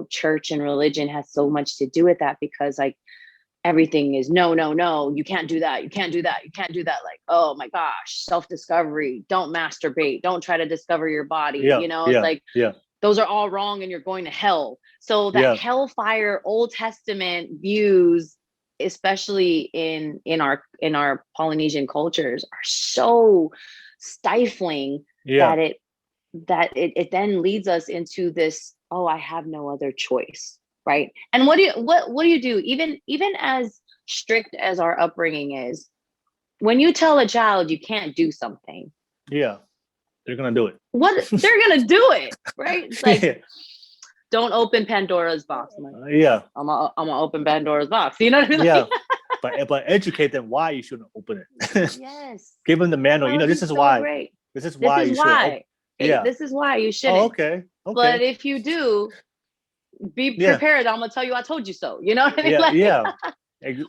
church and religion has so much to do with that, because like everything is no, no, no, you can't do that, you can't do that, you can't do that. Like, oh my gosh, self-discovery, don't masturbate, don't try to discover your body. It's like those are all wrong and you're going to hell. So that hellfire Old Testament views, especially in our Polynesian cultures, are so stifling that it then leads us into this, oh, I have no other choice, right? And what do you do, even as strict as our upbringing is, when you tell a child you can't do something, they're gonna do it. They're gonna do it, right? It's like, don't open Pandora's box. I'm like, I'm gonna open Pandora's box. You know what I mean? But educate them why you shouldn't open it. Yes. Give them the manual. This is why. Great. This is why you should. This is why you shouldn't. Oh, okay. But if you do, be prepared. I'm gonna tell you I told you so. You know what I mean?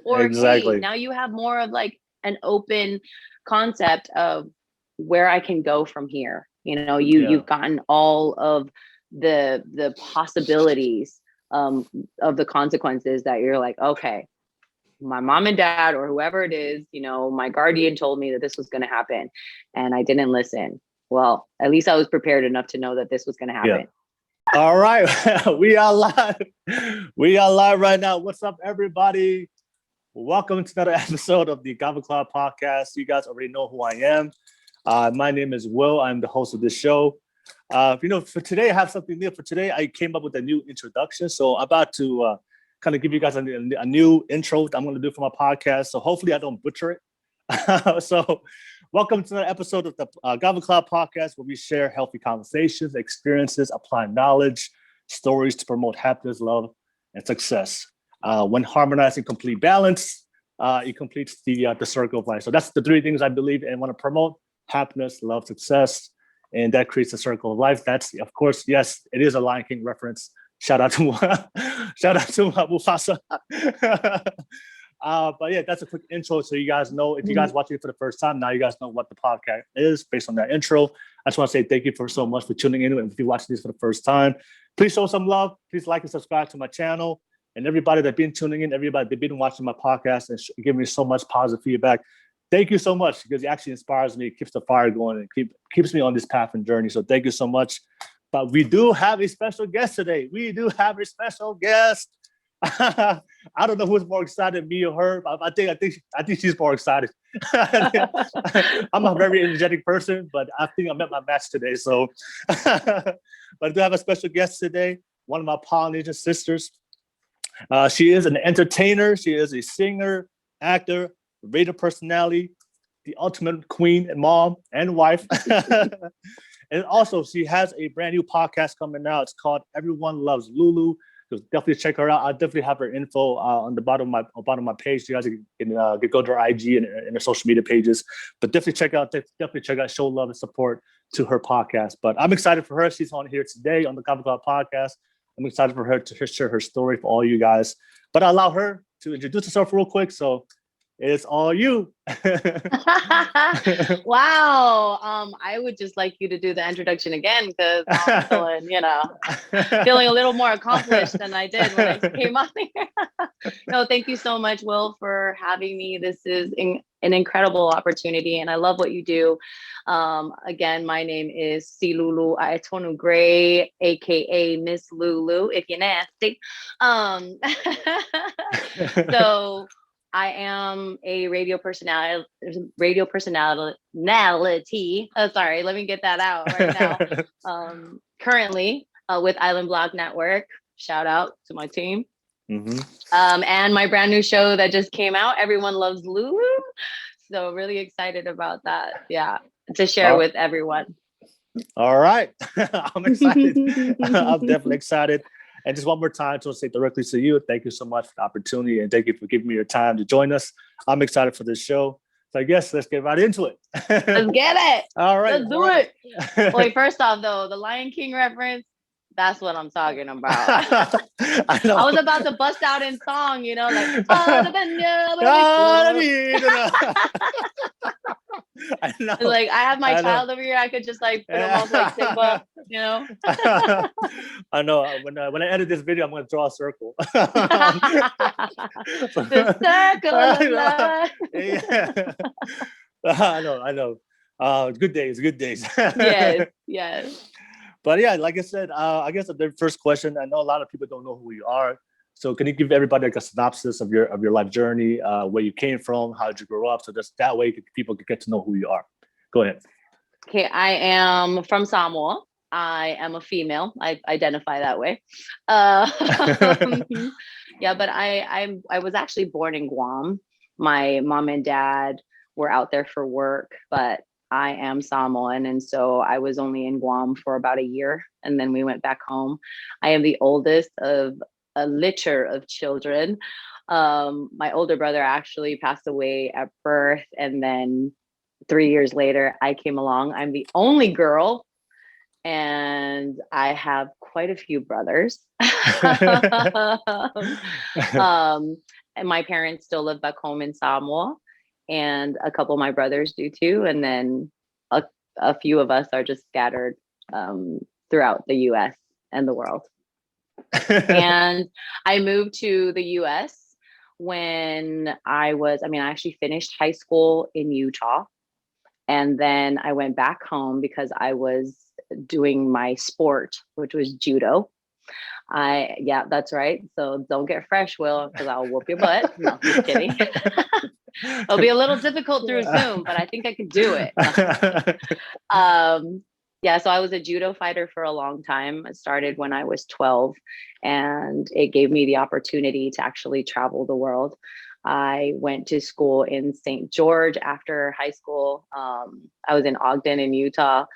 Or exactly. Hey, now you have more of like an open concept of where I can go from here. You've gotten all of the possibilities of the consequences that you're like, okay, my mom and dad or whoever it is, my guardian told me that this was going to happen and I didn't listen. Well, at least I was prepared enough to know that this was going to happen. All right. We are live. We are live right now. What's up, everybody? Welcome to another episode of the Kava podcast. You guys already know who I am. My name is Will. I'm the host of this show. For today, I have something new. For today, I came up with a new introduction. So I'm about to kind of give you guys a new intro that I'm going to do for my podcast. So hopefully I don't butcher it. So welcome to another episode of the Kava podcast, where we share healthy conversations, experiences, apply knowledge, stories to promote happiness, love, and success. When harmonizing complete balance, it completes the circle of life. So that's the three things I believe and want to promote: happiness, love, success. And that creates a circle of life. That's, of course, yes, it is a Lion King reference. Shout out to Mufasa. But yeah, that's a quick intro so you guys know. If you guys watching it for the first time, now you guys know what the podcast is based on that intro. I just want to say thank you so much for tuning in. And if you're watching this for the first time, please show some love. Please like and subscribe to my channel. And everybody that's been tuning in, everybody that's been watching my podcast and giving me so much positive feedback, thank you so much, because it actually inspires me, keeps the fire going, and keeps me on this path and journey. So thank you so much. But we do have a special guest today. We do have a special guest. I don't know who's more excited, me or her. I think she's more excited. I'm a very energetic person, but I think I met my match today. So, but I do have a special guest today, one of my Polynesian sisters. She is an entertainer. She is a singer, actor, radio personality, the ultimate queen and mom and wife. And also, she has a brand new podcast coming out. It's called Everyone Loves Lulu. So definitely check her out. I'll definitely have her info on the bottom of my page. You guys can go to her IG and her social media pages. But definitely check out, show love and support to her podcast. But I'm excited for her. She's on here today on the Kava podcast. I'm excited for her to share her story for all you guys. But I'll allow her to introduce herself real quick. So it's all you. Wow. I would just like you to do the introduction again, because I'm feeling a little more accomplished than I did when I came on here. No, thank you so much, Will, for having me. This is an incredible opportunity, and I love what you do. Again, my name is Si Lulu Aetonu Gray, aka Miss Lulu, if you're nasty. So I am a radio personality. Oh, sorry, let me get that out right now. Currently with Island Block Network. Shout out to my team. Mm-hmm. And my brand new show that just came out, Everyone Loves Lulu. So really excited about that. Yeah, to share with everyone. All right. I'm excited. I'm definitely excited. And just one more time to say directly to you, thank you so much for the opportunity, and thank you for giving me your time to join us. I'm excited for this show. So I guess let's get right into it. Let's get it. All right. Let's do it. Wait, first off, though, the Lion King reference, that's what I'm talking about. I was about to bust out in song, like, I know. Like, I have my I know. child over here. I could just like put him off like Simba, you know. I know. When I edit this video, I'm gonna draw a circle. The circle of life. Yeah. I know. I know. Good days. Good days. Yes. Yes. But yeah, like I said, I guess the first question. I know a lot of people don't know who you are. So can you give everybody like a synopsis of your life journey, where you came from, how did you grow up, so just that way people can get to know who you are. Go ahead. Okay, I am from Samoa. I am a female. I identify that way. Uh, yeah, but I was actually born in Guam. My mom and dad were out there for work, but I am Samoan, and so I was only in Guam for about a year, and then we went back home. I am the oldest of a litter of children. My older brother actually passed away at birth, and then 3 years later, I came along. I'm the only girl, and I have quite a few brothers. And my parents still live back home in Samoa, and a couple of my brothers do too. And then a few of us are just scattered throughout the US and the world. And I moved to the US when I actually finished high school in Utah. And then I went back home because I was doing my sport, which was judo. Yeah, that's right. So don't get fresh, Will, because I'll whoop your butt. No, just kidding. It'll be a little difficult through Zoom, but I think I could do it. Yeah, so I was a judo fighter for a long time. I started when I was 12, and it gave me the opportunity to actually travel the world. I went to school in St. George after high school. I was in Ogden in Utah.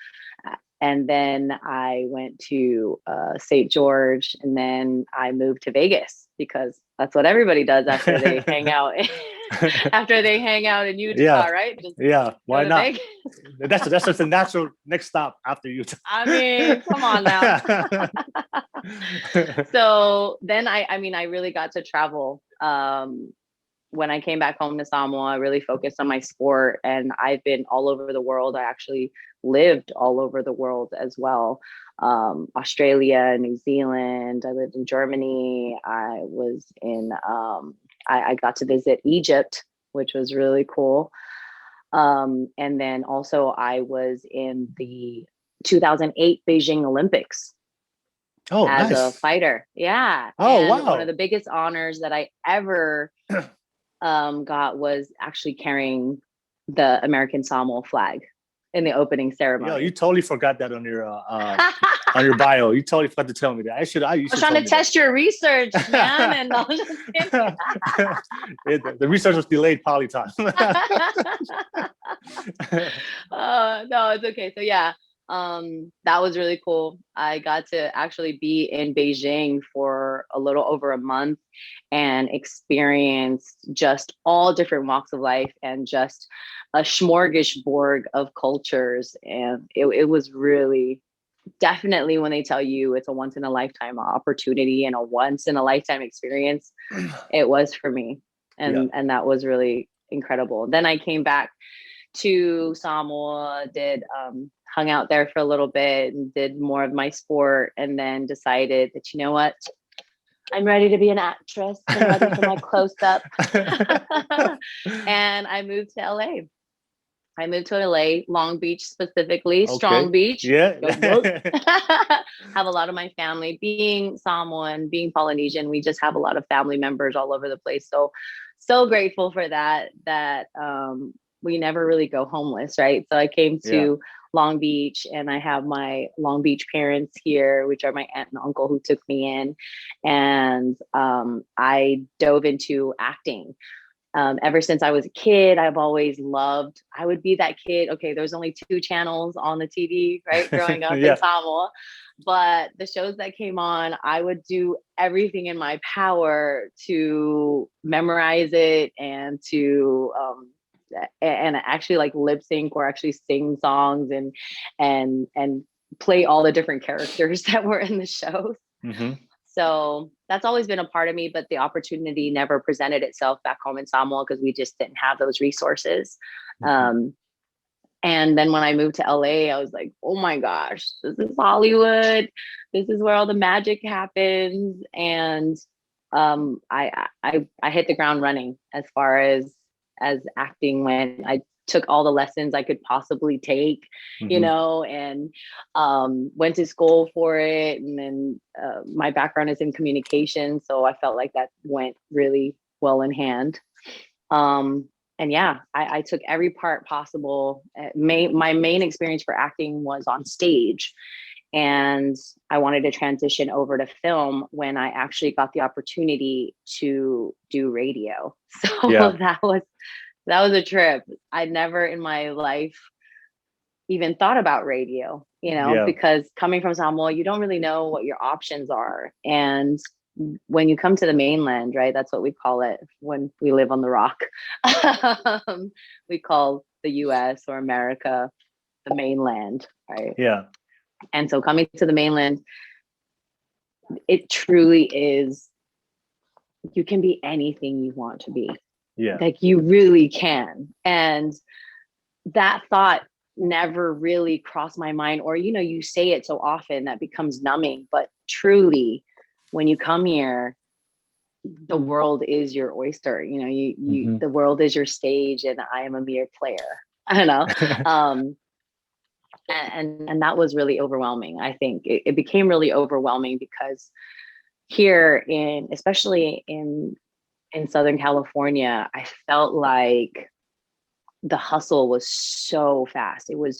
And then I went to St. George, and then I moved to Vegas because that's what everybody does after they hang out. After they hang out in Utah, yeah. right? Just yeah, why not? Vegas. That's just a natural next stop after Utah. I mean, come on now. So then I really got to travel. When I came back home to Samoa, I really focused on my sport, and I've been all over the world. I actually lived all over the world as well. Australia, New Zealand. I lived in Germany. I was in, I got to visit Egypt, which was really cool. And then also I was in the 2008 Beijing Olympics. Oh, as nice. a fighter. Yeah. Oh, and wow. One of the biggest honors that I ever got was actually carrying the American Samoa flag in the opening ceremony. Yo, you totally forgot that on your bio. You totally forgot to tell me that. I was trying to test your research, man. And the research was delayed probably time. No, it's okay. So yeah, that was really cool. I got to actually be in Beijing for a little over a month and experience just all different walks of life and just a smorgasbord of cultures. And it was really, definitely, when they tell you it's a once in a lifetime opportunity and a once in a lifetime experience, it was for me. And that was really incredible. Then I came back to Samoa, hung out there for a little bit and did more of my sport, and then decided that, you know what, I'm ready to be an actress. I'm ready for my close-up. And I moved to LA. I moved to LA, Long Beach specifically, okay. Strong Beach. Yeah. Have a lot of my family, being Samoan, being Polynesian, we just have a lot of family members all over the place. So grateful for that we never really go homeless, right? So I came to Long Beach, and I have my Long Beach parents here, which are my aunt and uncle who took me in. And I dove into acting. Ever since I was a kid, I've always loved, I would be that kid. Okay, there's only 2 channels on the TV, right? Growing up in Samoa. But the shows that came on, I would do everything in my power to memorize it and to and actually like lip sync or actually sing songs and play all the different characters that were in the shows. Mm-hmm. So that's always been a part of me, but the opportunity never presented itself back home in Samoa because we just didn't have those resources. Mm-hmm. And then when I moved to LA, I was like, oh my gosh, this is Hollywood. This is where all the magic happens. And I hit the ground running as far as acting went. I took all the lessons I could possibly take, you Mm-hmm. know, and went to school for it. And then my background is in communication, so I felt like that went really well in hand. And yeah, I took every part possible. My main experience for acting was on stage, and I wanted to transition over to film when I actually got the opportunity to do radio. So Yeah. that was a trip. I never in my life even thought about radio, you know, Yeah. because coming from Samoa, you don't really know what your options are. And when you come to the mainland, right, that's what we call it when we live on the rock. We call the US or America the mainland, right? Yeah. And so coming to the mainland, it truly is, you can be anything you want to be. Yeah. Like you really can. And that thought never really crossed my mind, or you know, you say it so often that becomes numbing, but truly when you come here, the world is your oyster. You know, you Mm-hmm. the world is your stage and I am a mere player. I don't know. um and that was really overwhelming. I think it became really overwhelming because here in, especially in Southern California, I felt like the hustle was so fast. It was,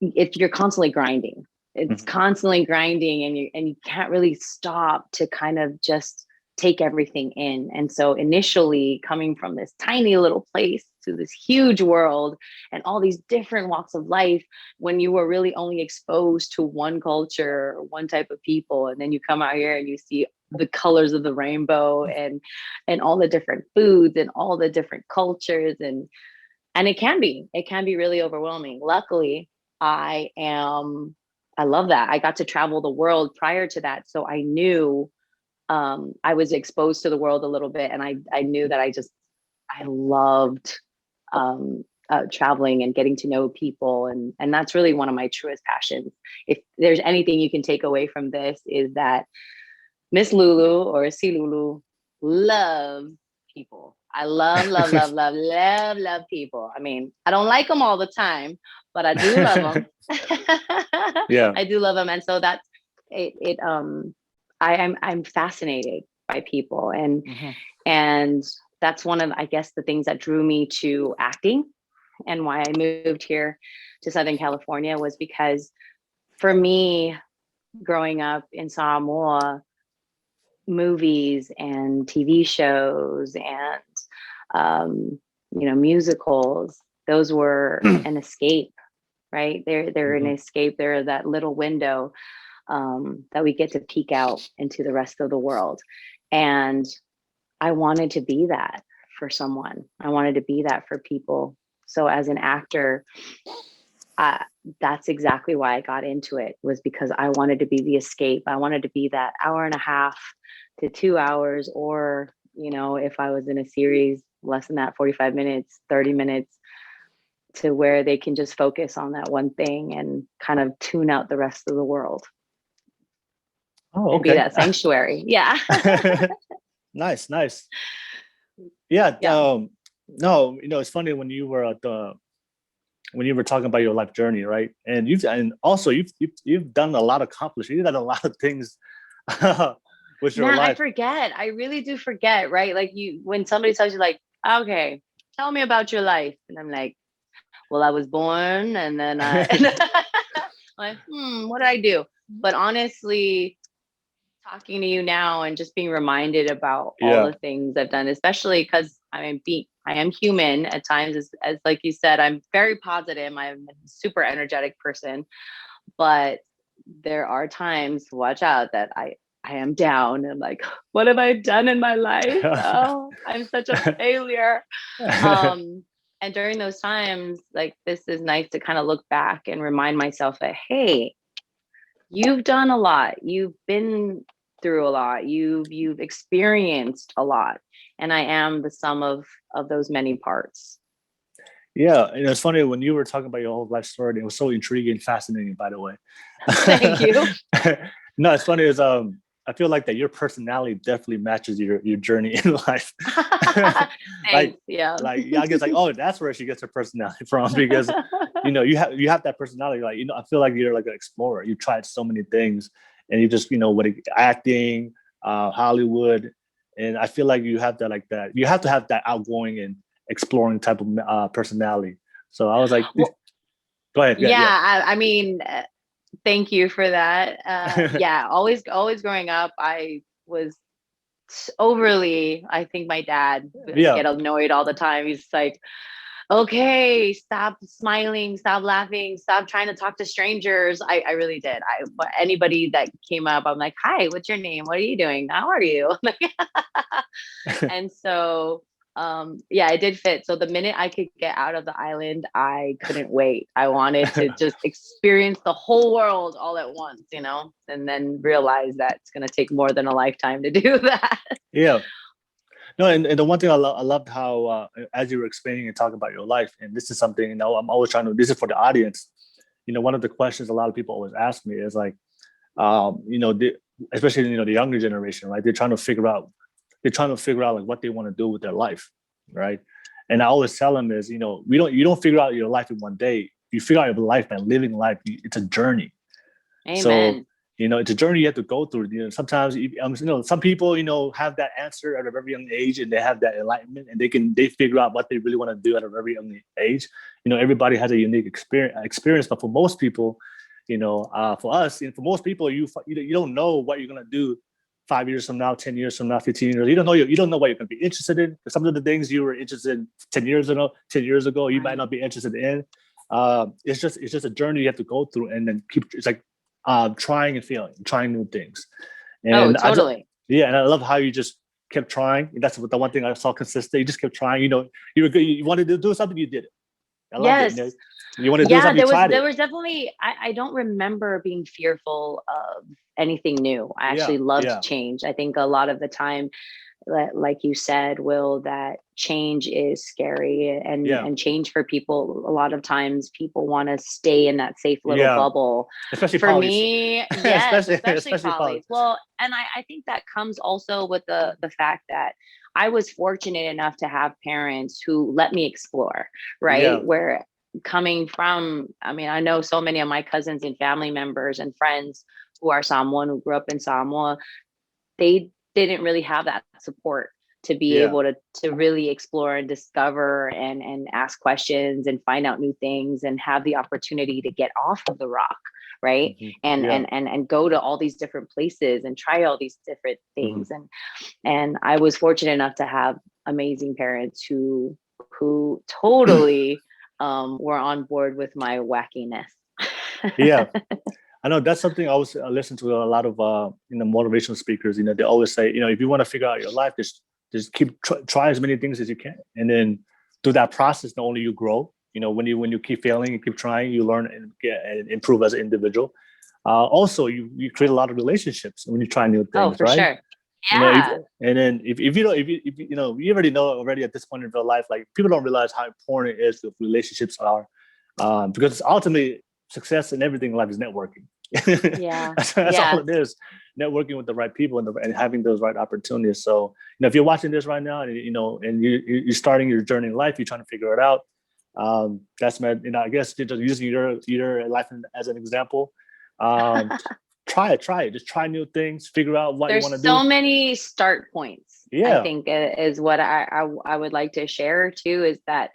if you're constantly grinding, it's Mm-hmm. constantly grinding, and you can't really stop to kind of just take everything in. And so initially coming from this tiny little place to this huge world and all these different walks of life, when you were really only exposed to one culture or one type of people, and then you come out here and you see the colors of the rainbow and all the different foods and all the different cultures, and it can be really overwhelming. Luckily, I am I love that. I got to travel the world prior to that, so I knew, I was exposed to the world a little bit, and I knew that I loved, traveling and getting to know people, and that's really one of my truest passions. If there's anything you can take away from this, is that Miss Lulu, or C Lulu, loves people. I love, love, love, love, love, love people. I mean, I don't like them all the time, but I do love them. Yeah. I do love them, and so that's it. I'm fascinated by people, Mm-hmm. and that's one of, I guess, the things that drew me to acting, and why I moved here to Southern California was because for me, growing up in Samoa, movies and TV shows and musicals, those were an escape, right? They're an Mm-hmm. escape. They're that little window, that we get to peek out into the rest of the world. And I wanted to be that for someone. I wanted to be that for people. So as an actor, uh, that's exactly why I got into it, was because I wanted to be the escape. I wanted to be that hour and a half to 2 hours, or, if I was in a series, less than that, 45 minutes, 30 minutes, to where they can just focus on that one thing and kind of tune out the rest of the world Oh, and be okay. that sanctuary. Yeah. Nice, nice. Yeah. Yeah. No, it's funny when you were when you were talking about your life journey, right? And also you've done a lot of accomplishments. You've done a lot of things with your Man, I life. forget. I really do forget, right? Like, when somebody tells you, like, okay, tell me about your life. And I'm like, well, I was born, and then like, what did I do? But honestly, talking to you now and just being reminded about all Yeah. the things I've done, especially because I am human at times, as like you said, I'm very positive. I'm a super energetic person, but there are times, watch out, that I am down and like, what have I done in my life? Oh, I'm such a failure. Um, and during those times, like, this is nice to kind of look back and remind myself that, hey, you've done a lot. You've been through a lot. You've experienced a lot. And I am the sum of those many parts. Yeah, and it's funny when you were talking about your whole life story. It was so intriguing, fascinating. By the way, Thank you. no, it's funny. Is I feel like that your personality definitely matches your journey in life. like, Thanks. Yeah. I guess like, oh, that's where she gets her personality from because you have that personality. Like, I feel like you're like an explorer. You tried so many things, and you just what acting, Hollywood, and I feel like you have that like that. You have to have that outgoing and exploring type of personality. So I was like, Well, go ahead. Yeah, yeah. yeah, I mean, thank you for that. Yeah, always growing up, I was overly, I think my dad would Yeah. get annoyed all the time. He's like, okay, stop smiling, stop laughing, stop trying to talk to strangers. I really did. Anybody that came up, I'm like, hi, what's your name? What are you doing? How are you? And so yeah, it did fit. So the minute I could get out of the island, I couldn't wait. I wanted to just experience the whole world all at once, and then realize that it's going to take more than a lifetime to do that. Yeah. No, and the one thing I loved how as you were explaining and talking about your life, and this is something I'm always trying to. This is for the audience. One of the questions a lot of people always ask me is like, especially the younger generation, right? They're trying to figure out like what they want to do with their life, right? And I always tell them is, you don't figure out your life in one day. You figure out your life by living life. It's a journey. So Amen. it's a journey you have to go through. Sometimes some people have that answer at a very young age, and they have that enlightenment, and they figure out what they really want to do at a very young age. Everybody has a unique experience, but for most people, for us, and for most people, you don't know what you're gonna do 5 years from now, 10 years from now, 15 years. You don't know what you're gonna be interested in. Some of the things you were interested in 10 years ago, you might Right. not be interested in. It's just a journey you have to go through, and then it's like trying and failing, trying new things. Oh, And totally. and I love how you just kept trying. That's the one thing I saw consistent. You just kept trying. You were good. You wanted to do something, you did it. I loved it. Yes. You want to do Yeah, something, you tried there it. was definitely, I don't remember being fearful of anything new. I Yeah, actually loved yeah, change. I think a lot of the time, like you said, Will, that change is scary, and yeah, and change for people, a lot of times people want to stay in that safe little yeah. bubble. Especially For polys. me, yes, especially especially polys. polys. Well, and I think that comes also with the fact that I was fortunate enough to have parents who let me explore, Yeah, right? Where coming from, I mean, I know so many of my cousins and family members and friends who are Samoan, who grew up in Samoa, they didn't really have that support to be yeah, able to really explore and discover and ask questions and find out new things and have the opportunity to get off of the rock, right? hmm, and yeah, and and and go to all these different places and try all these different hmm, things. And I was fortunate enough to have amazing parents who totally were on board with my wackiness. yeah. I know that's something I always listen to a lot of motivational speakers. They always say, if you want to figure out your life, just keep try as many things as you can, and then through that process, not only you grow. When you keep failing, you keep trying, you learn and get and improve as an individual. Also, you create a lot of relationships when you try new Oh, things, for right? sure. If, Yeah. and then if you don't if you already know already at this point in your life, like people don't realize how important it is that relationships are, because ultimately success in everything in life is networking. Yeah. that's all Yes. it is, networking with the right people and having those right opportunities. So if you're watching this right now, and you're starting your journey in life, you're trying to figure it out. That's meant, I guess you're just using your life as an example. Um, try it, just try new things, figure out what you want There's to so do. many start points, I Yeah, think, is what I would like to share too, is that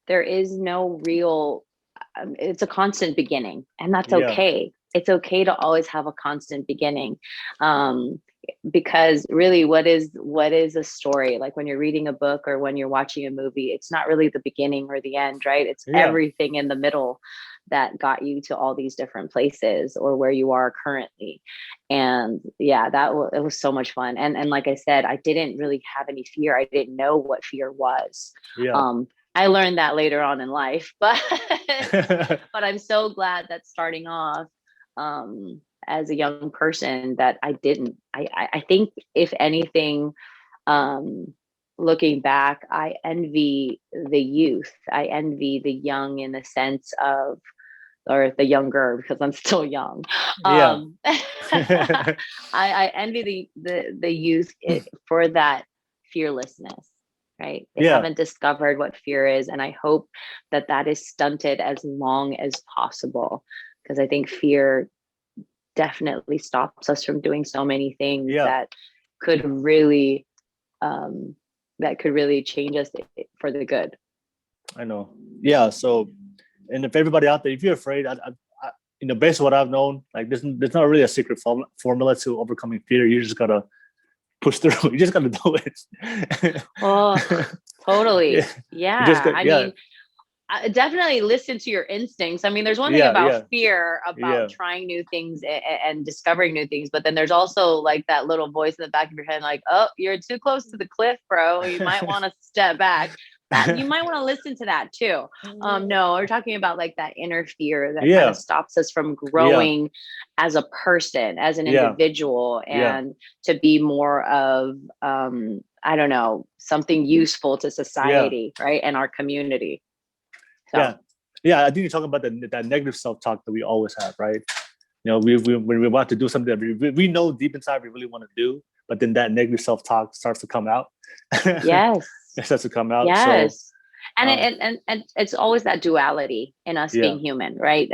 there is no real, it's a constant beginning, and that's yeah, okay. It's okay to always have a constant beginning. um because really, what is a story? Like when you're reading a book or when you're watching a movie, it's not really the beginning or the end, right? It's yeah. everything in the middle that got you to all these different places or where you are currently. And yeah, it was so much fun. And like I said, I didn't really have any fear. I didn't know what fear was. Yeah. I learned that later on in life, but but I'm so glad that starting off, as a young person, that I didn't. I think if anything, um, looking back, I envy the youth. I envy the young in the sense of, or the younger because I'm still young. Yeah. I envy the youth for that fearlessness, right? They Yeah. haven't discovered what fear is, and I hope that that is stunted as long as possible, because I think fear definitely stops us from doing so many things Yeah. that could really um change us for the good. I know. Yeah. So, and if everybody out there, if you're afraid, based on what I've known, like there's not really a secret formula to overcoming fear. You just gotta push through. You just gotta do it. Oh, Yeah. totally. You just Yeah. got. I Yeah. mean, definitely listen to your instincts. I mean, there's one thing Yeah. about Yeah. fear, about Yeah. trying new things and discovering new things, but then there's also like that little voice in the back of your head, like, oh, you're too close to the cliff, bro. You might want to step back. That you might want to listen to that too. No, we're talking about like that inner fear that kind of Yeah. stops us from Yeah. growing as a person, as an Yeah. individual, Yeah. and to be more of I don't know, something useful to Yeah. society, right? And our community. Yeah. So Yeah. I think you're talking about that negative self-talk that we always have, right? We when we want to do something that we know deep inside we really want to do, but then that negative self-talk starts to come out. yes, It starts to come out. So yes. And um, and it's always that duality in us yeah. being human, right?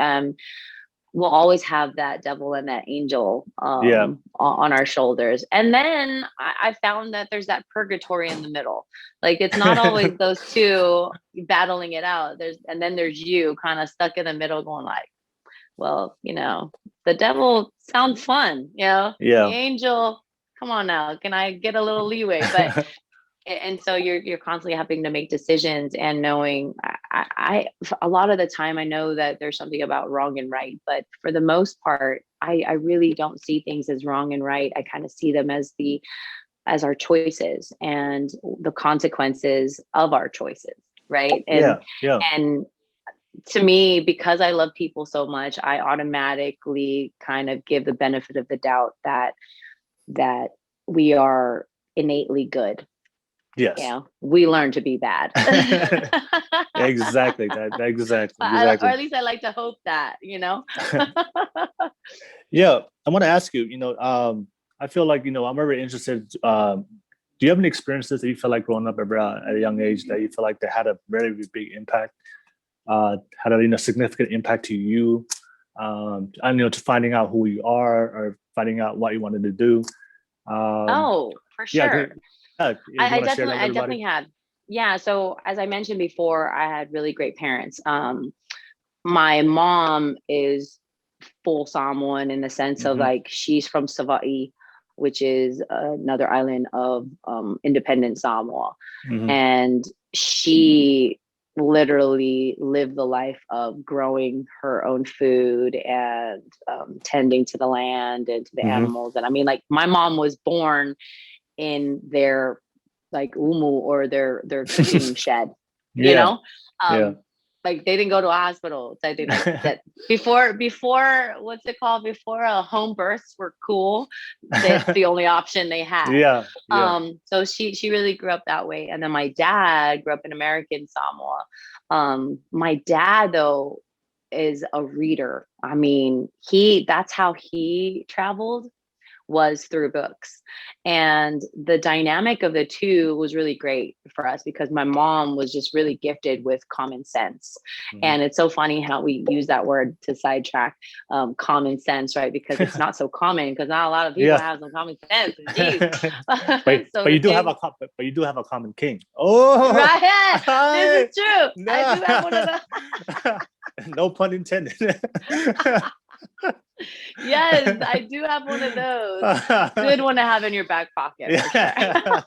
We'll always have that devil and that angel Yeah. on our shoulders. And then I found that there's that purgatory in the middle. Like it's not always those two battling it out. And then there's you kind of stuck in the middle going like, well, the devil sounds fun, the Yeah. angel, come on now, can I get a little leeway? But and so you're constantly having to make decisions and knowing a lot of the time I know that there's something about wrong and right, but for the most part I really don't see things as wrong and right. I kind of see them as our choices and the consequences of our choices, right? Yeah. Yeah. And to me, because I love people so much, I automatically kind of give the benefit of the doubt that we are innately good. Yes. We learn to be bad. Exactly. Exactly. Or Exactly. at least I like to hope that. Yeah. I want to ask you. I feel like I'm very interested. Do you have any experiences that you feel like growing up at a young age that you feel like they had a very big impact? Had a significant impact to you, and to finding out who you are or finding out what you wanted to do. Oh, for Yeah, sure. you want to share that with I everybody? definitely had. Yeah. So as I mentioned before, I had really great parents. My mom is full Samoan in the sense of Mm-hmm. like she's from Savai'i, which is another island of independent Samoa. Mm-hmm. And she literally lived the life of growing her own food and tending to the land and to the Mm-hmm. animals. And I mean, like my mom was born in their like umu or their cooking shed, you Yeah, know? yeah, Like they didn't go to a hospital. So I think like that before what's it called? Before home births were cool, that's the only option they had. yeah, yeah, So she really grew up that way. And then my dad grew up in American Samoa. My dad though is a reader. I mean, that's how he traveled, was through books. And the dynamic of the two was really great for us because my mom was just really gifted with common sense. mm-hmm. And it's so funny how we use that word to sidetrack common sense, right? Because it's not so common because not a lot of people Yeah. have some common sense. but you do have a common king. Oh, Right. This is true. No. I do have one of those. No pun intended. Yes, I do have one of those. Good one to have in your back pocket for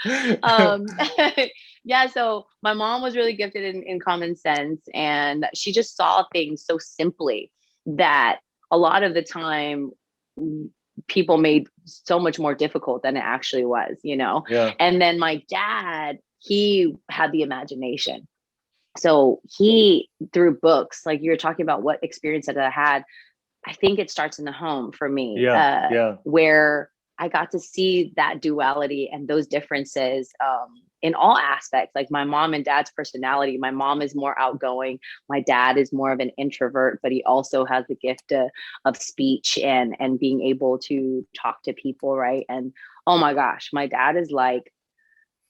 sure. Yeah, so my mom was really gifted in common sense, and she just saw things so simply that a lot of the time people made so much more difficult than it actually was. Yeah. And then my dad, he had the imagination. So he, through books, like you're talking about what experience that I had, I think it starts in the home for me, Yeah. where I got to see that duality and those differences in all aspects. Like my mom and dad's personality. My mom is more outgoing. My dad is more of an introvert, but he also has the gift of speech and being able to talk to people, right? And oh my gosh, my dad is like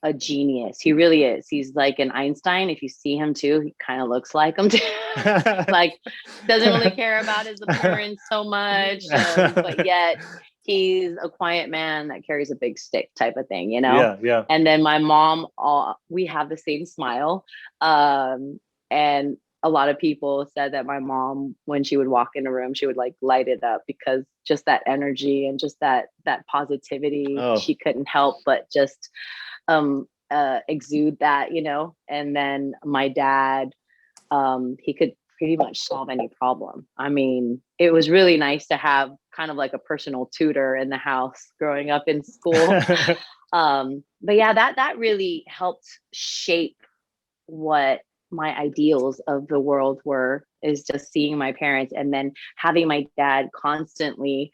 a genius. He really is. He's like an Einstein. If you see him too, he kind of looks like him too. Like doesn't really care about his appearance so much, but yet he's a quiet man that carries a big stick type of thing, you know? Yeah. And then my mom, we have the same smile. And a lot of people said that my mom, when she would walk in a room, she would like light it up because just that energy and just that positivity, she couldn't help but just exude that, you know. And then my dad, he could pretty much solve any problem. I mean, it was really nice to have kind of like a personal tutor in the house growing up in school. But yeah, that really helped shape what my ideals of the world were, is just seeing my parents and then having my dad constantly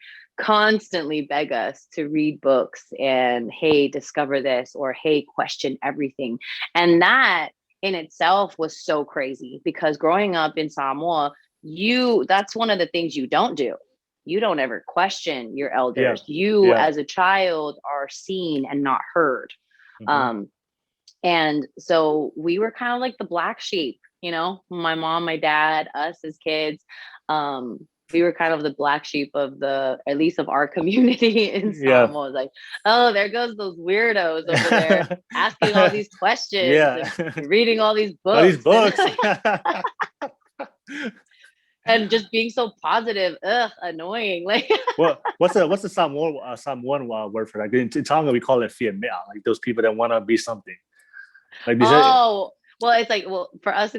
beg us to read books and, hey, discover this, or hey, question everything. And that in itself was so crazy, because growing up in Samoa, that's one of the things you don't do. You don't ever question your elders. You as a child are seen and not heard. And so we were kind of like the black sheep, you know, my mom, my dad, us as kids. We were kind of the black sheep of at least of our community in Samoa. It was like, oh, there goes those weirdos over there asking all these questions and reading all these books. And just being so positive, annoying. Like, what's the Samoan word for that? In Tonga, we call it fiamea, like those people that want to be something. Like, well, it's like, for us,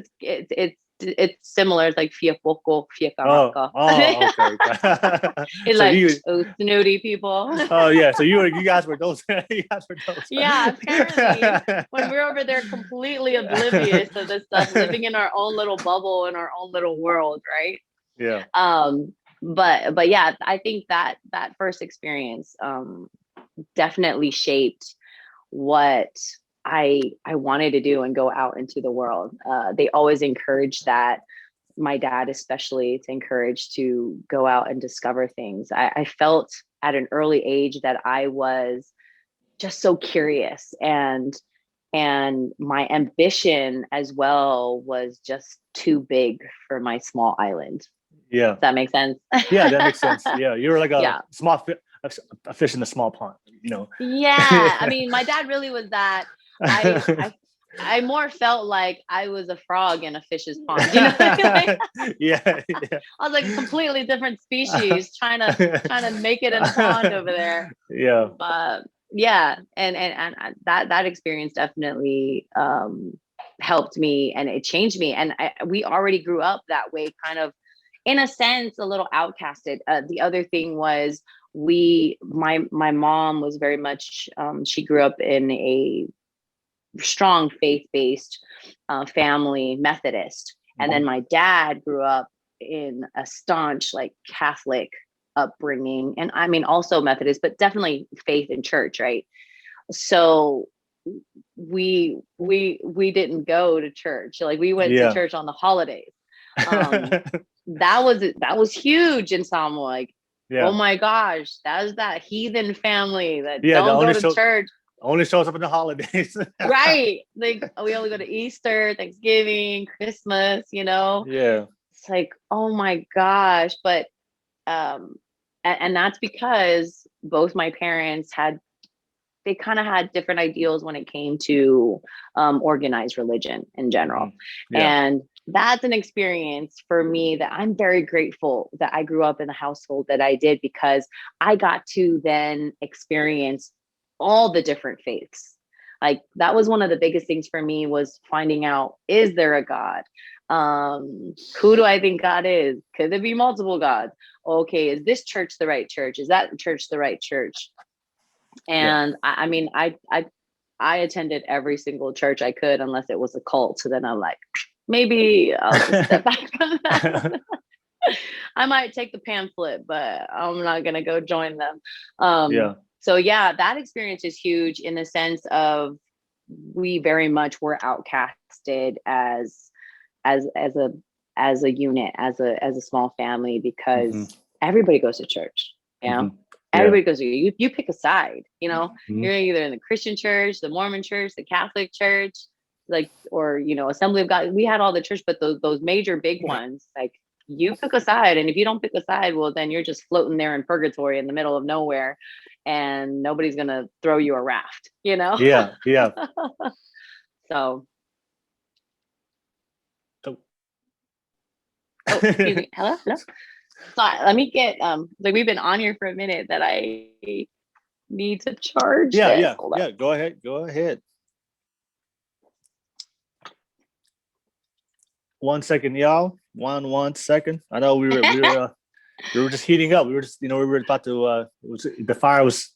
it's similar. It's like fia poco, fia karaka. Okay. It's so like snooty people. So you guys were those. Yeah, apparently when we're over there completely oblivious to this stuff, living in our own little bubble in our own little world, right? Yeah. But yeah, I think that first experience definitely shaped what I wanted to do and go out into the world. They always encouraged that, my dad especially, to encourage to go out and discover things. I felt at an early age that I was just so curious, and my ambition as well was just too big for my small island. Yeah. Does that make sense? Yeah, that makes sense. Yeah, you were like a small a fish in a small pond, you know? Yeah, I mean, my dad really was that. I more felt like I was a frog in a fish's pond. You know what I mean? Yeah. I was like a completely different species trying to make it in a pond over there. Yeah. But yeah, and that experience definitely helped me, and it changed me. And we already grew up that way, kind of, in a sense, a little outcasted. The other thing was, my mom was very much, she grew up in a strong faith-based family, Methodist. And then my dad grew up in a staunch, like, Catholic upbringing. And I mean, also Methodist, but definitely faith in church, right? So we didn't go to church. Like, we went to church on the holidays. That was huge in Samoa. Like, oh my gosh, that was that heathen family that don't go to church. Only shows up in the holidays. Right. Like, we only go to Easter, Thanksgiving, Christmas, you know? Yeah. It's like, oh my gosh. But, and that's because both my parents they kind of had different ideals when it came to organized religion in general. And that's an experience for me that I'm very grateful that I grew up in the household that I did, because I got to then experience all the different faiths. Like, that was one of the biggest things for me, was finding out, is there a God? Who do I think God is? Could there be multiple gods? Okay, is this church the right church? Is that church the right church? And I mean, I attended every single church I could, unless it was a cult. So then I'm like, maybe I'll just step back from that. I might take the pamphlet, but I'm not gonna go join them. So yeah, that experience is huge in the sense of we very much were outcasted as as a as a unit, as a small family, Mm-hmm. because everybody goes to church, you know. Mm-hmm. Yeah. Everybody goes to you pick a side, you know. Mm-hmm. You're either in the Christian church, the Mormon church, the Catholic church, like, or you know, Assembly of God. We had all the church, but those major big ones, like, you pick a side, and if you don't pick a side, well, then you're just floating there in purgatory in the middle of nowhere, and nobody's gonna throw you a raft, you know. Yeah. Yeah. So, So- oh, excuse me. Hello, hello. Sorry, let me get like, we've been on here for a minute that I need to charge Yeah. this. Yeah. Hold on. Yeah. Go ahead. Go ahead. 1 second, y'all. 1 second. I know we were just heating up. We were just, we were about to. The fire was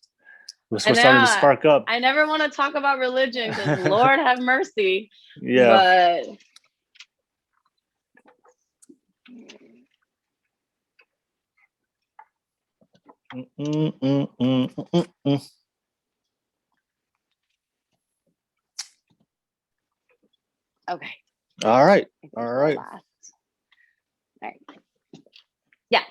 And starting to now spark up. I never want to talk about religion because Lord have mercy. Yeah. But okay. All right. All All right. right. Yeah.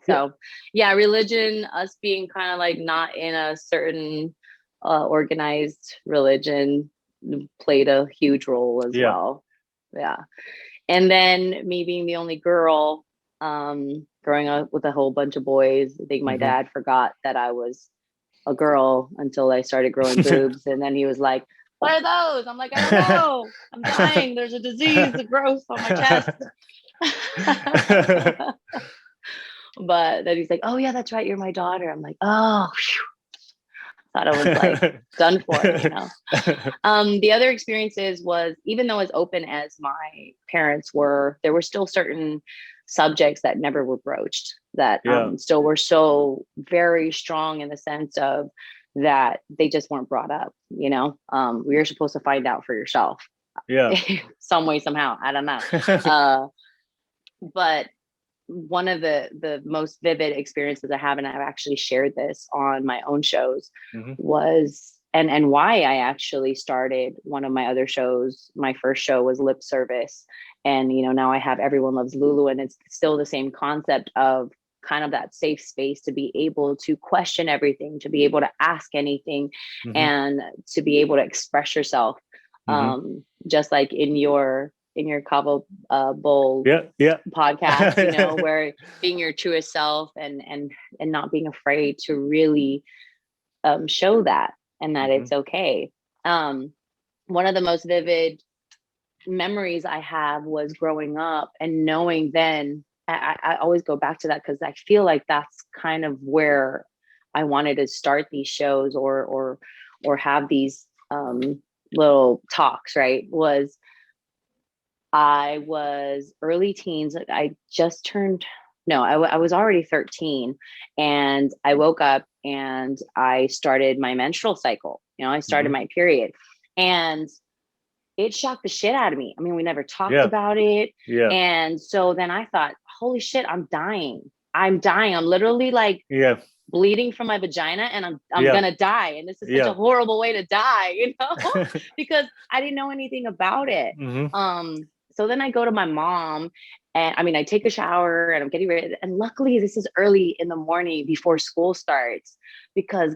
So yeah, religion, us being kind of like not in a certain organized religion, played a huge role as well. Yeah. And then me being the only girl, growing up with a whole bunch of boys, I think my dad forgot that I was a girl until I started growing boobs. And then he was like, "What are those?" I'm like, "I don't know. I'm dying. There's a disease, a growth on my chest." But then he's like, "Oh yeah, that's right. You're my daughter." I'm like, "Oh, phew." Thought I was like done for, you know. The other experiences was, even though as open as my parents were, there were still certain subjects that never were broached, that still were so very strong in the sense of that they just weren't brought up, you know. We were supposed to find out for yourself. Yeah. Some way, somehow. I don't know. But one of the most vivid experiences I have, and I've actually shared this on my own shows, was and why I actually started one of my other shows. My first show was Lip Service, and now I have Everyone Loves Lulu, and it's still the same concept of kind of that safe space to be able to question everything, to be able to ask anything, and to be able to express yourself, just like in your Kava Bowl podcast, where being your truest self and not being afraid to really show that, and that it's okay. One of the most vivid memories I have was growing up and knowing then, I always go back to that because I feel like that's kind of where I wanted to start these shows or have these little talks, right? I was early teens. I just turned, no, I was already 13, and I woke up and I started my menstrual cycle. I started my period, and it shocked the shit out of me. I mean, we never talked about it. Yeah. And so then I thought, holy shit, I'm dying. I'm literally like bleeding from my vagina, and I'm gonna die. And this is such a horrible way to die, because I didn't know anything about it. So then I go to my mom, and I take a shower and I'm getting ready. And luckily this is early in the morning before school starts, because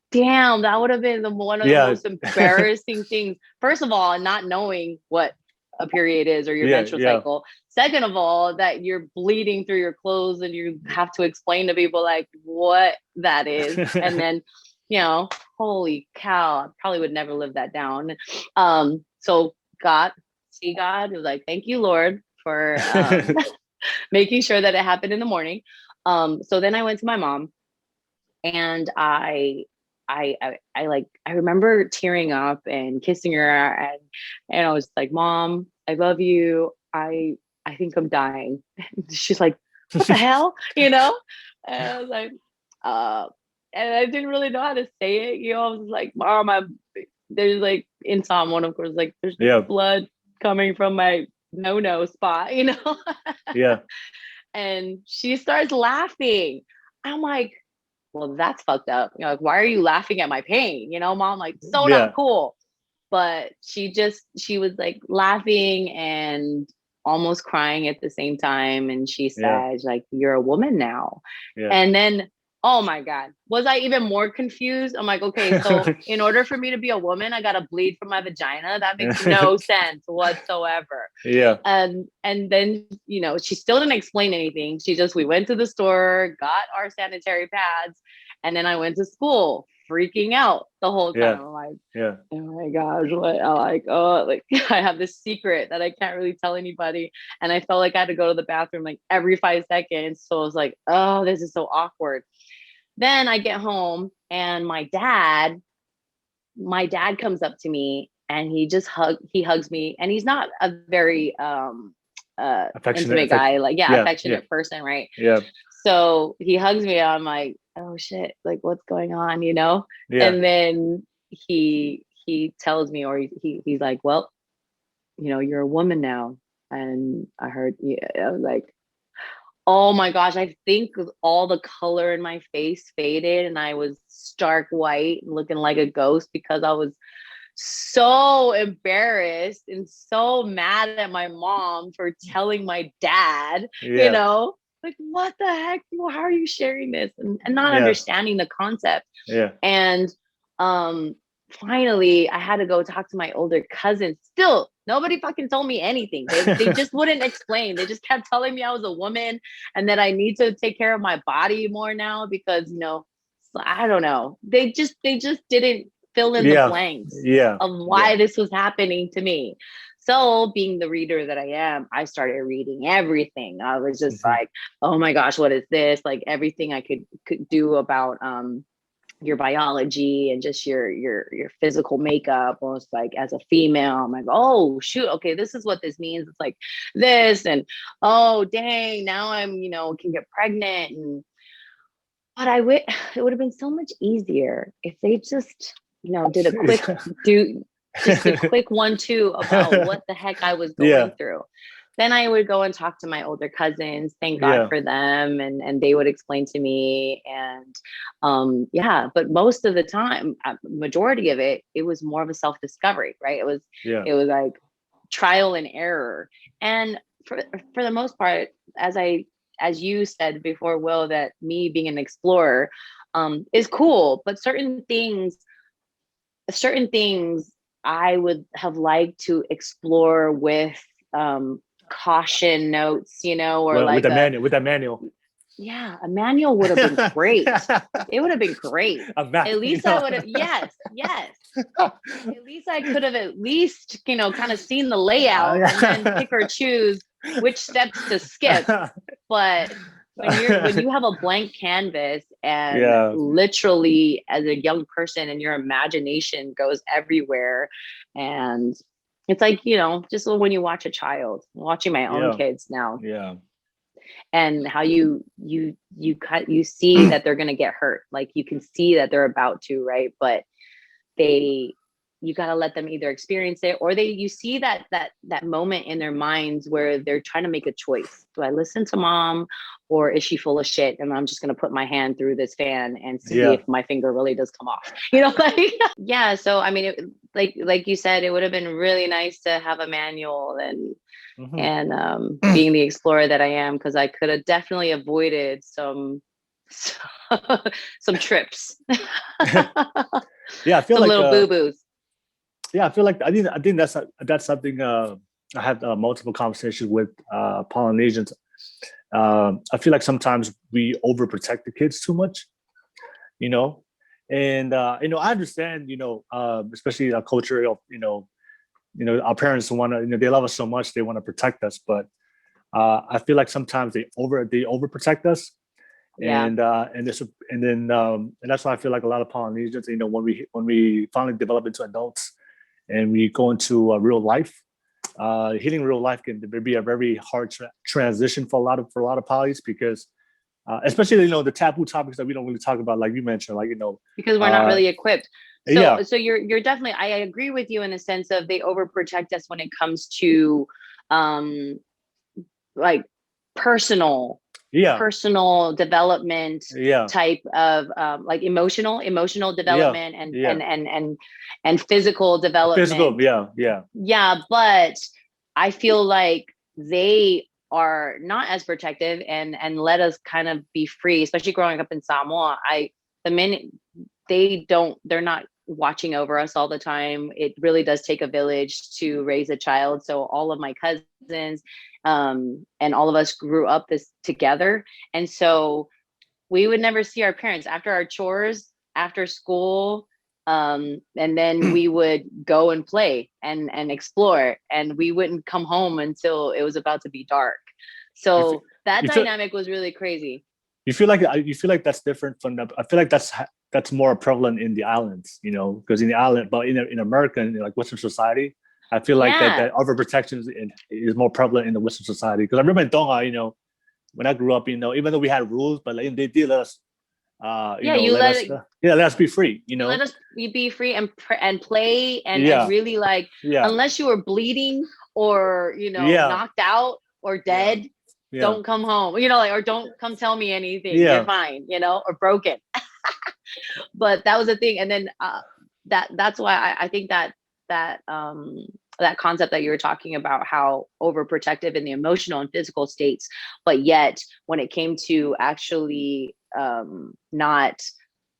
damn, that would have been one of the most embarrassing things. First of all, not knowing what a period is or your menstrual cycle. Second of all, that you're bleeding through your clothes and you have to explain to people like what that is. And then, holy cow, I probably would never live that down. So God was like, thank you, Lord, for making sure that it happened in the morning. So then I went to my mom, and I remember tearing up and kissing her, and I was like, "Mom, I love you. I think I'm dying." She's like, "What the hell?" And I was like, and I didn't really know how to say it. I was like, "Mom, there's like in Psalm 1, of course, like there's blood coming from my no spot, Yeah. And she starts laughing. I'm like, well, that's fucked up. You know, like, why are you laughing at my pain? You know, mom, like, so Yeah. not cool. But she was like laughing and almost crying at the same time. And she Yeah. said, like, you're a woman now. Yeah. And then, oh my God, was I even more confused? I'm like, okay, so in order for me to be a woman, I got to bleed from my vagina. That makes no sense whatsoever. Yeah. And then, you know, she still didn't explain anything. We went to the store, got our sanitary pads, and then I went to school freaking out the whole time. Yeah. I'm like, Yeah. oh my gosh, what? I'm like, oh, like I have this secret that I can't really tell anybody. And I felt like I had to go to the bathroom like every 5 seconds. So I was like, oh, this is so awkward. Then I get home and my dad comes up to me and he hugs me, and he's not a very intimate guy, like Yeah. affectionate person, right? Yeah. So he hugs me and I'm like, oh shit, like what's going on, you know? Yeah. And then he tells me, or he's like, well, you know, you're a woman now. And I heard, yeah, I was like, oh my gosh, I think all the color in my face faded and I was stark white and looking like a ghost because I was so embarrassed and so mad at my mom for telling my dad, you Yeah. know, like, what the heck? How are you sharing this? And not Yeah. understanding the concept. Yeah. And finally, I had to go talk to my older cousin. Still, nobody fucking told me anything. They just wouldn't explain. They just kept telling me I was a woman and that I need to take care of my body more now because, you know, I don't know. They just didn't fill in the Yeah. blanks Yeah. of why this was happening to me. So being the reader that I am, I started reading everything. I was just like, oh my gosh, what is this? Like everything I could do about your biology and just your physical makeup, almost like as a female. I'm like, oh shoot, okay, this is what this means. It's like this, and oh dang, now I'm, you know, can get pregnant. And but it would have been so much easier if they just, you know, did a quick just a quick 1-2 about what the heck I was going through. Then I would go and talk to my older cousins, thank God for them, and they would explain to me. And but most of the time, majority of it was more of a self-discovery, right? It was like trial and error. And for the most part, as you said before, Will, that me being an explorer is cool, but certain things I would have liked to explore with caution notes, you know, or like with that manual. Yeah, a manual would have been great. It would have been great. At least I would have, yes. At least I could have at least, you know, kind of seen the layout and then pick or choose which steps to skip. But when you have a blank canvas and literally as a young person and your imagination goes everywhere, and it's like, you know, just when you watch a child, watching my own kids now. Yeah. And how you see that they're going to get hurt. Like you can see that they're about to, right? But you got to let them either experience it, or you see that moment in their minds where they're trying to make a choice. Do I listen to mom, or is she full of shit and I'm just going to put my hand through this fan and see if my finger really does come off, you know? Like so I mean, like you said, it would have been really nice to have a manual and being the explorer that I am, because I could have definitely avoided some trips. I feel some like little boo-boos. I feel like I think that's something I had multiple conversations with Polynesians. I feel like sometimes we overprotect the kids too much, you know, and you know, I understand, you know, especially our culture of, you know, our parents want to, you know, they love us so much, they want to protect us, but I feel like sometimes they overprotect us. And that's why I feel like a lot of Polynesians, you know, when we finally develop into adults and we go into real life, hitting real life can be a very hard transition for a lot of polys, because especially, you know, the taboo topics that we don't really talk about, like you mentioned, like, you know, because we're not really equipped. So you're definitely, I agree with you in the sense of they overprotect us when it comes to like personal Yeah. personal development Yeah. type of like emotional development and physical Physical. development. Yeah. Yeah. Yeah, but I feel like they are not as protective and let us kind of be free, especially growing up in Samoa. The minute they're not watching over us all the time. It really does take a village to raise a child. So all of my cousins and all of us grew up this together. And so we would never see our parents after our chores, after school. And then we would go and play and explore, and we wouldn't come home until it was about to be dark. You feel, So that you feel dynamic was really crazy. you feel like that's different from the. I feel like that's more prevalent in the islands, you know, because in the island, but in American, like Western society, I feel like Yeah. that overprotection is more prevalent in the Western society. Because I remember in Tonga, you know, when I grew up, you know, even though we had rules, but like, they did let us, Yeah, you let us be free, you you know. let us be free and play and Yeah. really like, Yeah. unless you were bleeding or Yeah. knocked out or Yeah. dead, Yeah. don't come home, like, or don't come tell me anything. You're Yeah. fine, or broken. But that was the thing. And then that's why I think that concept that you were talking about, how overprotective in the emotional and physical states, but yet when it came to actually not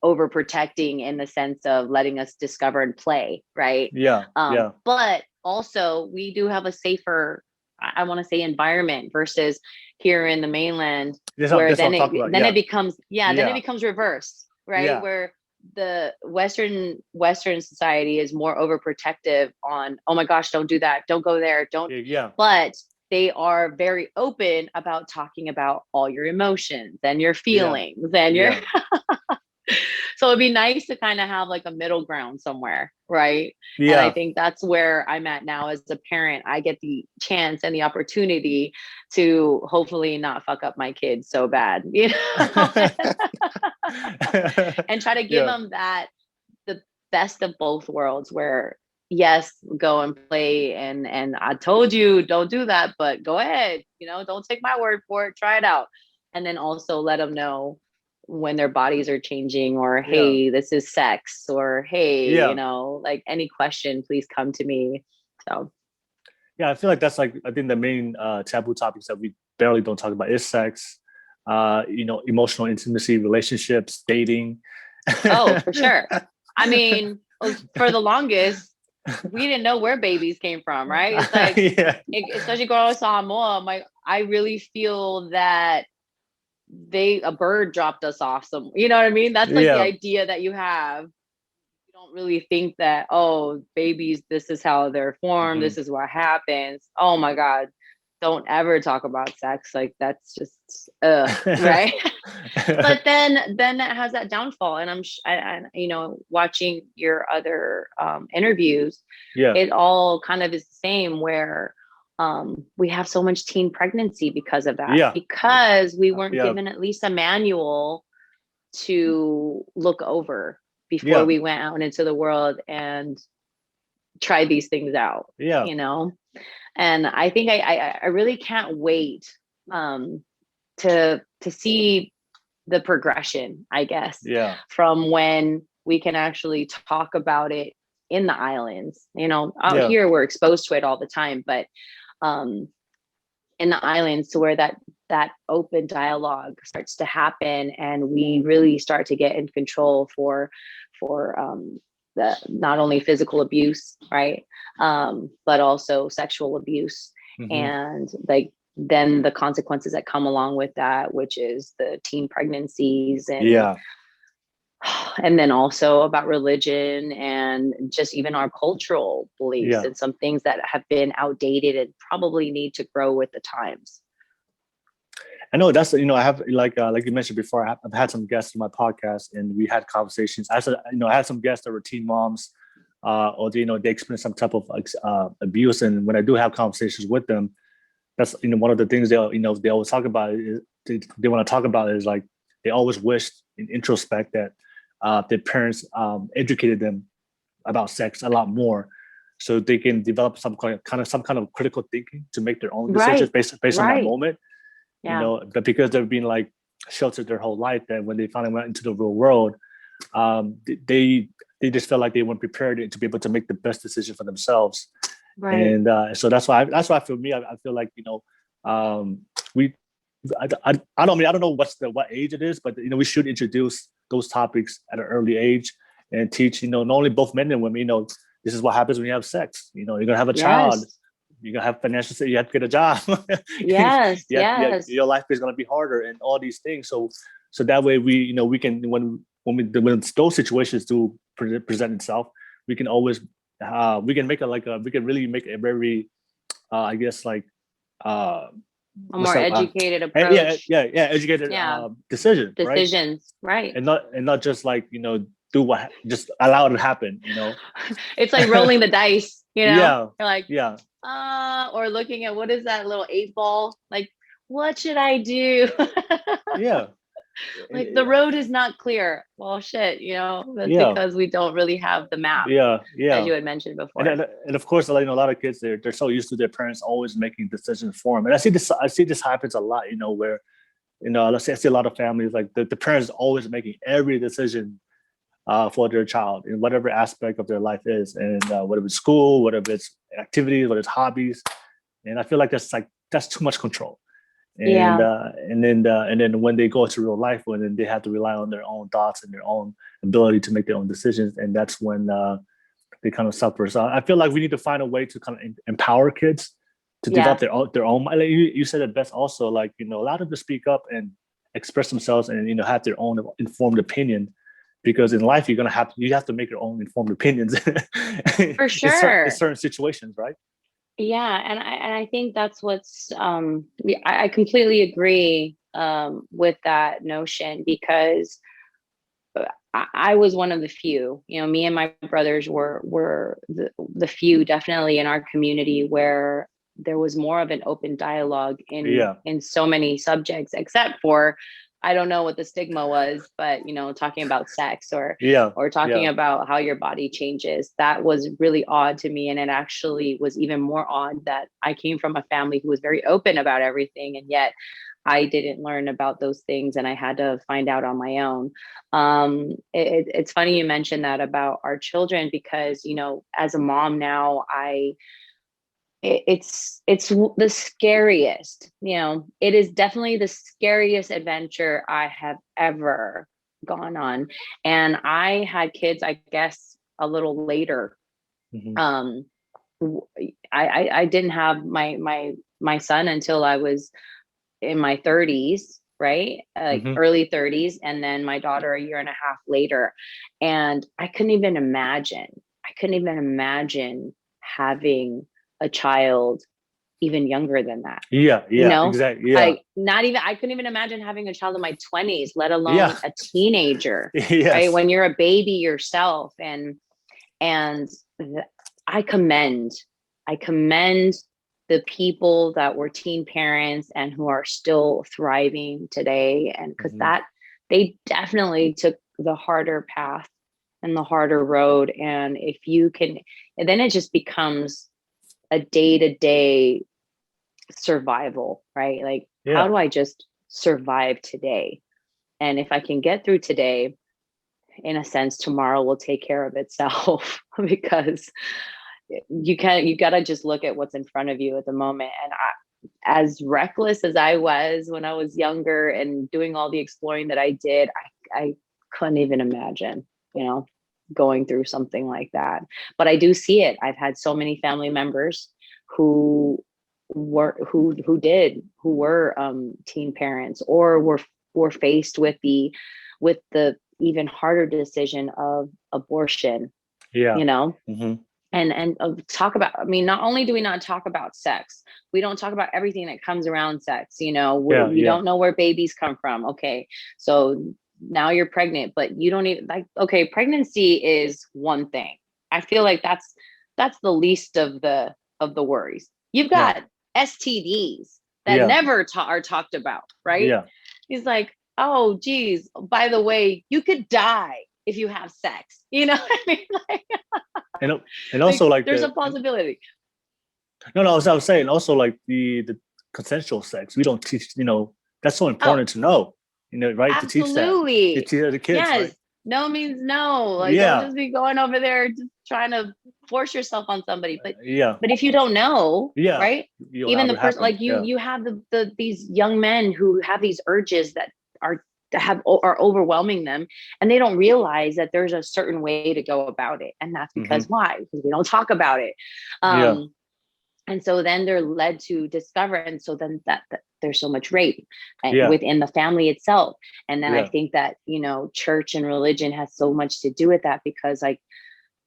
overprotecting in the sense of letting us discover and play, right? Yeah. Yeah. But also we do have a safer, I want to say, environment versus here in the mainland, where That's what then I'm talking about. then Yeah. it becomes then it Yeah. becomes reverse, right? Yeah. Where the Western society is more overprotective on, oh my gosh, don't do that, don't go there, don't. Yeah. But they are very open about talking about all your emotions and your feelings and your so it'd be nice to kind of have like a middle ground somewhere, right? And I Yeah. think that's where I'm at now as a parent. I get the chance and the opportunity to hopefully not fuck up my kids so bad, and try to give Yeah. them the best of both worlds, where yes, go and play, and I told you don't do that, but go ahead, don't take my word for it, try it out. And then also let them know when their bodies are changing, or Yeah. hey, this is sex, or hey, Yeah. like any question, please come to me. So Yeah, I feel like that's like, I think the main taboo topics that we barely don't talk about is sex, you know, emotional intimacy, relationships, dating. oh, for sure. I mean, for the longest, we didn't know where babies came from, right? It's like, Yeah. especially growing up Samoa, I really feel that a bird dropped us off some, you know what I mean? That's like the Yeah. idea that you have. You don't really think that, oh, babies, this is how they're formed, Mhm. this is what happens. Oh my God, don't ever talk about sex. Like, that's just right. But then that has that downfall. And watching your other interviews, Yeah. it all kind of is the same, where we have so much teen pregnancy because of that, Yeah. because we weren't Yeah. given at least a manual to look over before Yeah. we went out into the world and tried these things out, Yeah. and I think I really can't wait to see the progression, I guess, Yeah. from when we can actually talk about it in the islands. Out Yeah. here we're exposed to it all the time, but um, in the islands, to where that open dialogue starts to happen, and we really start to get in control for the not only physical abuse, right, but also sexual abuse, Mhm. and like then the consequences that come along with that, which is the teen pregnancies, Yeah. and then also about religion and just even our cultural beliefs, Yeah. and some things that have been outdated and probably need to grow with the times. I know that's, I have like you mentioned before, I've had some guests on my podcast and we had conversations. I had some guests that were teen moms, or they experienced some type of abuse. And when I do have conversations with them, that's, one of the things they always talk about is they want to talk about is like, they always wish in introspect that their parents educated them about sex a lot more, so they can develop some kind of critical thinking to make their own decisions Right, based on that right. moment. Yeah. but because they've been like sheltered their whole life, that when they finally went into the real world, they just felt like they weren't prepared to be able to make the best decision for themselves. Right. And so that's why I feel I feel like, we I don't know what age it is, but we should introduce those topics at an early age and teach, not only both men and women, this is what happens when you have sex. You're gonna have a child, Yes. you're gonna have financial, you have to get a job. Yes. Yes. Your life is gonna be harder and all these things. So that way we can, when those situations do present itself, we can always we can make we can really make a very I guess like A more educated yeah, approach. educated Yeah. decision, right? Decisions. Right. And not just like just allow it to happen. It's like rolling the dice, Yeah, You're like, yeah, or looking at what is that little 8 ball? Like, what should I do? yeah, Like the road is not clear. Well, shit, that's yeah, because we don't really have the map, yeah, as yeah. you had mentioned before. And of course, a lot of kids, they're so used to their parents always making decisions for them. And I see this happens a lot, where let's say I see a lot of families like the parents always making every decision for their child in whatever aspect of their life is, and whether it's school, whatever it's activities, whether it's hobbies. And I feel like that's too much control. And Yeah. and then when they go to real life, when they have to rely on their own thoughts and their own ability to make their own decisions, and that's when they kind of suffer. So I feel like we need to find a way to kind of empower kids to develop their own. Like you said it best. Also, like allow them to speak up and express themselves, and have their own informed opinion. Because in life, you have to make your own informed opinions. For sure. In certain situations, right? Yeah, and I think that's what's I completely agree with that notion, because I was one of the few. Me and my brothers were the few, definitely, in our community where there was more of an open dialogue in so many subjects, except for, I don't know what the stigma was, but talking about sex or talking about how your body changes. That was really odd to me, and it actually was even more odd that I came from a family who was very open about everything, and yet I didn't learn about those things, and I had to find out on my own. It's funny you mentioned that about our children, because as a mom now, it's the scariest. It is definitely the scariest adventure I have ever gone on, and I had kids, I guess, a little later. Mm-hmm. I didn't have my son until I was in my 30s, right? Like early 30s, and then my daughter a year and a half later. And I couldn't even imagine having a child even younger than that. Exactly. Like I couldn't even imagine having a child in my 20s, let alone a teenager. Yes. Right? When you're a baby yourself. I commend the people that were teen parents and who are still thriving today. And because they definitely took the harder path and the harder road. And if you can, and then it just becomes a day-to-day survival, right? Like, how do I just survive today? And if I can get through today, in a sense, tomorrow will take care of itself. Because you gotta just look at what's in front of you at the moment. And as reckless as I was when I was younger and doing all the exploring that I did, I couldn't even imagine, going through something like that. But I do see it. I've had so many family members who were teen parents, or were faced with the even harder decision of abortion. And talk about, not only do we not talk about sex, we don't talk about everything that comes around sex. We don't know where babies come from. Okay, so now you're pregnant, but you don't even pregnancy is one thing. I feel like that's the least of the worries. You've got STDs that never are talked about, right? He's like, oh geez, by the way, you could die if you have sex. What I mean? And also, like there's a possibility. No, I was saying also, like the consensual sex. We don't teach, that's so important to know, right? To teach that. Absolutely. To teach the kids, Yes. right? No means no. Like, Yeah. don't just be going over there just trying to force yourself on somebody. But Yeah. but if you don't know, Yeah. right? You'll Even have the it person, happen. like you have these young men who have these urges that are overwhelming them, and they don't realize that there's a certain way to go about it. And that's because why? Because we don't talk about it. Yeah. And so then they're led to discover, and so then that there's so much rape Yeah. within the family itself. And then Yeah. I think that, church and religion has so much to do with that, because like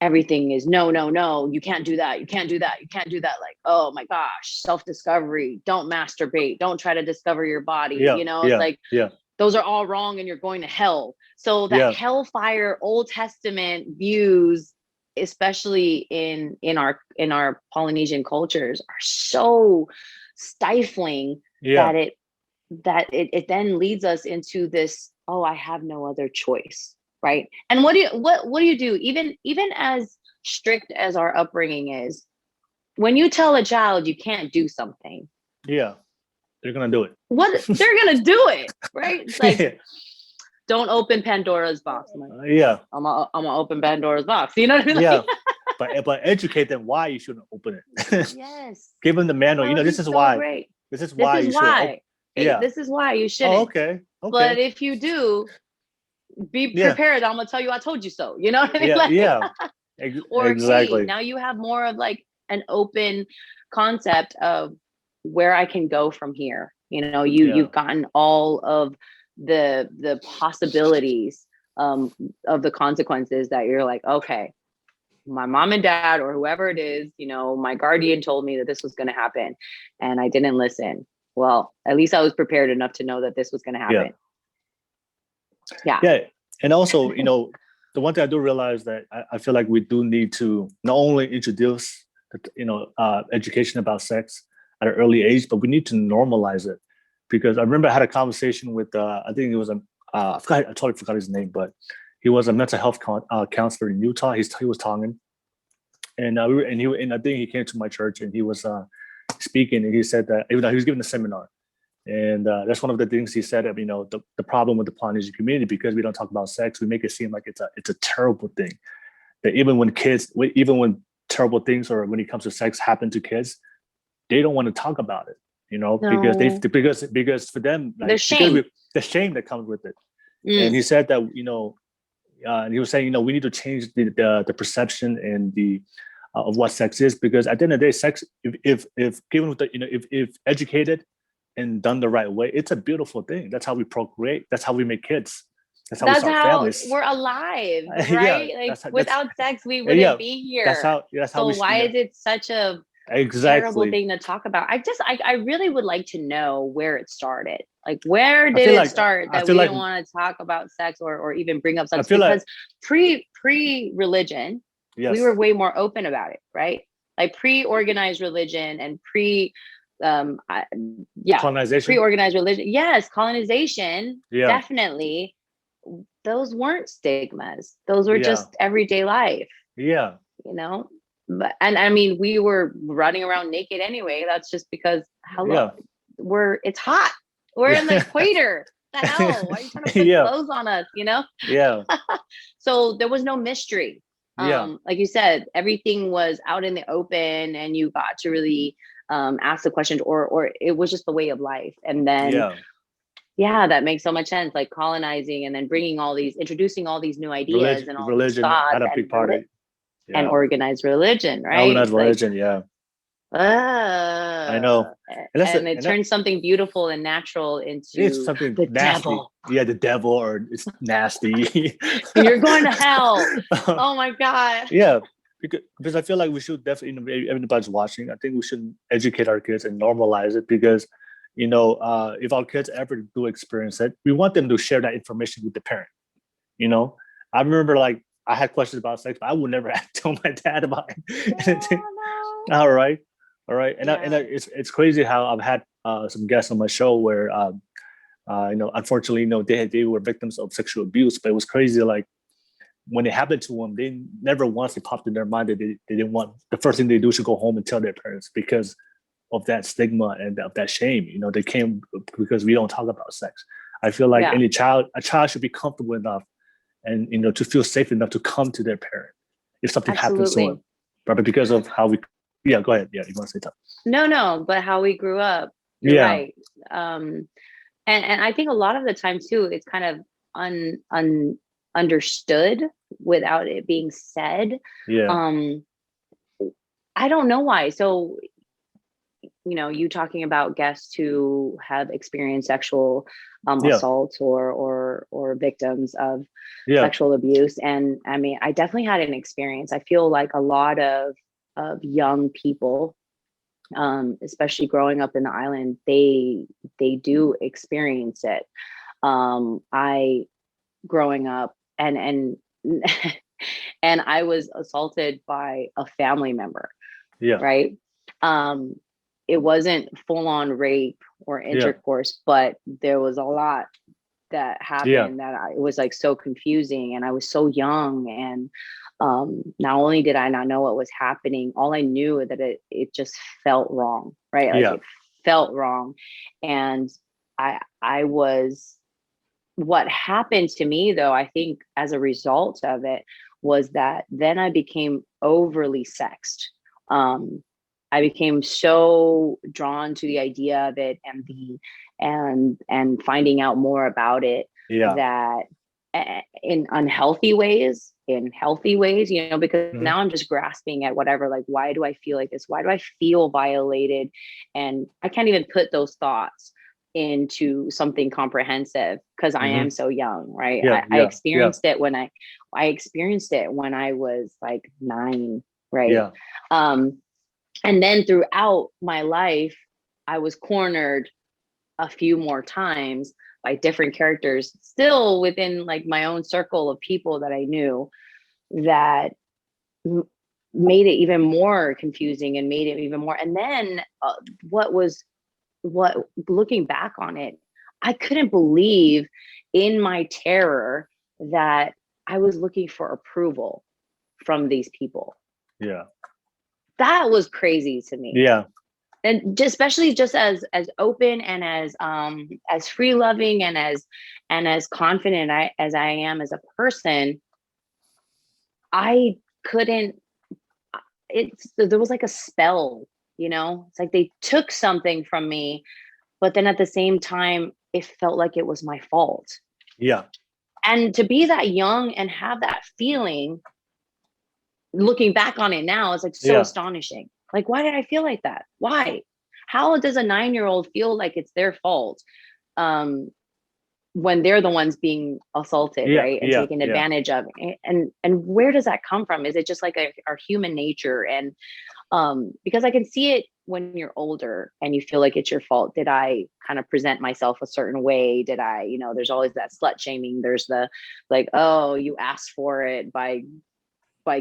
everything is no, no, no, you can't do that, you can't do that, you can't do that. Like, oh my gosh, self-discovery, don't masturbate, don't try to discover your body. Yeah. It's like, yeah. those are all wrong and you're going to hell. So that hellfire Old Testament views, especially in our Polynesian cultures, are so stifling that it then leads us into this, oh, I have no other choice, right? And what do you do, even as strict as our upbringing is, when you tell a child you can't do something, they're gonna do it. They're gonna do it, right? It's like, don't open Pandora's box. I'm like, I'm gonna open Pandora's box. You know what I mean? Yeah. But educate them why you shouldn't open it. Yes. Give them the manual. This is why. Great. This is why you should. This is why you shouldn't. Oh, okay. But if you do, be prepared. I'm gonna tell you I told you so. You know what I mean? Or exactly. Hey, now you have more of like an open concept of where I can go from here. You've gotten all of the possibilities of the consequences, that you're like, okay, my mom and dad or whoever it is, my guardian told me that this was going to happen and I didn't listen. Well, at least I was prepared enough to know that this was going to happen. Yeah. And also, the one thing I do realize that I feel like we do need to not only introduce, education about sex at an early age, but we need to normalize it. Because I remember I had a conversation with, I think it was I totally forgot his name, but he was a mental health counselor in Utah. He was Tongan, and I think he came to my church and he was speaking, and he said that he was giving a seminar, and that's one of the things he said. The problem with the Polynesian community, because we don't talk about sex, we make it seem like it's a terrible thing. That even when terrible things, or when it comes to sex, happen to kids, they don't want to talk about it. No. because for them, like, there's shame. The shame that comes with it. And he said that, and he was saying, we need to change the perception and the of what sex is, because at the end of the day, sex, if given with if educated and done the right way, it's a beautiful thing. That's how we procreate. That's how we make kids. That's how we start families. We're alive, right? Without sex, we wouldn't be here. That's how so why is it such a terrible thing to talk about? I really would like to know where it started. Like, where did it start that we didn't want to talk about sex or even bring up sex? Because pre-religion, we were way more open about it, right? Like pre-organized religion and colonization. Pre-organized religion. Yes, colonization, definitely. Those weren't stigmas. Those were just everyday life. Yeah. But and I mean, we were running around naked anyway. That's just because it's hot. We're in the equator. The hell? Why are you trying to put clothes on us? Yeah. So there was no mystery. Like you said, everything was out in the open, and you got to really ask the questions, or it was just the way of life. And then that makes so much sense. Like colonizing and then introducing all these new ideas and all religion had a big part of it. And organized religion, right? Organized religion, I know. And it turns something beautiful and natural into something the nasty. devil. Yeah, the devil, or it's nasty. You're going to hell. Oh my God. Yeah, because I feel like we should definitely, everybody's watching, I think we should educate our kids and normalize it, because if our kids ever do experience it, we want them to share that information with the parent. I remember, like, I had questions about sex, but I would never tell my dad about it. No. All right. And it's crazy how I've had some guests on my show where, unfortunately, they were victims of sexual abuse, but it was crazy. Like, when it happened to them, they never once it popped in their mind that they didn't want, the first thing they do should go home and tell their parents, because of that stigma and of that shame. You know, they came because we don't talk about sex. I feel like a child should be comfortable enough and, you know, to feel safe enough to come to their parent if something happens to them. But because of how we, go ahead. Yeah, you want to say something? No, but how we grew up. You're right. And I think a lot of the time too, it's kind of understood without it being said. I don't know why. So, you know, you talking about guests who have experienced sexual assault or victims of sexual abuse. And I mean, I definitely had an experience. I feel like a lot of young people, especially growing up in the island, they do experience it. I growing up and and I was assaulted by a family member. Right. It wasn't full on rape or intercourse, but there was a lot that happened that it was like so confusing, and I was so young, and not only did I not know what was happening, all I knew that it just felt wrong, right? Like it felt wrong. And I was, what happened to me though, I think as a result of it, was that then I became overly sexed. I became so drawn to the idea of it and finding out more about it, that in unhealthy ways, in healthy ways, you know, because now I'm just grasping at whatever, like, why do I feel like this? Why do I feel violated? And I can't even put those thoughts into something comprehensive because I am so young, right? I experienced it when I experienced it when I was like 9, right? And then throughout my life, I was cornered a few more times by different characters, still within like my own circle of people that I knew, that made it even more confusing and made it even more. And then looking back on it, I couldn't believe in my terror that I was looking for approval from these people. That was crazy to me. And especially just as open and as free loving and as confident as I am as a person, I couldn't. There was like a spell, you know. It's like they took something from me, but then at the same time, it felt like it was my fault. And to be that young and have that feeling, looking back on it now, is like so astonishing. Like, why did I feel like that? Why? How does a 9-year-old feel like it's their fault when they're the ones being assaulted, right? And taken advantage of. And where does that come from? Is it just like our human nature? And because I can see it when you're older and you feel like it's your fault. Did I kind of present myself a certain way? Did I, you know, there's always that slut shaming. There's the like, oh, you asked for it by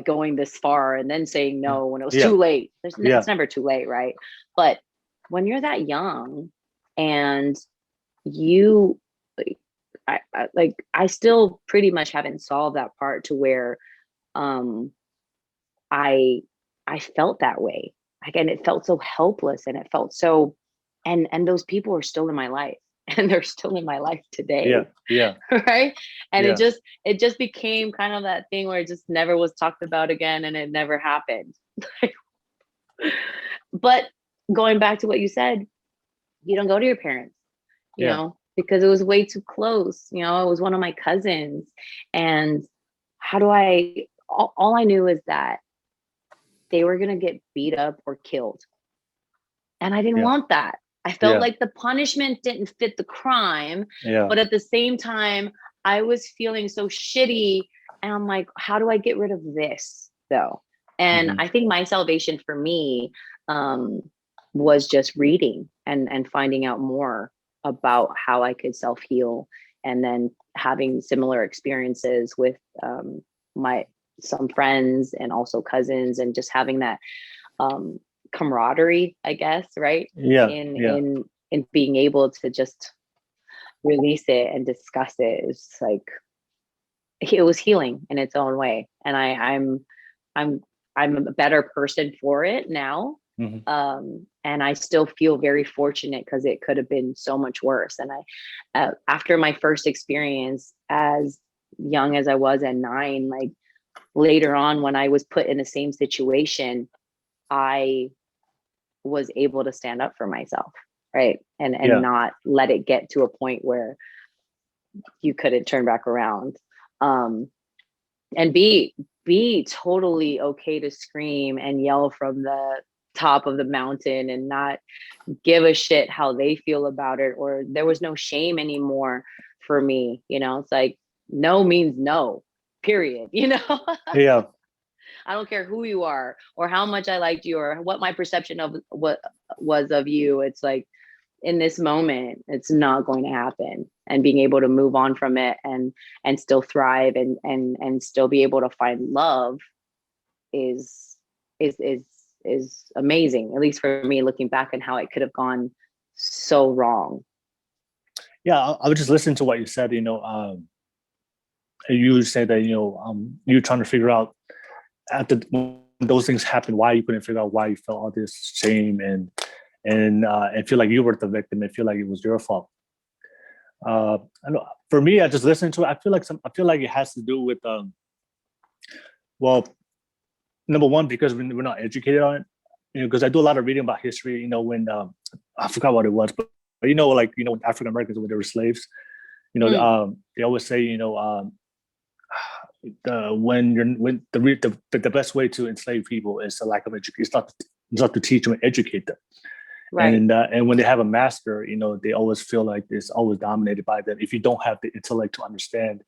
going this far and then saying no when it was too late. It's never too late, right? But when you're that young and you, I still pretty much haven't solved that part to where I felt that way. Again, it felt so helpless and it felt so, and those people are still in my life and they're still in my life today. Right. And it just became kind of that thing where it just never was talked about again and it never happened. But going back to what you said, you don't go to your parents, you know, because it was way too close. You know, it was one of my cousins. And all I knew is that they were going to get beat up or killed. And I didn't want that. I felt like the punishment didn't fit the crime. But at the same time, I was feeling so shitty. And I'm like, how do I get rid of this though? And I think my salvation for me was just reading and finding out more about how I could self-heal, and then having similar experiences with some friends and also cousins, and just having that camaraderie, I guess, right? In being able to just release it and discuss it. It's like it was healing in its own way, and I'm a better person for it now. And I still feel very fortunate because it could have been so much worse. And after my first experience, as young as I was at 9, like later on when I was put in the same situation, I was able to stand up for myself, right? And not let it get to a point where you couldn't turn back around. And be totally okay to scream and yell from the top of the mountain and not give a shit how they feel about it. Or there was no shame anymore for me. It's like no means no, period. Yeah. I don't care who you are or how much I liked you or what my perception of what was of you. It's like, in this moment, it's not going to happen. And being able to move on from it and still thrive and still be able to find love is amazing. At least for me, looking back on how it could have gone so wrong. Yeah, I was just listening to what you said. You said that you're trying to figure out after when those things happened, why you couldn't figure out why you felt all this shame and feel like you were the victim and feel like it was your fault. I know for me, I just listened to it. I feel like it has to do with well, number one, because we're not educated on it. Because I do a lot of reading about history. When I forgot what it was, but when African Americans, when they were slaves, they always say the best way to enslave people is the lack of education. It's not to teach them and educate them. Right. And when they have a master, they always feel like it's always dominated by them if you don't have the intellect to understand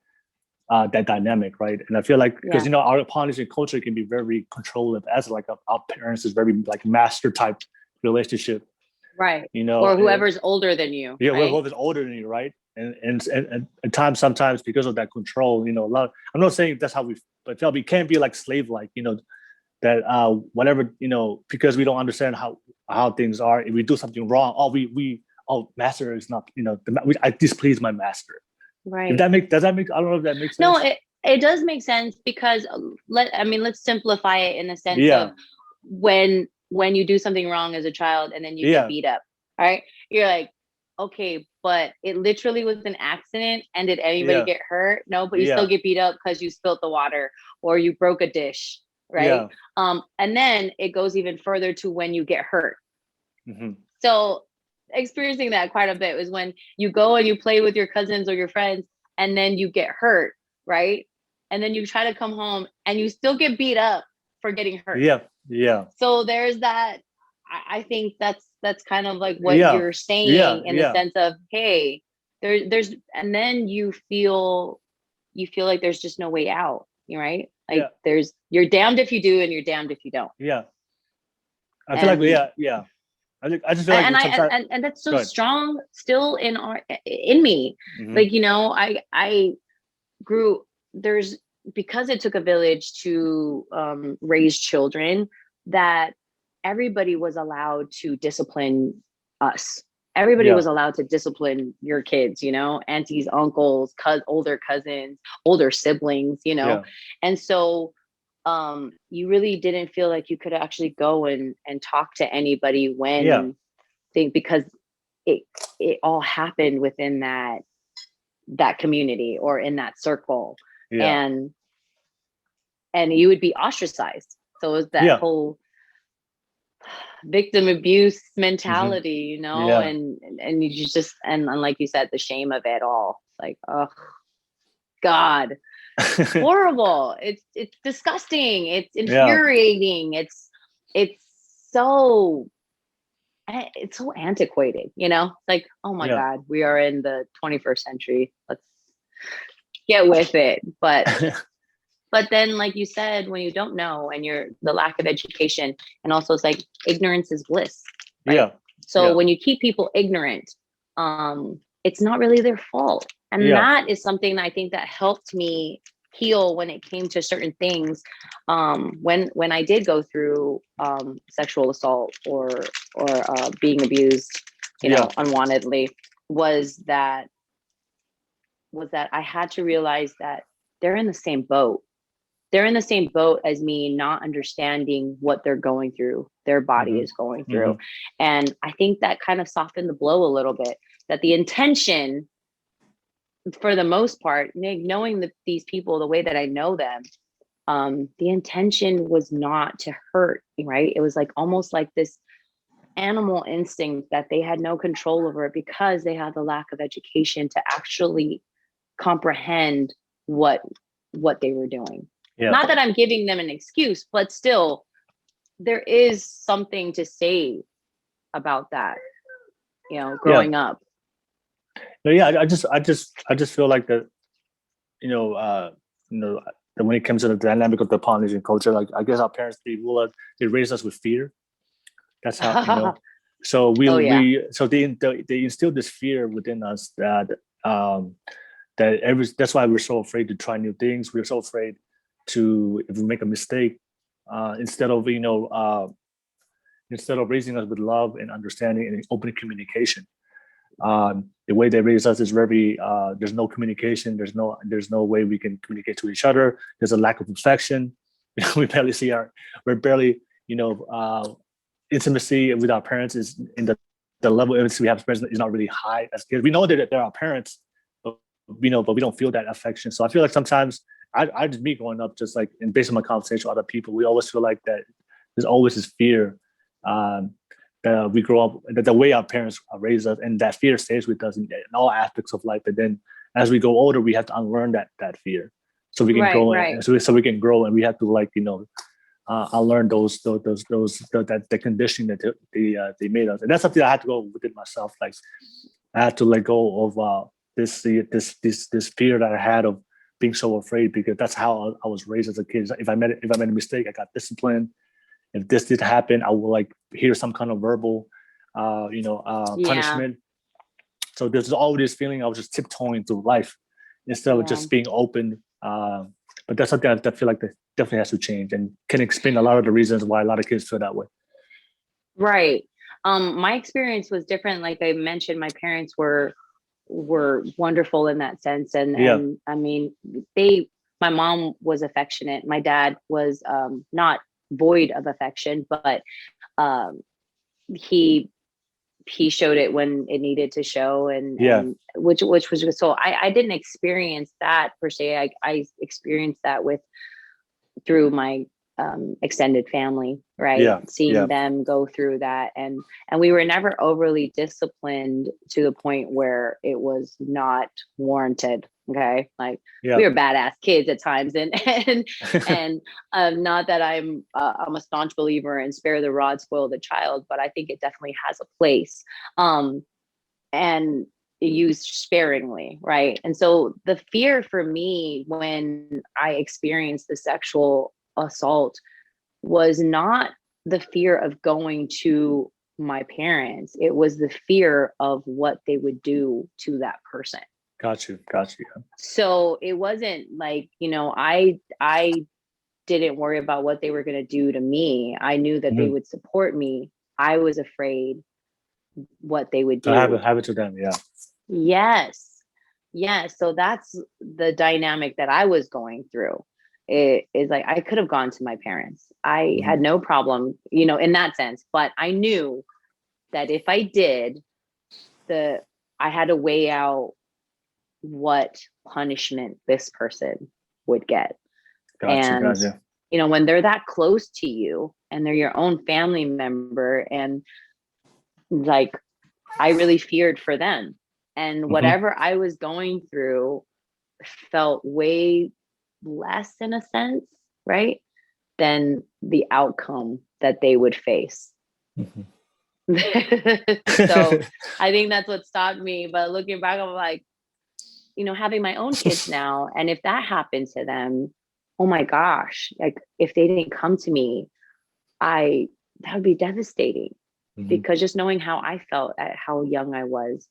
that dynamic, right? And I feel like because our Polynesian culture can be very controlling, as like our parents is very like master type relationship, right? Or whoever's older than you, yeah, right? whoever's older than you, right? And sometimes because of that control, a lot. I'm not saying that's how we can't be like slave like, that whatever, because we don't understand how things are. If we do something wrong, master is not, I displease my master. Right. Does that make, I don't know if that makes sense. No, it does make sense because let's simplify it in the sense of when you do something wrong as a child and then you get beat up, right? You're like, okay, but it literally was an accident and did anybody get hurt? No, but you still get beat up because you spilled the water or you broke a dish, right? And then it goes even further to when you get hurt. Mm-hmm. So experiencing that quite a bit was when you go and you play with your cousins or your friends and then you get hurt, right? And then you try to come home and you still get beat up for getting hurt. Yeah. So there's that. I think that's kind of like what you're saying in the sense of, hey, there's, and then you feel like there's just no way out, right? Like you're damned if you do and you're damned if you don't. Yeah. I feel like I just feel like and that's so strong still in me. Mm-hmm. Like, I grew, because it took a village to raise children, that everybody was allowed to discipline us. Everybody was allowed to discipline your kids, aunties, uncles, older cousins, older siblings, and so you really didn't feel like you could actually go and talk to anybody when because it all happened within that community or in that circle, and you would be ostracized. So it was that whole victim abuse mentality, and you just and like you said, the shame of it all. It's like, oh God. Horrible. It's disgusting. It's infuriating. It's so antiquated, like, oh my God, we are in the 21st century. Let's get with it. But then, like you said, when you don't know and you're the lack of education, and also it's like ignorance is bliss. Right? So when you keep people ignorant, it's not really their fault. And that is something that I think that helped me heal when it came to certain things. When I did go through sexual assault or being abused, unwantedly, was that I had to realize that they're in the same boat. they're in the same boat as me, not understanding what they're going through, their body is going through. And I think that kind of softened the blow a little bit, that the intention, for the most part, knowing that these people the way that I know them, the intention was not to hurt, right? It was like almost like this animal instinct that they had no control over it, because they had the lack of education to actually comprehend what they were doing. Not that I'm giving them an excuse, but still, there is something to say about that, growing up. No, I just feel like that, that when it comes to the dynamic of the Polynesian culture, like I guess our parents, they raised us with fear. That's how, so they instilled this fear within us that that's why we're so afraid to try new things. We're so afraid to, if we make a mistake, instead of raising us with love and understanding and open communication. The way they raise us is very there's no communication, there's no way we can communicate to each other. There's a lack of affection. We're barely intimacy with our parents is in the level of intimacy we have with parents is not really high as kids. We know that they're our parents, but we don't feel that affection. So I feel like sometimes I just, me growing up, just like, and based on my conversation with other people, we always feel like that there's always this fear that we grow up, that the way our parents raised us, and that fear stays with us in all aspects of life. But then as we go older, we have to unlearn that fear, so we can grow. Right. So we can grow, and we have to unlearn the conditioning that they made us. And that's something I had to go within myself. Like I had to let go of this fear that I had of being so afraid, because that's how I was raised as a kid. If I made a mistake, I got disciplined. If this did happen, I will hear some kind of verbal, punishment. So there's always this feeling I was just tiptoeing through life instead of just being open. But that's something I feel like that definitely has to change, and can explain a lot of the reasons why a lot of kids feel that way. Right. My experience was different. Like I mentioned, my parents were wonderful in that sense. And I mean, my mom was affectionate. My dad was not void of affection, but he showed it when it needed to show, and which was good. So I didn't experience that per se. I experienced that through my extended family, right? Seeing them go through that, and we were never overly disciplined to the point where it was not warranted. Okay, we were badass kids at times, and not that I'm a staunch believer in spare the rod, spoil the child, but I think it definitely has a place, and used sparingly, right? And so the fear for me when I experienced the sexual assault was not the fear of going to my parents. It was the fear of what they would do to that person. Got you. So it wasn't like, I didn't worry about what they were going to do to me. I knew that they would support me. I was afraid what they would do. Have it to them. Yeah. Yes. So that's the dynamic that I was going through. It is like, I could have gone to my parents. I had no problem, in that sense, but I knew that if I did, I had to weigh out what punishment this person would get. Gotcha. When they're that close to you and they're your own family member, and I really feared for them, and whatever I was going through felt way less, in a sense, right, than the outcome that they would face. So I think that's what stopped me. But looking back, I'm like, having my own kids now, and if that happened to them, oh my gosh, if they didn't come to me, that would be devastating, because just knowing how I felt at how young I was,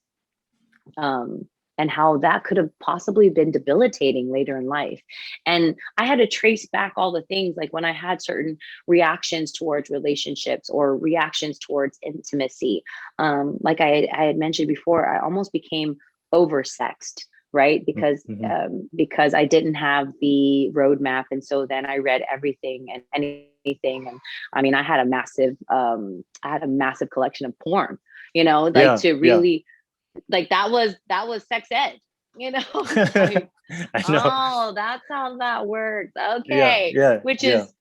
and how that could have possibly been debilitating later in life. And I had to trace back all the things, like when I had certain reactions towards relationships or reactions towards intimacy. Like I had mentioned before, I almost became oversexed. right? Because Mm-hmm. because I didn't have the roadmap, and so then I read everything and anything. And I mean, I had a massive collection of porn, like Yeah. to Yeah. really, like that was sex ed, it's like, I know. oh, that's how that works. Yeah. Okay. Yeah. Which Yeah. is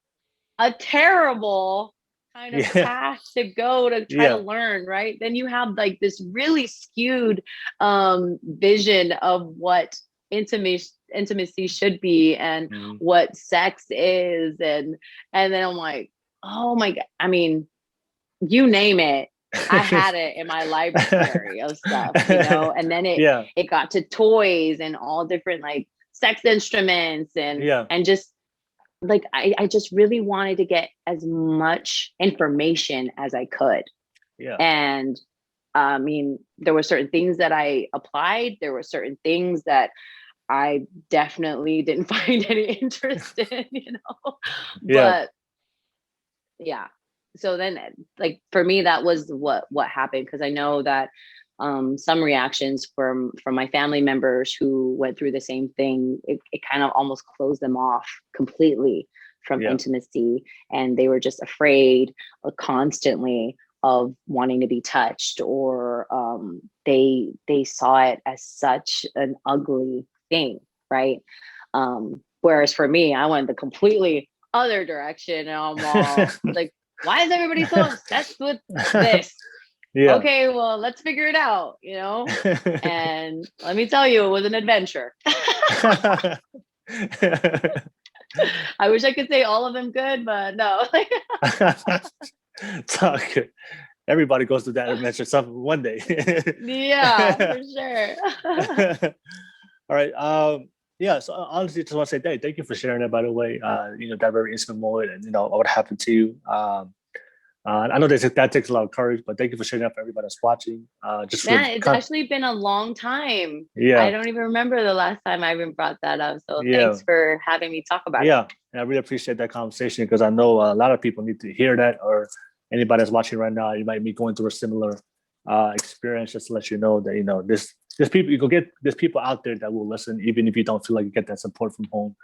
a terrible kind of Yeah. path to go to try to Yeah. learn, right? Then you have like this really skewed vision of what intimacy should be and Mhm. what sex is. And then I'm like, oh my God. I mean, you name it. I had it in my library of stuff, and then it Yeah. it got to toys and all different like sex instruments Yeah. and just like I just really wanted to get as much information as I could. Yeah. And I mean, there were certain things that I applied, there were certain things that I definitely didn't find any interest in, Yeah. but yeah. So then like for me that was what happened, because I know that some reactions from my family members who went through the same thing, it kind of almost closed them off completely from Yeah. intimacy, and they were just afraid constantly of wanting to be touched, or they saw it as such an ugly thing, right? Whereas for me, I went the completely other direction, and I'm all like, why is everybody so obsessed with this? Yeah. Okay, well, let's figure it out, And let me tell you, it was an adventure. I wish I could say all of them good, but no. It's all good. Everybody goes through that adventure some one day. Yeah, for sure. All right. Yeah. So honestly, just want to say thank you for sharing that. By the way, that very intimate moment, and what happened to you. I know that takes a lot of courage, but thank you for sharing that for everybody that's watching. Just for Man, it's actually been a long time. I yeah, don't even remember the last time I even brought that up. So yeah, thanks for having me talk about it. yeah. And I really appreciate that conversation because I know a lot of people need to hear that, or anybody that's watching right now, you might be going through a similar experience. Just to let you know that there's people there's people out there that will listen, even if you don't feel like you get that support from home.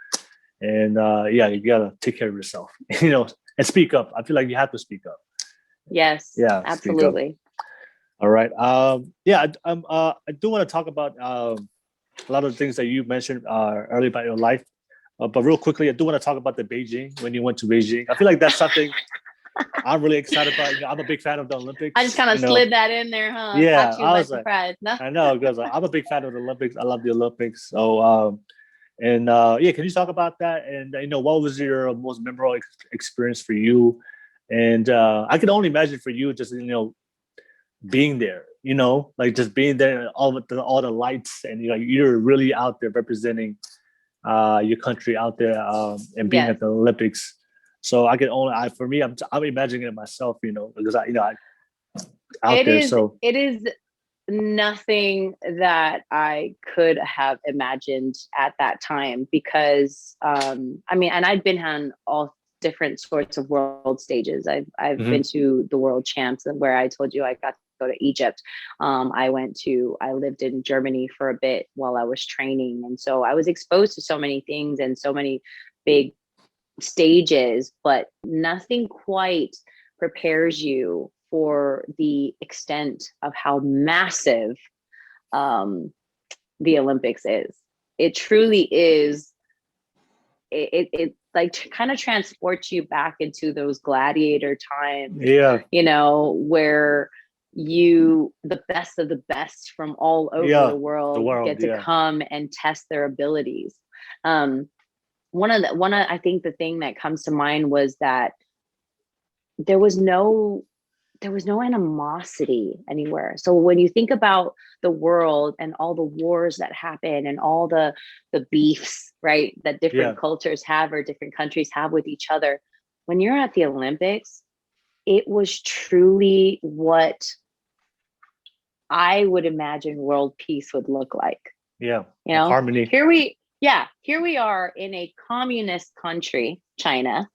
And yeah, you gotta take care of yourself, and speak up. I feel like you have to speak up. Yes, Yeah, speak up. absolutely. All right. Yeah, I do want to talk about a lot of the things that you mentioned earlier about your life. But real quickly, I do want to talk about the Beijing, when you went to Beijing. I feel like that's something I'm really excited about. I'm a big fan of the Olympics. I just kind of slid that in there, huh? Yeah, Caught you I by was like, surprise. No? I know, because I'm a big fan of the Olympics. I love the Olympics. So, yeah, can you talk about that? And what was your most memorable experience for you? And I can only imagine for you, just being there, like just being there, all the lights, and you're really out there representing your country out there, and being Yes. at the Olympics. So I can only, for me, I'm imagining it myself, because I out there. So It is nothing that I could have imagined at that time, because I mean, and I've been on all different sorts of world stages. I've been mhm, to the world champs, and where I told you I got to go to Egypt. I lived in Germany for a bit while I was training, and so I was exposed to so many things and so many big stages, but nothing quite prepares you for the extent of how massive um, the Olympics is. It truly is. It like kind of transports you back into those gladiator times, yeah, where the best of the best from all over yeah, the the world world, get to yeah, come and test their abilities. Um, I think the thing that comes to mind was that there was no animosity anywhere. So when you think about the world and all the wars that happen and all the beefs, right, that yeah, different cultures have or different countries have with each other, when you're at the Olympics, it was truly what I would imagine world peace would look like. yeah, You like know, harmony, here we are in a communist country, China,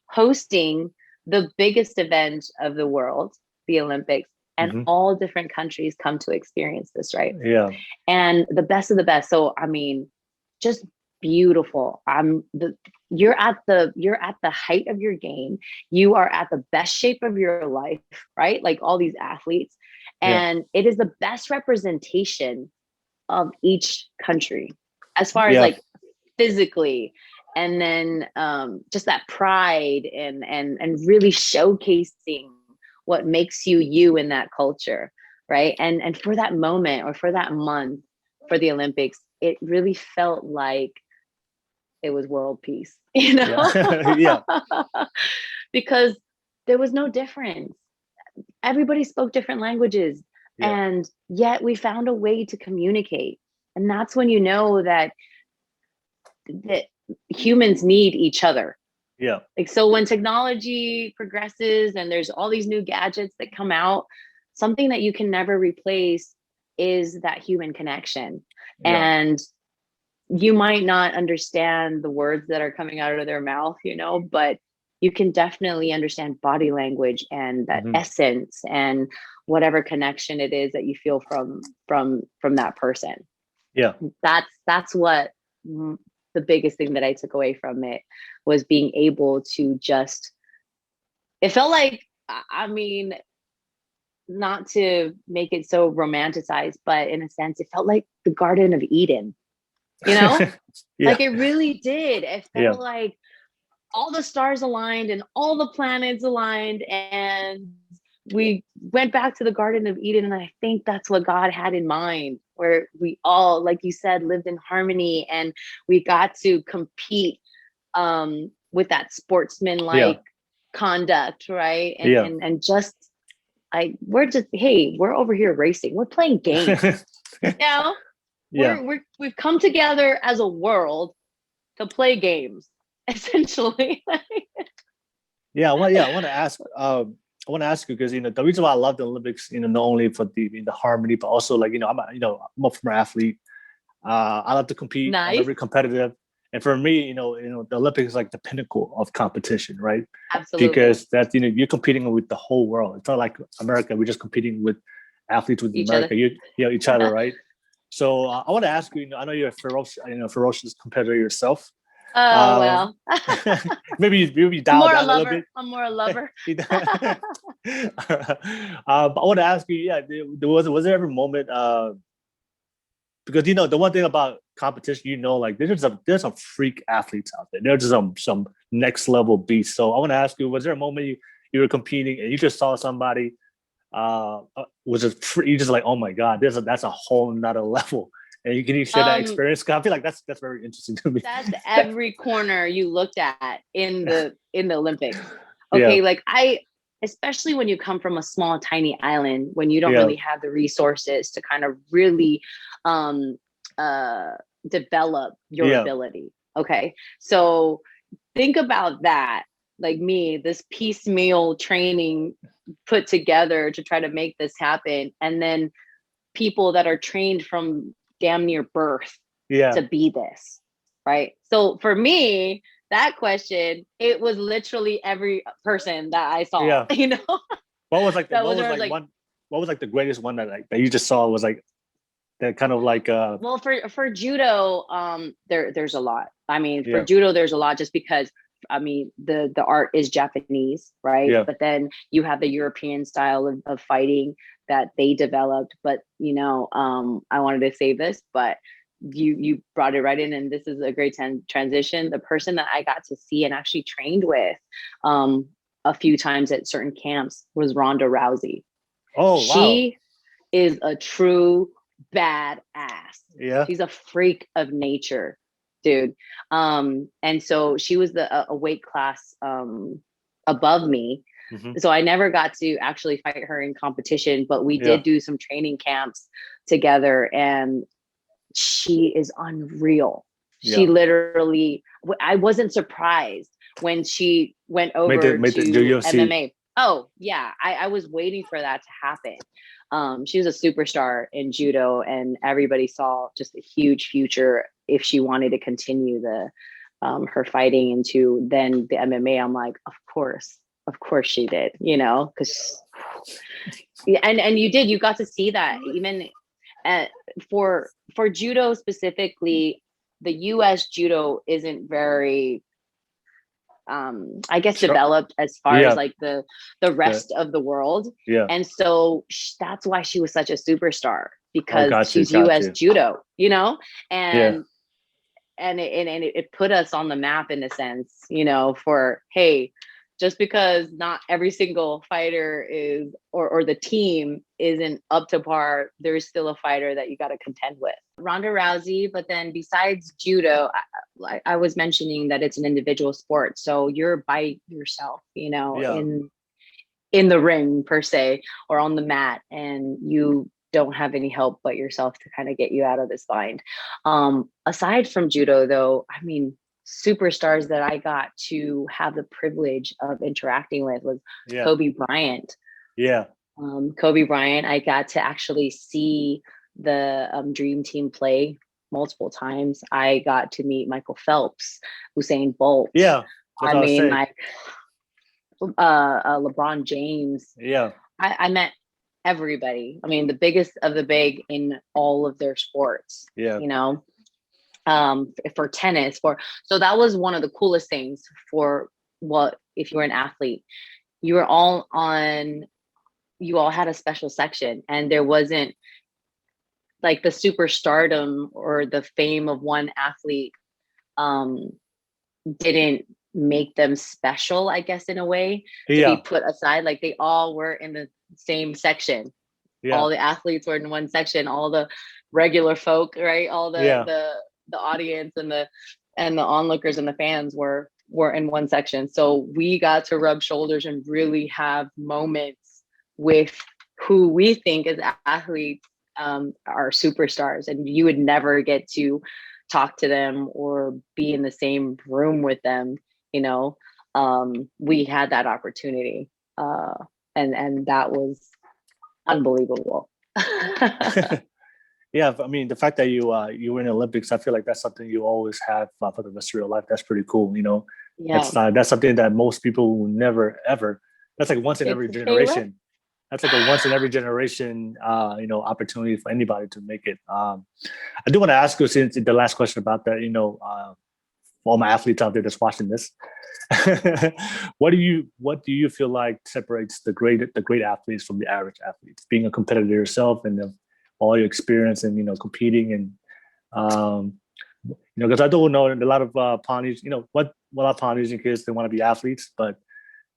hosting the biggest event of the world, the Olympics, and all different countries come to experience this, right? Yeah. And the best of the best. So I mean, just beautiful. You're at the height of your game. You are at the best shape of your life, right? Like all these athletes. And it is the best representation of each country as far as like physically, and then just that pride and really showcasing what makes you you in that culture, right? And for that moment or for that month for the Olympics, it really felt like it was world peace, you know? Yeah. Because there was no difference. Everybody spoke different languages, and yet we found a way to communicate. And that's when you know that humans need each other. Yeah. Like, so when technology progresses and there's all these new gadgets that come out, something that you can never replace is that human connection. And you might not understand the words that are coming out of their mouth, you know, but you can definitely understand body language and that essence and whatever connection it is that you feel from that person. Yeah. That's what the biggest thing that I took away from it was being able to just, it felt like, I mean, not to make it so romanticized, but in a sense, it felt like the Garden of Eden, you know? Like it really did. It felt like all the stars aligned and all the planets aligned, and we went back to the Garden of Eden. And I think that's what God had in mind, where we all, like you said, lived in harmony, and we got to compete with that sportsman-like conduct, right? And just like, we're over here racing. We're playing games. You know? We've come together as a world to play games, essentially. I want to ask. I want to ask you because the reason why I love the Olympics, not only for the harmony, but also like I'm a former athlete. I love to compete. Nice. I'm very competitive, and for me, the Olympics is like the pinnacle of competition, right? Absolutely. Because that's you're competing with the whole world. It's not like America. We're just competing with athletes with Each America. other. Each other, right? So I want to ask you. I know you're a ferocious competitor yourself. Oh, well. maybe you dial down a little bit. I'm more a lover. But I want to ask you, was there ever a moment, because the one thing about competition, like there's some freak athletes out there. There's some next level beasts. So I want to ask you, was there a moment you were competing and you just saw somebody, was it you just like, oh my God, that's a whole nother level. And can you share that experience? Cause I feel like that's very interesting to me. That's every corner you looked at in the Olympics. Okay, like especially when you come from a small, tiny island, when you don't really have the resources to kind of really develop your ability. Okay, so think about that. Like me, this piecemeal training put together to try to make this happen, and then people that are trained from damn near birth to be this, right? So for me, that question, it was literally every person that I saw. What was like what was like the greatest one that you just saw was like that kind of like well, for judo, there's a lot. I mean, for Yeah. judo, there's a lot just because I mean the art is Japanese, right? Yeah. But then you have the European style of fighting that they developed. But I wanted to say this, but you brought it right in, and this is a great transition. The person that I got to see and actually trained with a few times at certain camps was Ronda Rousey. Oh, wow. She is a true badass. Yeah. She's a freak of nature, dude. And so she was a weight class above me. Mm-hmm. So I never got to actually fight her in competition, but we did do some training camps together, and she is unreal. She literally, I wasn't surprised when she went over to MMA. Oh yeah, I was waiting for that to happen. She was a superstar in judo, and everybody saw just a huge future if she wanted to continue her fighting into then the MMA. I'm like, of course she did, because Yeah, and you got to see that even for judo specifically. The US judo isn't very I guess Sure. developed as far as Yeah. like the rest of the world. Yeah. And so that's why she was such a superstar, Oh, because got you, she's got US you. judo, you know? Yeah. And it put us on the map in a sense, you know, for, hey, just because not every single fighter is, or the team isn't up to par, there's still a fighter that you got to contend with. Ronda Rousey, but then besides judo, I was mentioning that it's an individual sport, so you're by yourself, you know, Yeah. in the ring per se, or on the mat, and you don't have any help but yourself to kind of get you out of this bind. Aside from judo though, I mean, superstars that I got to have the privilege of interacting with was Yeah. Kobe Bryant. Yeah. Kobe Bryant, I got to actually see the Dream Team play multiple times. I got to meet Michael Phelps, Usain Bolt. Yeah. That's I what I was mean, saying. like LeBron James. Yeah. I met everybody. I mean, the biggest of the big in all of their sports. Yeah. You know, for tennis, so that was one of the coolest things for what if you were an athlete, you were all on. You all had a special section, and there wasn't like the superstardom or the fame of one athlete didn't make them special, I guess, in a way, to be Yeah. put aside. Like they all were in the same section. Yeah. All the athletes were in one section, all the regular folk, right? All Yeah. the audience and the onlookers and the fans were in one section. So we got to rub shoulders and really have moments with who we think as athletes are superstars, and you would never get to talk to them or be in the same room with them, you know. We had that opportunity, and that was unbelievable. Yeah, I mean, the fact that you were in the Olympics, I feel like that's something you always have for the rest of your life. That's pretty cool, you know. Yeah, That's something that most people will never ever. That's like once in every it's Taylor. generation. That's like a once in every generation, you know, opportunity for anybody to make it. I do want to ask you, since the last question about that, you know, for all my athletes out there that's watching this, what do you feel like separates the great athletes from the average athletes? Being a competitor yourself, and all your experience and, you know, competing, and you know, because I don't know a lot of Polynesian, you know, what a lot of Polynesian kids, they want to be athletes, but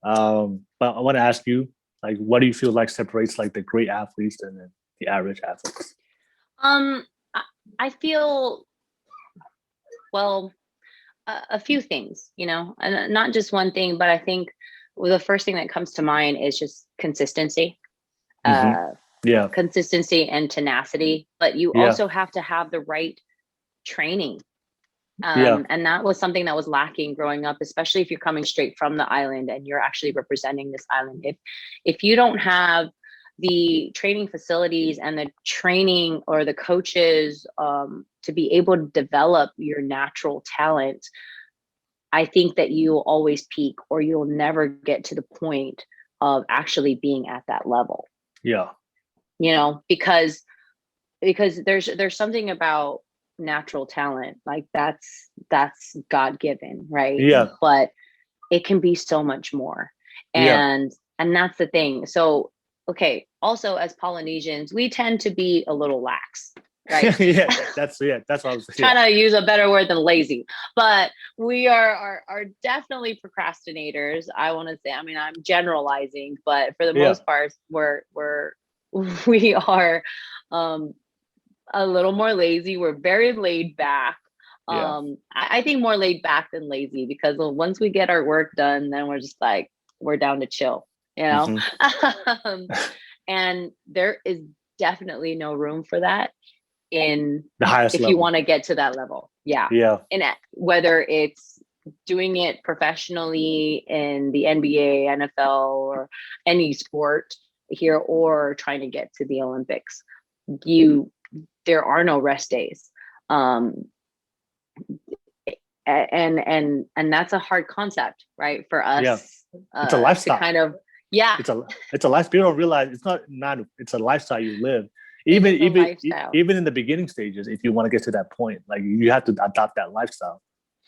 I want to ask you, like, what do you feel like separates like the great athletes and then the average athletes? I feel, well, a few things, you know, and not just one thing, but I think the first thing that comes to mind is just consistency. Yeah. Consistency and tenacity, but you Yeah. also have to have the right training. Yeah. And that was something that was lacking growing up, especially if you're coming straight from the island and you're actually representing this island. If you don't have the training facilities and the training or the coaches to be able to develop your natural talent, I think that you'll always peak, or you'll never get to the point of actually being at that level. Yeah. You know, because there's something about natural talent, like that's God-given, right? Yeah. But it can be so much more. Yeah. And that's the thing. So okay, also as Polynesians, we tend to be a little lax, right? That's what I was trying to use a better word than lazy, but we are definitely procrastinators. I want to say, I mean, I'm generalizing, but for the most part, we are a little more lazy. We're very laid back. I think more laid back than lazy, because once we get our work done, then we're just like, we're down to chill, you know. And there is definitely no room for that in the highest if level. you want to get to that level. And whether it's doing it professionally in the NBA, NFL, or any sport here, or trying to get to the Olympics, there are no rest days. And that's a hard concept, right, for us. It's a lifestyle. To kind of, Yeah, it's a life. People don't realize not it's a lifestyle you live. it Even is a lifestyle. even in the beginning stages, if you want to get to that point, like you have to adopt that lifestyle.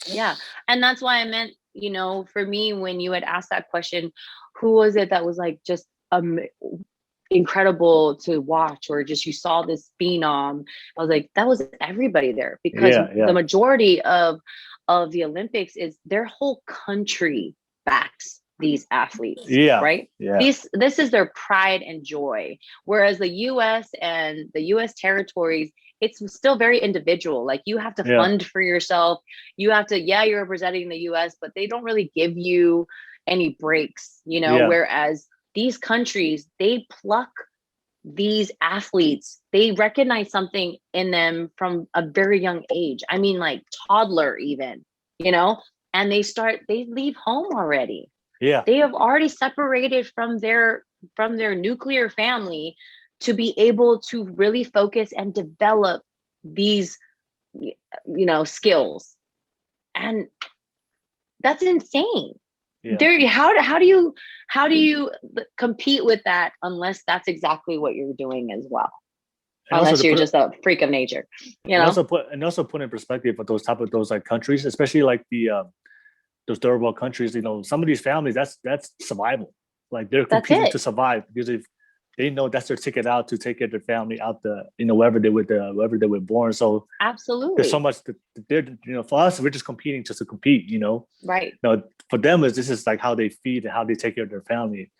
Yeah. And that's why I meant, for me, when you had asked that question, who was it that was like just incredible to watch, or just you saw this phenom? I was like, that was everybody there, because Yeah, the yeah, majority of the Olympics is their whole country backs these athletes, yeah, right? yeah, This is their pride and joy. Whereas the US and the US territories, it's still very individual. Like, you have to yeah, fund for yourself. You have to, yeah, you're representing the US, but they don't really give you any breaks, yeah, whereas these countries, they pluck these athletes, they recognize something in them from a very young age. I mean, like toddler even, you know, and they leave home already. yeah. They have already separated from their nuclear family to be able to really focus and develop these, skills. And that's insane. Yeah. There, how do you compete with that unless that's exactly what you're doing as well? And also Unless to you're put just a freak of nature, you and know? also put in perspective for those like countries, especially like the those third world countries. Some of these families, that's survival. Like they're That's competing it. to survive because if they know that's their ticket out to take care of their family out wherever they were born. So there's so Absolutely. much that they're for us we're just competing just to compete. Right. Now for them is this is like how they feed and how they take care of their family.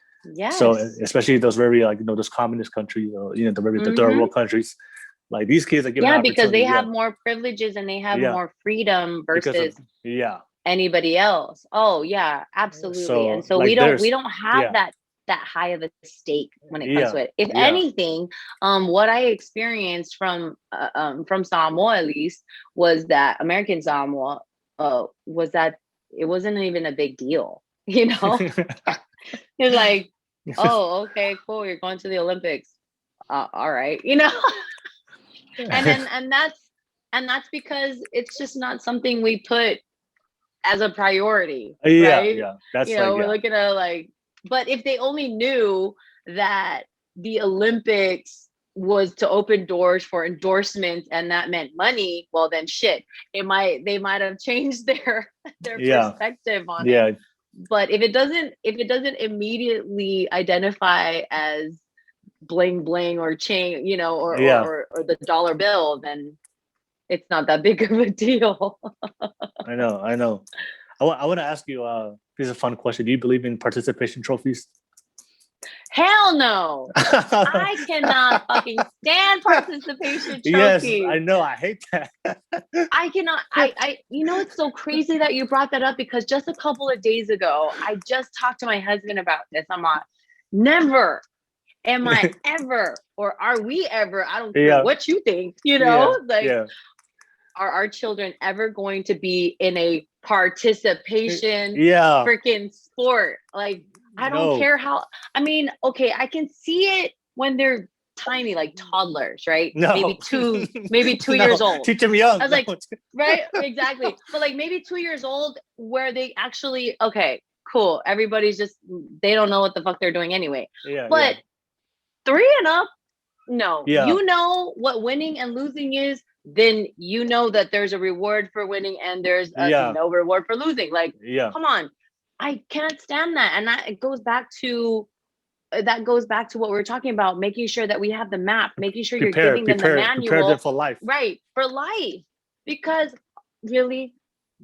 So Yes. especially those very like those communist countries or the third Hmm. world countries, like these kids are given Yeah, an because they opportunity. have Yeah, more privileges and they have yeah, more freedom because of versus yeah. anybody else. Oh yeah, absolutely. And So so we like don't we there's don't have yeah, that high of a stake when it comes yeah, to it. If yeah, anything, what I experienced from Samoa, at least, was that American Samoa, was that it wasn't even a big deal. You're like, oh, okay, cool, you're going to the Olympics. All right, and that's because it's just not something we put as a priority, yeah, right? yeah. That's like We're yeah, looking at like, but if they only knew that the Olympics was to open doors for endorsements and that meant money, well then shit, they might have changed their yeah, perspective on it. yeah, But if it doesn't immediately identify as bling bling or chain, yeah. or the dollar bill, then it's not that big of a deal. I know, I know. I want to ask you. This is a fun question. Do you believe in participation trophies? Hell no. I cannot fucking stand participation Yes, trophies. I know. I hate that. I cannot. It's so crazy that you brought that up, because just a couple of days ago, I just talked to my husband about this. I'm like, never am I ever, or are we ever, I don't care Yeah, what you think, yeah, like, yeah, are our children ever going to be in a participation yeah. freaking sport? Like, I don't No, care how, I mean, okay, I can see it when they're tiny, like toddlers, right? no, Maybe 2 years no. old. Teach them I young. was No. like, right, exactly. But like maybe 2 years old, where they actually, okay, cool. Everybody's just, they don't know what the fuck they're doing anyway. Yeah, yeah, But 3 and up, no, yeah, what winning and losing is, then that there's a reward for winning and there's yeah, no reward for losing. Like, yeah. come on. I can't stand that. And that goes back to what we are talking about, making sure that we have the map, making sure you're giving them the Prepare them manual, for life. right, for life. Because really,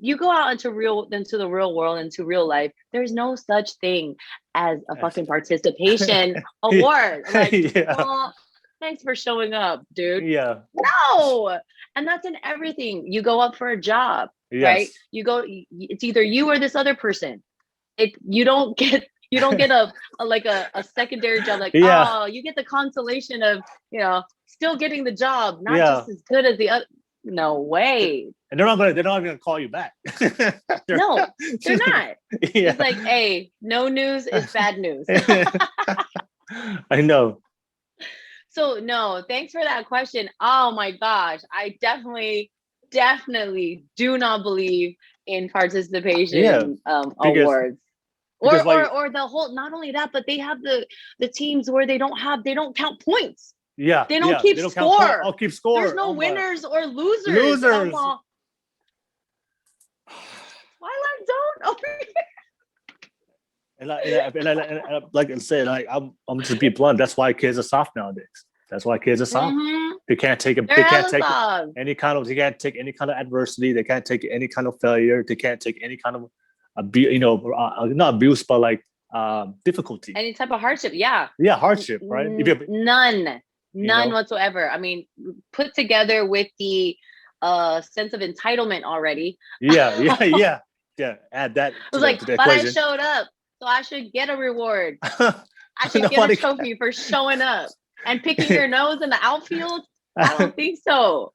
you go out into the real world, into real life, there's no such thing as a fucking participation award. Like, Yeah, well, thanks for showing up, dude. yeah, No. And that's in everything. You go up for a job, right? yes, It's either you or this other person. You don't get a secondary job, like, yeah, oh, you get the consolation of, still getting the job, not yeah. just as good as the other. No way. And they're not gonna call you back. No, they're not. Yeah. It's like, hey, no news is bad news. I know. So no, thanks for that question. Oh my gosh, I definitely do not believe in Yeah, participation because awards. Or the whole, not only that, but they have the teams where they don't count points. Yeah, they don't keep they don't score. I'll keep score. There's no winners or losers. Losers. Twilight Zone. And like I said, I'm just be blunt. That's why kids are soft nowadays. That's why kids are soft. Mm-hmm. They can't take any kind of adversity. They can't take any kind of failure. They can't take any kind of not abuse, but like difficulty. Any type of hardship. Yeah, hardship, right? None whatsoever. I mean, put together with the sense of entitlement already. Yeah. Add that. I was like, but equation. I showed up, so I should get a reward. I should get a trophy for showing up. And picking your nose in the outfield? I don't think so.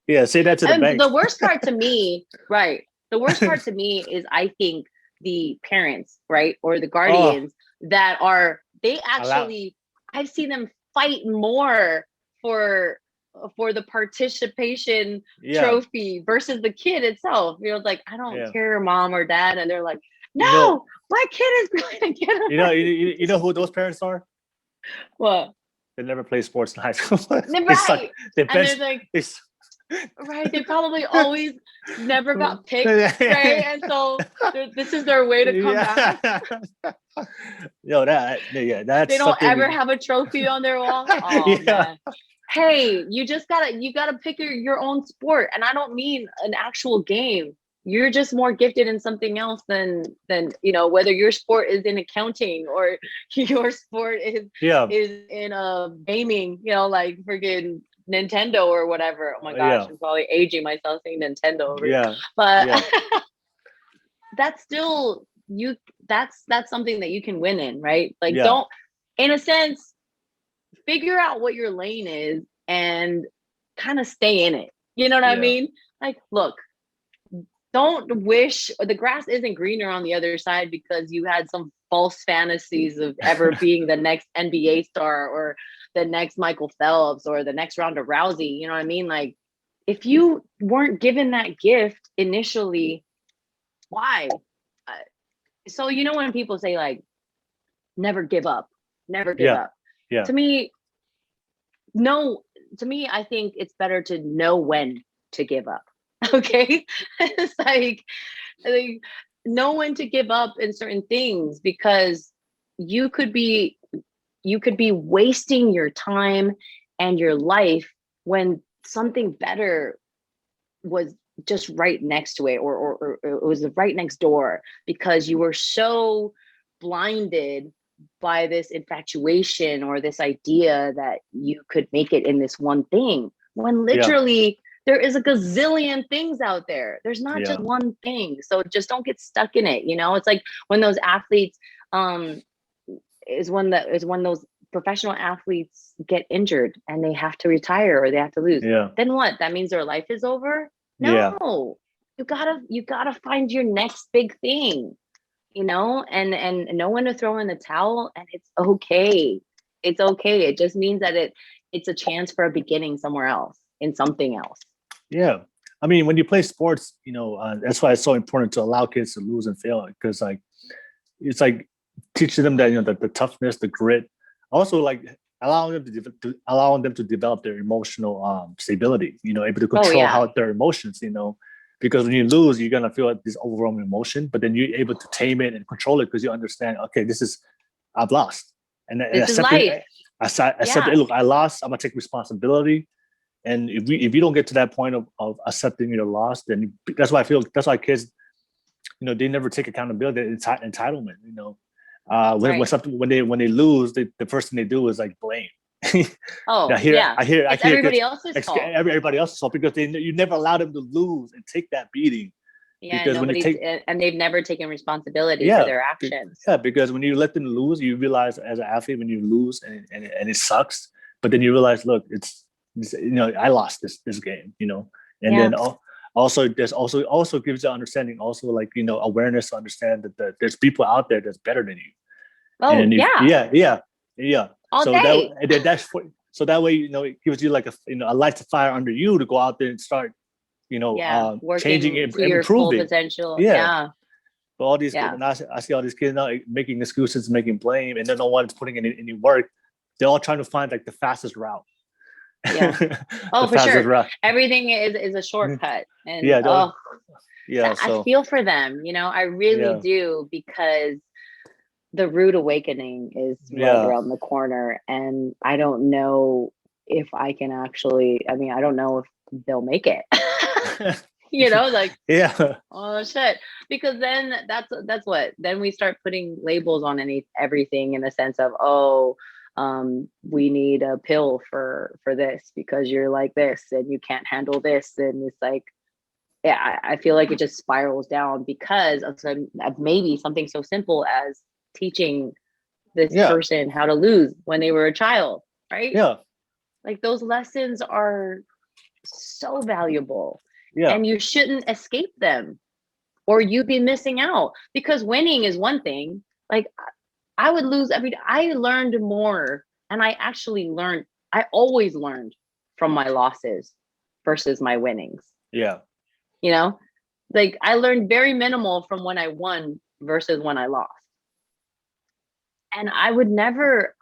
Yeah, say that to the bank. The worst part to me, right? The worst part to me is, I think, the parents, right, or the guardians that are, they actually, I've seen them fight more for the participation trophy versus the kid itself. It's like, I don't care, mom or dad, and they're like, no, my kid is going to get a you know who those parents are? What? They never play sports in high school. Right. Right. They probably always never got picked. Right. And so this is their way to come back. That's they don't ever have a trophy on their wall. Oh man. Hey, you gotta pick your own sport. And I don't mean an actual game. You're just more gifted in something else than whether your sport is in accounting or your sport is in gaming, like freaking Nintendo or whatever. Oh my gosh, I'm probably aging myself saying Nintendo over here. But that's still that's something that you can win in, right? Like don't, in a sense, figure out what your lane is and kind of stay in it. You know what I mean? Like, look, don't wish the grass isn't greener on the other side because you had some false fantasies of ever being the next NBA star or the next Michael Phelps or the next Ronda Rousey. You know what I mean? Like, if you weren't given that gift initially, why? So, when people say like, never give up, never give up. Yeah. To me, I think it's better to know when to give up. Okay. It's like know when to give up in certain things, because you could be wasting your time and your life when something better was just right next to it, or it was right next door, because you were so blinded by this infatuation or this idea that you could make it in this one thing, when literally there is a gazillion things out there. There's not just one thing. So just don't get stuck in it. It's like when those athletes, is when those professional athletes get injured and they have to retire or they have to lose. Then what? That means their life is over? No. You gotta find your next big thing, and know when to throw in the towel, and it's okay. It's okay. It just means that it's a chance for a beginning somewhere else, in something else. Yeah. I mean, when you play sports, that's why it's so important to allow kids to lose and fail, because it's like teaching them that the toughness, the grit, also like allowing them to develop their emotional stability, able to control how their emotions, because when you lose, you're going to feel like this overwhelming emotion, but then you're able to tame it and control it because you understand, okay, I've lost. And this is life. Look, I lost, I'm going to take responsibility. And if you don't get to that point of accepting your loss, then that's why kids, they never take accountability, entitlement. When they lose, the first thing they do is like blame. I hear everybody else's fault. Everybody else's fault, because you never allow them to lose and take that beating. Yeah, because and they've never taken responsibility for their actions. Because when you let them lose, you realize as an athlete, when you lose and it sucks, but then you realize, look, I lost this game, and then also there's also gives you understanding, also like awareness to understand that there's people out there that's better than you. All so day. that way it gives you like a light to fire under you to go out there and start working changing and to your improving full potential. But all these, Yeah. and I see all these kids now making excuses, making blame, and then no one's putting any work. They're all trying to find like the fastest route. Yeah. Oh, The for fastest sure. route. Everything is a shortcut. And Yeah. I So feel for them, I really yeah. do, because the rude awakening is right Yeah. around the corner. And I don't know if I can actually, I don't know if they'll make it. Like, Yeah. oh shit. Because then that's what, then we start putting labels on everything, in the sense of, oh, we need a pill for this because you're like this and you can't handle this. And it's like, yeah, I feel like it just spirals down because of maybe something so simple as teaching this Yeah. person how to lose when they were a child, right? Yeah. Like, those lessons are so valuable, Yeah. and you shouldn't escape them, or you'd be missing out. Because winning is one thing. Like, I would lose I learned more, and I always learned from my losses versus my winnings. Yeah. Like, I learned very minimal from when I won versus when I lost. And I would never,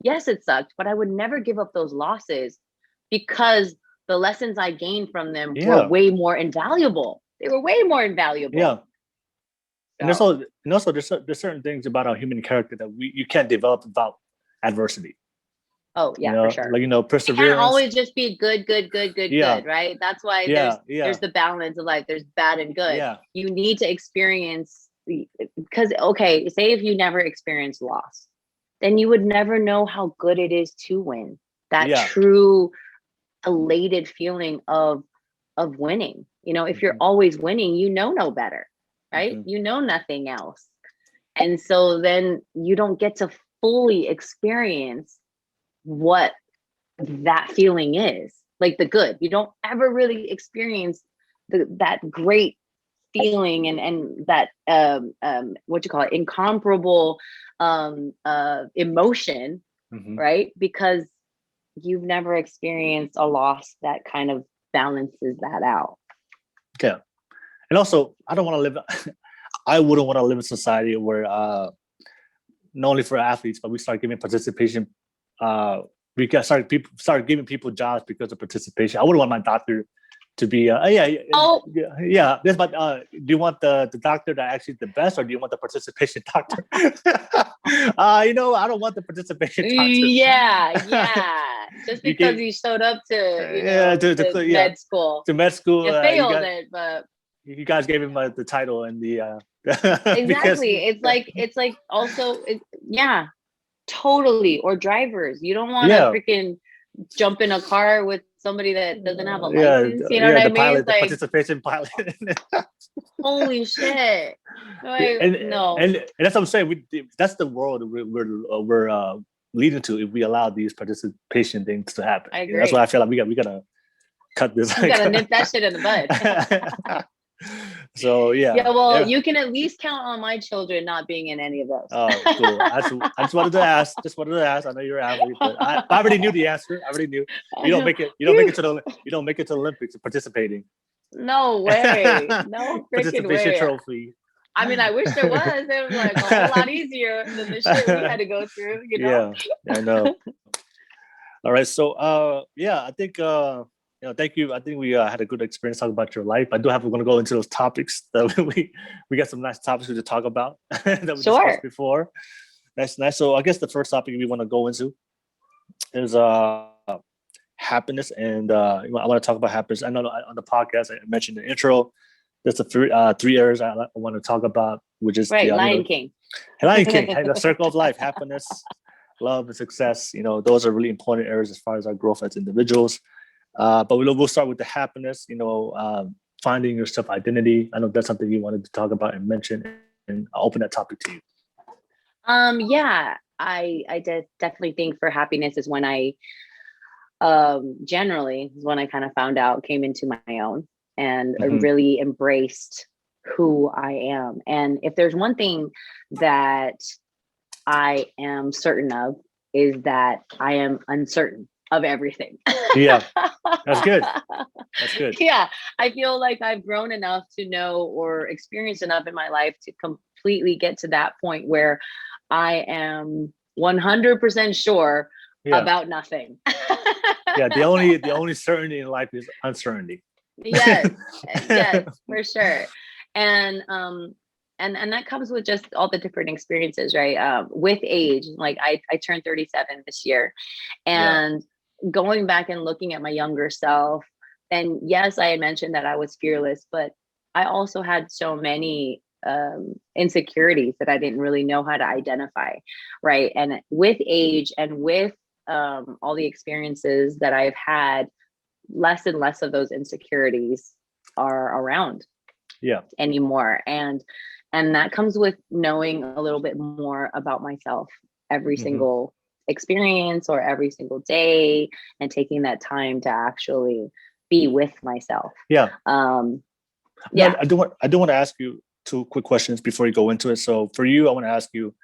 yes, it sucked, but I would never give up those losses, because the lessons I gained from them were way more invaluable. They were way more invaluable. Yeah. And also there's certain things about our human character that you can't develop without adversity. Oh yeah, for sure. Like, perseverance. It can't always just be good, right? That's why there's the balance of life. There's bad and good. Yeah. You need to experience, because okay, say if you never experienced loss, then you would never know how good it is to win. That true elated feeling of winning. If you're always winning, no better, right? You know nothing else. And so then you don't get to fully experience what that feeling is, like the good. You don't ever really experience that great feeling and that what you call it, incomparable emotion, right? Because you've never experienced a loss that kind of balances that out. Yeah. And also, I wouldn't want to live in a society where not only for athletes, but we start giving participation. We start giving people jobs because of participation. I wouldn't want my doctor to be Yes, but do you want the doctor that actually is the best, or do you want the participation doctor? I don't want the participation doctor. Yeah. Just because you showed up to med school. To med school. You failed it, but you guys gave him the title and the exactly. It's like also totally. Or drivers. You don't want to freaking jump in a car with somebody that doesn't have a license. You know what I mean? Pilot, the participation pilot. Holy shit! No. And that's what I'm saying. That's the world we're leading to if we allow these participation things to happen. I agree. That's why I feel like we gotta cut this. We gotta nip that shit in the bud. So you can at least count on my children not being in any of those. Oh, cool. I just wanted to ask. I know you're an athlete, but I already knew the answer. I already knew. You don't make it to the Olympics participating. No way. No freaking way. Trophy. I mean, I wish there was. It was like a whole lot easier than the shit we had to go through. Yeah, I know. All right, so I think thank you. I think we had a good experience talking about your life. We're going to go into those topics that we got some nice topics to talk about that we discussed before. That's nice. So I guess the first topic we want to go into is happiness, and I want to talk about happiness. I know on the podcast I mentioned the intro. There's the three areas I want to talk about, which is Lion King. Lion King, the circle of life, happiness, love, and success. Those are really important areas as far as our growth as individuals. But we'll start with the happiness. Finding your self identity. I know that's something you wanted to talk about and mention, and I'll open that topic to you. I definitely think for happiness is when I generally is when I kind of came into my own and really embraced who I am. And if there's one thing that I am certain of, is that I am uncertain of everything. Yeah, that's good. That's good. Yeah, I feel like I've grown enough to know or experienced enough in my life to completely get to that point where I am 100% sure Yeah. about nothing. Yeah. The only certainty in life is uncertainty. Yes, yes, for sure. And and that comes with just all the different experiences, right? With age, like I turned 37 this year, Yeah. and going back and looking at my younger self, and yes, I had mentioned that I was fearless, but I also had so many insecurities that I didn't really know how to identify, right? And with age and with all the experiences that I've had, less and less of those insecurities are around Yeah. anymore. And that comes with knowing a little bit more about myself every Hmm. single experience or every single day, and taking that time to actually be with myself. Yeah. No, Yeah. I do want to ask you two quick questions before you go into it. So for you, I want to ask you,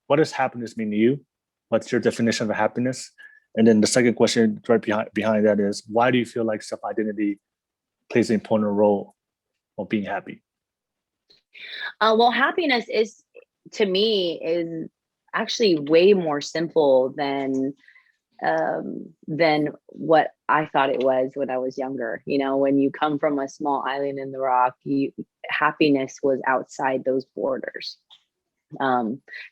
what does happiness mean to you? What's your definition of happiness? And then the second question right behind that is, why do you feel like self-identity plays an important role of being happy? Well, happiness is, to me, is actually way more simple than what I thought it was when I was younger. You know, when you come from a small island in the rock, happiness was outside those borders.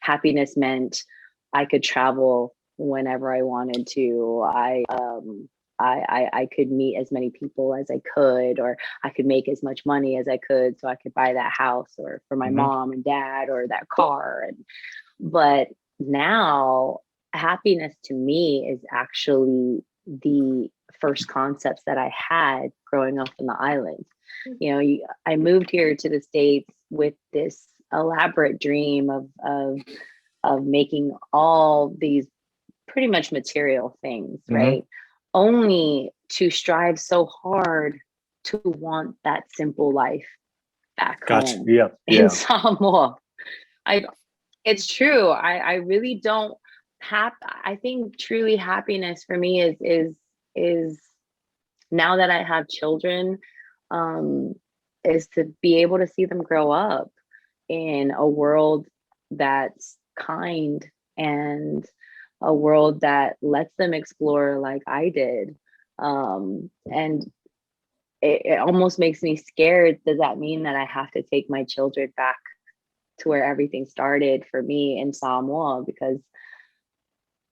Happiness meant I could travel whenever I wanted to. I could meet as many people as I could, or I could make as much money as I could, so I could buy that house, or for my Hmm. mom and dad, or that car. But now, happiness to me is actually the first concepts that I had growing up in the island. You know, I moved here to the States with this elaborate dream of making all these pretty much material things, Hmm. right? Only to strive so hard to want that simple life back Gotcha. home Yeah. in Yeah. Samoa. I It's true. I really don't have, I think truly happiness for me is now that I have children, um, is to be able to see them grow up in a world that's kind, and a world that lets them explore like I did. And it almost makes me scared. Does that mean that I have to take my children back to where everything started for me in Samoa? Because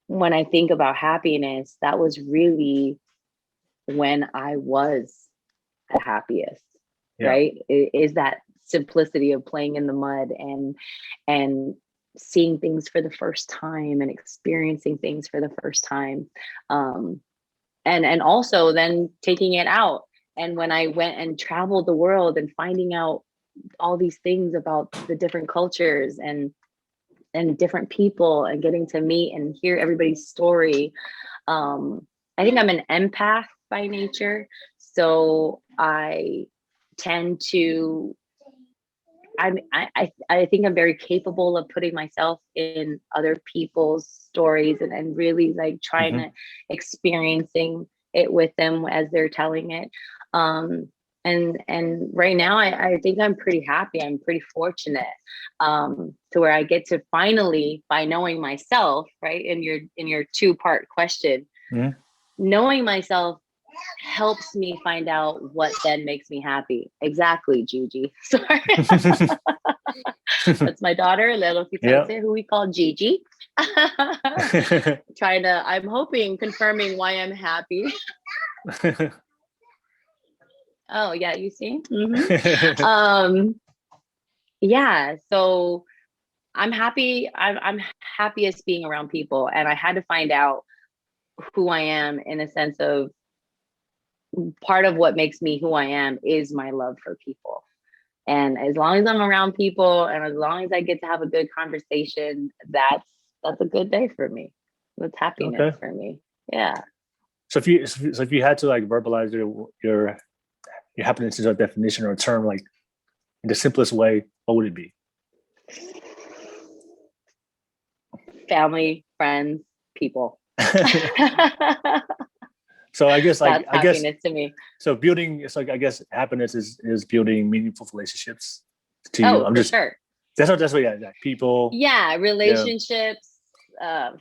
when I think about happiness, that was really when I was the happiest, Yeah. right? Is that simplicity of playing in the mud, and seeing things for the first time, and experiencing things for the first time. Um, and also then taking it out. And when I went and traveled the world and finding out all these things about the different cultures and different people, and getting to meet and hear everybody's story. I think I'm an empath by nature, so I tend to. I think I'm very capable of putting myself in other people's stories, and really like trying Hmm. to experiencing it with them as they're telling it. And right now I think I'm pretty happy. I'm pretty fortunate, to where I get to finally, by knowing myself, right, in your two-part question, Hmm. knowing myself helps me find out what then makes me happy. Exactly, Gigi. Sorry. That's my daughter, Little Yeah. Kitose, who we call Gigi. I'm hoping, confirming why I'm happy. Oh, yeah, you see? Yeah, so I'm happy. I'm happiest being around people. And I had to find out who I am, in a sense of, part of what makes me who I am is my love for people. And as long as I'm around people, and as long as I get to have a good conversation, that's a good day for me. That's happiness Okay. for me. Yeah. So if you had to like verbalize your happiness as a definition or a term, like in the simplest way, what would it be? Family, friends, people. So I guess like That's happiness to me. so building. It's like I guess happiness is building meaningful relationships to you. Oh, I'm for just sure. that's what yeah, people. Yeah, Yeah. relationships,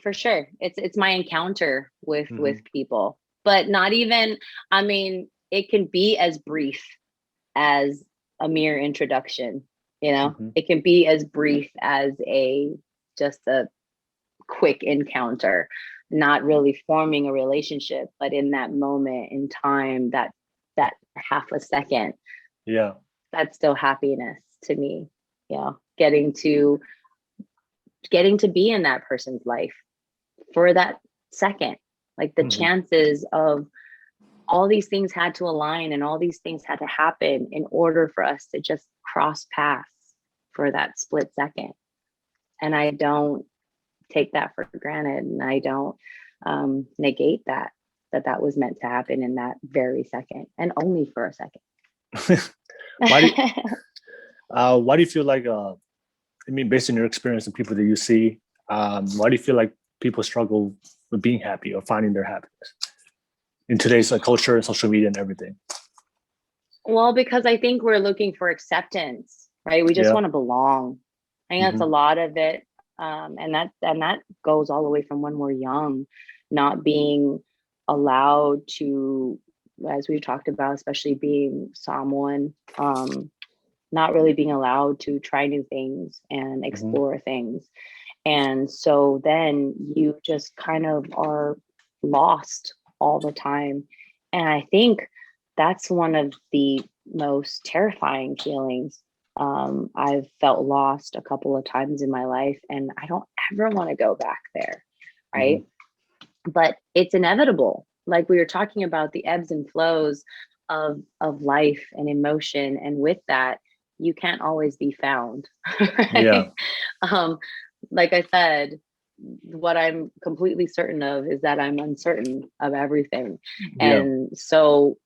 for sure. It's my encounter with Hmm. people, but not even. I mean, it can be as brief as a mere introduction. You know, Hmm. it can be as brief as a just a quick encounter, not really forming a relationship, but in that moment in time, that half a second, Yeah. that's still happiness to me. You know, getting to be in that person's life for that second, like the Hmm. chances of all these things had to align and all these things had to happen in order for us to just cross paths for that split second. And I don't take that for granted, and I don't negate that was meant to happen in that very second and only for a second. why do why do you feel like I mean, based on your experience and people that you see, why do you feel like people struggle with being happy or finding their happiness in today's culture and social media and everything? Well, because I think we're looking for acceptance, right? We just Yeah. want to belong. I think that's a Hmm. lot of it. And that goes all the way from when we're young, not being allowed to, as we've talked about, especially being Samoan, not really being allowed to try new things and Hmm. explore things. And so then you just kind of are lost all the time. And I think that's one of the most terrifying feelings. I've felt lost a couple of times in my life, and I don't ever want to go back there. Hmm. Right. But it's inevitable. Like we were talking about the ebbs and flows of life and emotion. And with that, you can't always be found. Yeah. Right. Um, like I said, what I'm completely certain of is that I'm uncertain of everything. Yeah. And so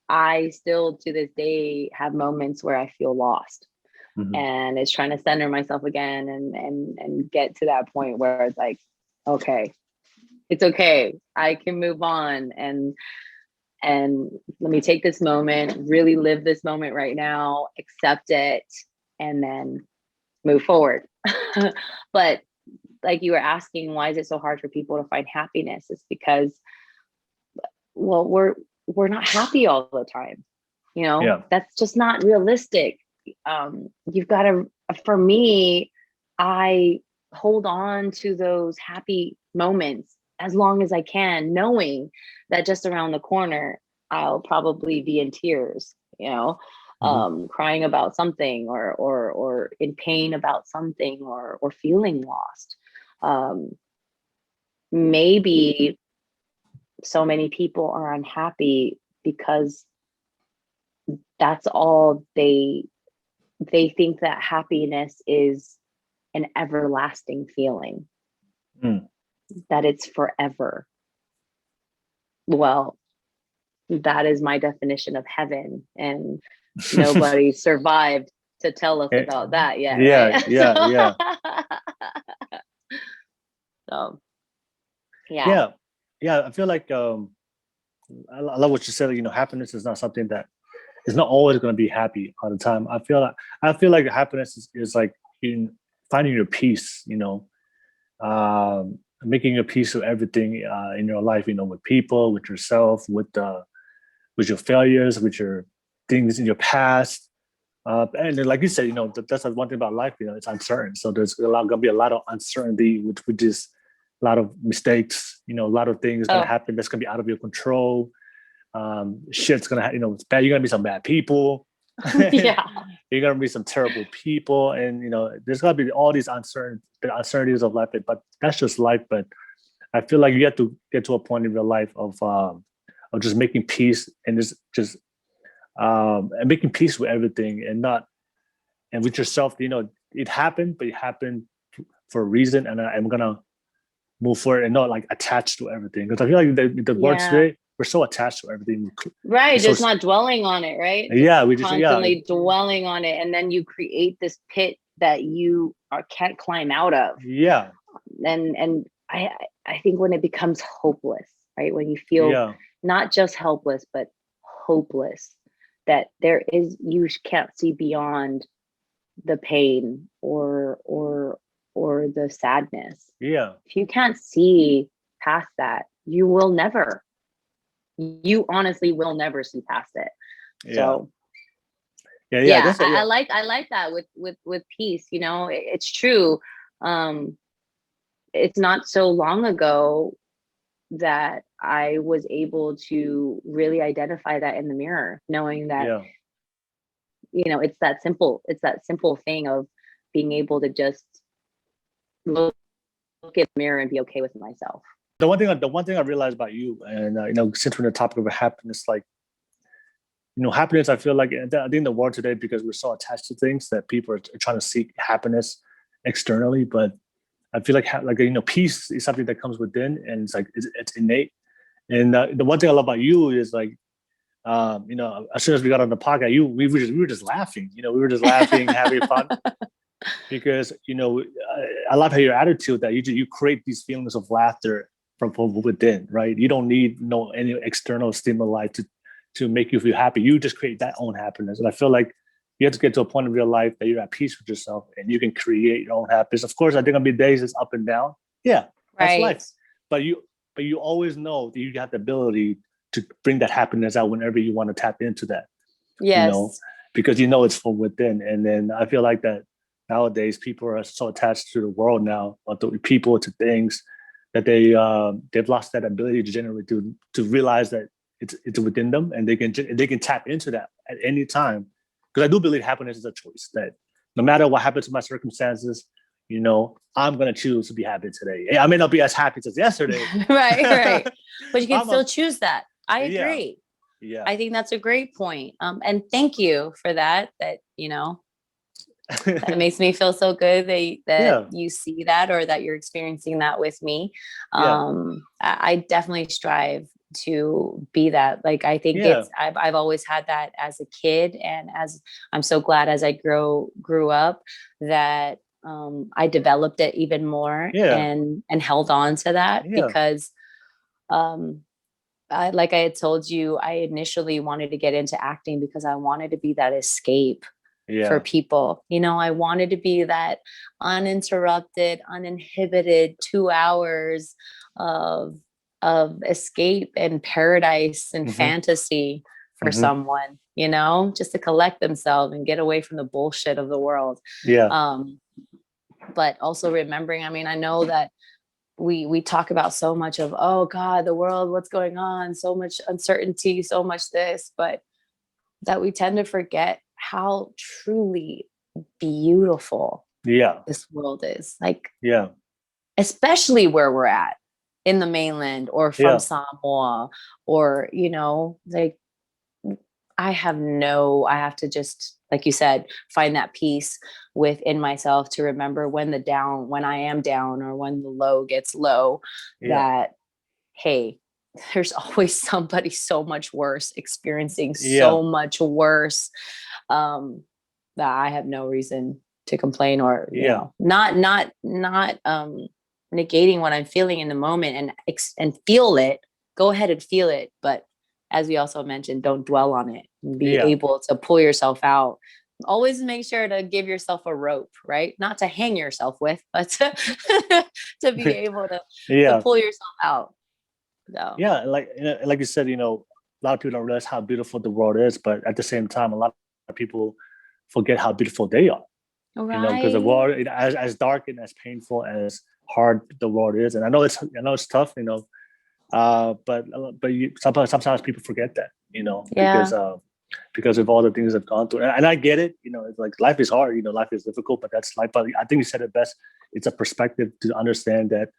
I still to this day have moments where I feel lost. Hmm. And it's trying to center myself again and get to that point where it's like, okay, it's okay. I can move on and let me take this moment, really live this moment right now, accept it, and then move forward. But like you were asking, why is it so hard for people to find happiness? It's because, well, we're not happy all the time. You know, Yeah. that's just not realistic. You've got to, for me, I hold on to those happy moments as long as I can, knowing that just around the corner, I'll probably be in tears, you know, Hmm. crying about something or in pain about something or feeling lost. Um, maybe so many people are unhappy because that's all they think that happiness is an everlasting feeling, Mm. that it's forever. Well, that is my definition of heaven, and nobody survived to tell us Eh, about that yet, yeah. right? Yeah. Yeah. So yeah. Yeah. Yeah. I feel like I love what you said. Happiness is not something that is not always going to be happy all the time. I feel like happiness is like in finding your peace. Making a peace with everything in your life. With people, with yourself, with your failures, with your things in your past. And then, like you said, that's one thing about life. It's uncertain. So there's gonna be a lot of uncertainty, which is a lot of mistakes. A lot of things gonna Oh happen that's gonna be out of your control. Shit's gonna, it's bad. You're gonna be some bad people. yeah. You're gonna be some terrible people, and there's gonna be all these the uncertainties of life. But that's just life. But I feel like you have to get to a point in your life of just making peace and just and making peace with everything and not and with yourself. It happened, but it happened for a reason, and I'm gonna move forward and not like attached to everything. Because I feel like the world Yeah. today, we're so attached to everything. Right, So just not dwelling on it, right? Just yeah, we just yeah constantly dwelling on it, and then you create this pit that you can't climb out of. yeah And I think when it becomes hopeless, right? When you feel yeah not just helpless, but hopeless, that you can't see beyond the pain or the sadness. Yeah. If you can't see past that, you honestly will never see past it. Yeah. So yeah. I like that with peace, it's true. It's not so long ago that I was able to really identify that in the mirror, knowing that, it's that simple thing of being able to just look in the mirror and be okay with myself. The one thing I realized about you, and since we're on the topic of happiness, like, happiness, I feel like I think in the world today, because we're so attached to things, that people are trying to seek happiness externally, but I feel like peace is something that comes within, and it's innate. And the one thing I love about you is like, as soon as we got on the podcast, we were just laughing. We were just laughing, having fun, because I love how your attitude, that you create these feelings of laughter from within, right? You don't need any external stimuli to make you feel happy. You just create that own happiness, and I feel like you have to get to a point of your life that you're at peace with yourself and you can create your own happiness. Of course, I think there'll be days it's up and down. Yeah, that's life. But you always know that you have the ability to bring that happiness out whenever you want to tap into that. Yes. Because it's from within. And then I feel like that nowadays people are so attached to the world now, or to people, to things, that they've lost that ability to generally to realize that it's within them, and they can tap into that at any time. Because I do believe happiness is a choice, that no matter what happens to my circumstances, I'm going to choose to be happy today. I may not be as happy as yesterday. Right. But you can still choose that. I agree. Yeah. I think that's a great point. And thank you for that, that makes me feel so good that you see that, or that you're experiencing that with me. I definitely strive to be that. Like, I think I've always had that as a kid, and as I'm so glad as I grew up that I developed it even more, and held on to that, because like I had told you, I initially wanted to get into acting because I wanted to be that escape for people. I wanted to be that uninterrupted, uninhibited 2 hours of escape and paradise and fantasy for someone, just to collect themselves and get away from the bullshit of the world. But also remembering, I know that we talk about so much of, oh God, the world, what's going on, so much uncertainty, so much this, but that we tend to forget how truly beautiful this world is. Like, especially where we're at in the mainland, or from Samoa, or like, I have to just, like you said, find that peace within myself to remember when I am down, or when the low gets low, that, hey, there's always somebody so much worse, experiencing so much worse, that I have no reason to complain, or not negating what I'm feeling in the moment, and feel it. Go ahead and feel it, but as we also mentioned, don't dwell on it. Be able to pull yourself out. Always make sure to give yourself a rope, right? Not to hang yourself with, but to be able to pull yourself out. So. Yeah, like you said, a lot of people don't realize how beautiful the world is, but at the same time, a lot of people forget how beautiful they are. Right. Because the world, as dark and as painful as hard the world is, and I know it's tough, but sometimes people forget that, because of all the things they've gone through, and I get it. It's like life is hard, life is difficult, but that's life. But I think you said it best. It's a perspective to understand that,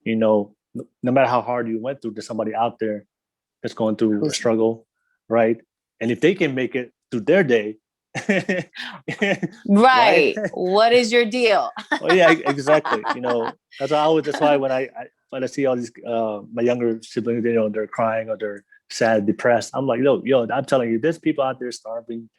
no matter how hard you went through, there's somebody out there that's going through a struggle, right? And if they can make it through their day, right? What is your deal? Well, yeah, exactly. That's why when I see all these my younger siblings, they're crying, or they're sad, depressed, I'm like, yo, I'm telling you, there's people out there starving,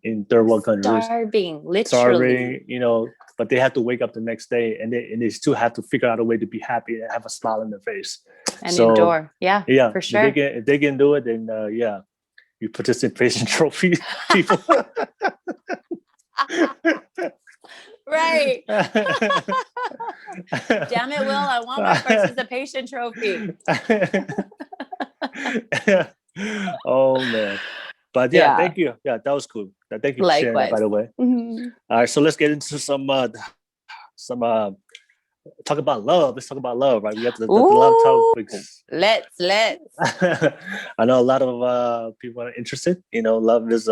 in third world countries, Starving, literally. starving, you know, but they have to wake up the next day and they still have to figure out a way to be happy and have a smile on their face. And endure. Yeah, yeah, for sure. if they can do it, then yeah, you participation trophy people. Right. Damn it, Will, I want my participation trophy. Oh man. But yeah, thank you. Yeah, that was cool. Thank you for sharing that, by the way. Mm-hmm. All right, so let's get into some talk about love. Let's talk about love, right? We got the love topics. Let's. I know a lot of people are interested. You know, love is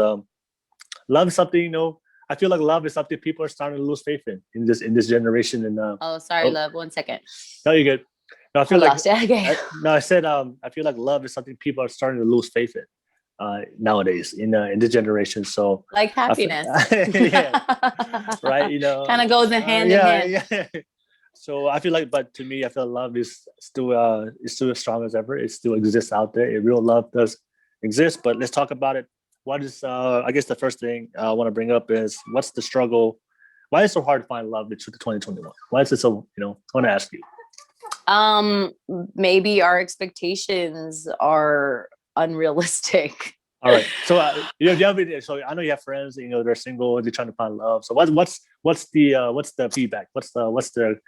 something, you know, I feel like love is something people are starting to lose faith in this generation. And love. 1 second. No, you're good. No, I feel like okay. I said I feel like love is something people are starting to lose faith in nowadays in this generation. So like happiness. Yeah, right. You know, kind of goes in hand in hand. Yeah. So I feel like, but to me, I feel love is still as strong as ever. It still exists out there. Real love does exist. But let's talk about it. What is I guess the first thing I want to bring up is what's the struggle? Why is it so hard to find love in 2021? Why is it so, you know, I want to ask you. Maybe our expectations are unrealistic. All right. So so I know you have friends, you know, they're single, they're trying to find love. So what's the feedback? What's the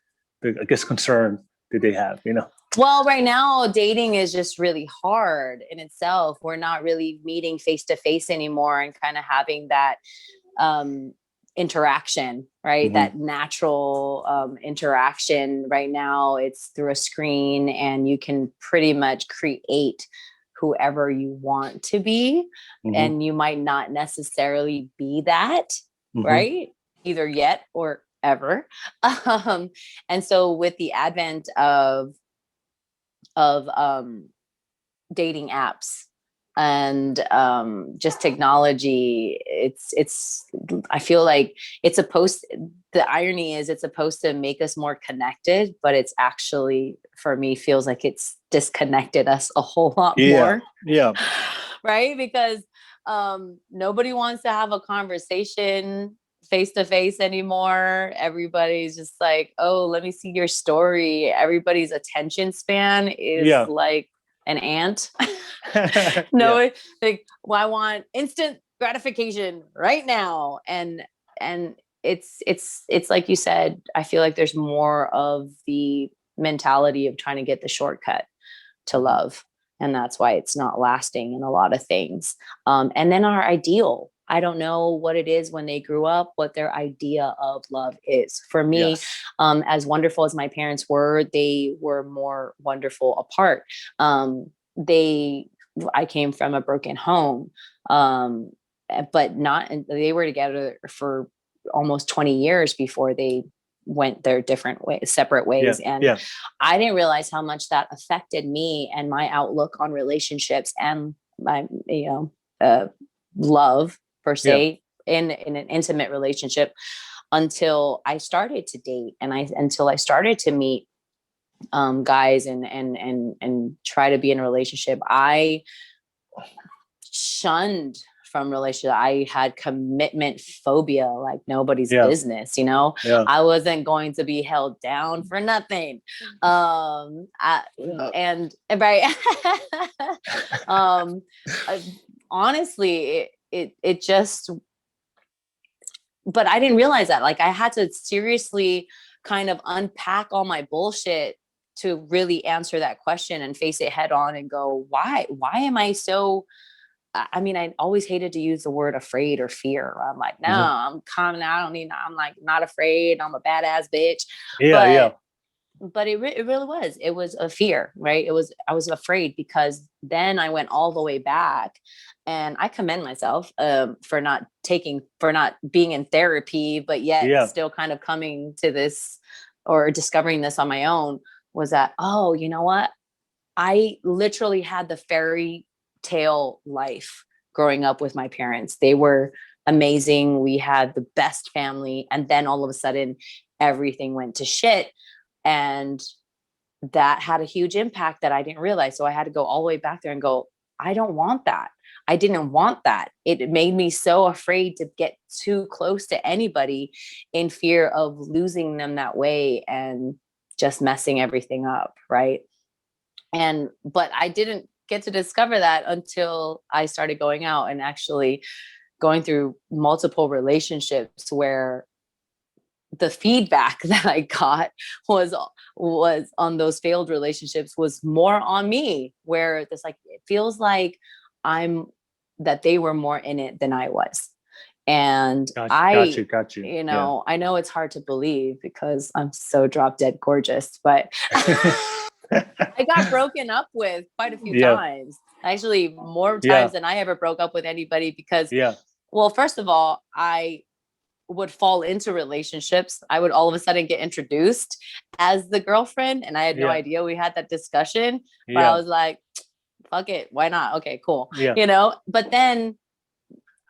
I guess concern that they have, you know? Well, right now dating is just really hard in itself. We're not really meeting face to face anymore and kind of having that interaction, right? Mm-hmm. That natural interaction. Right now it's through a screen and you can pretty much create whoever you want to be. Mm-hmm. And you might not necessarily be that, mm-hmm. right? Either yet or ever. And so with the advent of dating apps and just technology, it's I feel like the irony is it's supposed to make us more connected, but it's actually, for me, feels like it's disconnected us a whole lot more. Yeah. Right? Because nobody wants to have a conversation face to face anymore. Everybody's just like, oh, let me see your story. Everybody's attention span is like an ant. Like, well, I want instant gratification right now. And it's like you said, I feel like there's more of the mentality of trying to get the shortcut to love. And that's why it's not lasting in a lot of things. And then our ideal, I don't know what it is when they grew up, what their idea of love is. For me, as wonderful as my parents were, they were more wonderful apart. I came from a broken home, but they were together for almost 20 years before they went their separate ways. I didn't realize how much that affected me and my outlook on relationships and my, love per se in an intimate relationship until I started to date and until I started to meet guys and try to be in a relationship. I shunned from relationship. I had commitment phobia, like nobody's business, you know. I wasn't going to be held down for nothing. Honestly, it just, but I didn't realize that. Like I had to seriously kind of unpack all my bullshit to really answer that question and face it head on and go, why am I so, I mean, I always hated to use the word afraid or fear. I'm like, no, I'm calm. I'm like not afraid. I'm a badass bitch. But it really was. It was a fear, right? I was afraid because then I went all the way back, and I commend myself for not being in therapy, but yet still kind of coming to this or discovering this on my own. Was that, oh, you know what? I literally had the fairy tale life growing up with my parents. They were amazing. We had the best family. And then all of a sudden, everything went to shit. And that had a huge impact that I didn't realize. So I had to go all the way back there and go, I don't want that. I didn't want that. It made me so afraid to get too close to anybody in fear of losing them that way and just messing everything up. Right. But I didn't get to discover that until I started going out and actually going through multiple relationships where the feedback that I got was on those failed relationships was more on me, where it's like, it feels like that they were more in it than I was. And got you. You know, I know it's hard to believe because I'm so drop dead gorgeous, but I got broken up with quite a few times, actually more times than I ever broke up with anybody because, well, first of all, I would fall into relationships. I would all of a sudden get introduced as the girlfriend, and I had no idea we had that discussion, but I was like, fuck it, why not? Okay, cool. You know, but then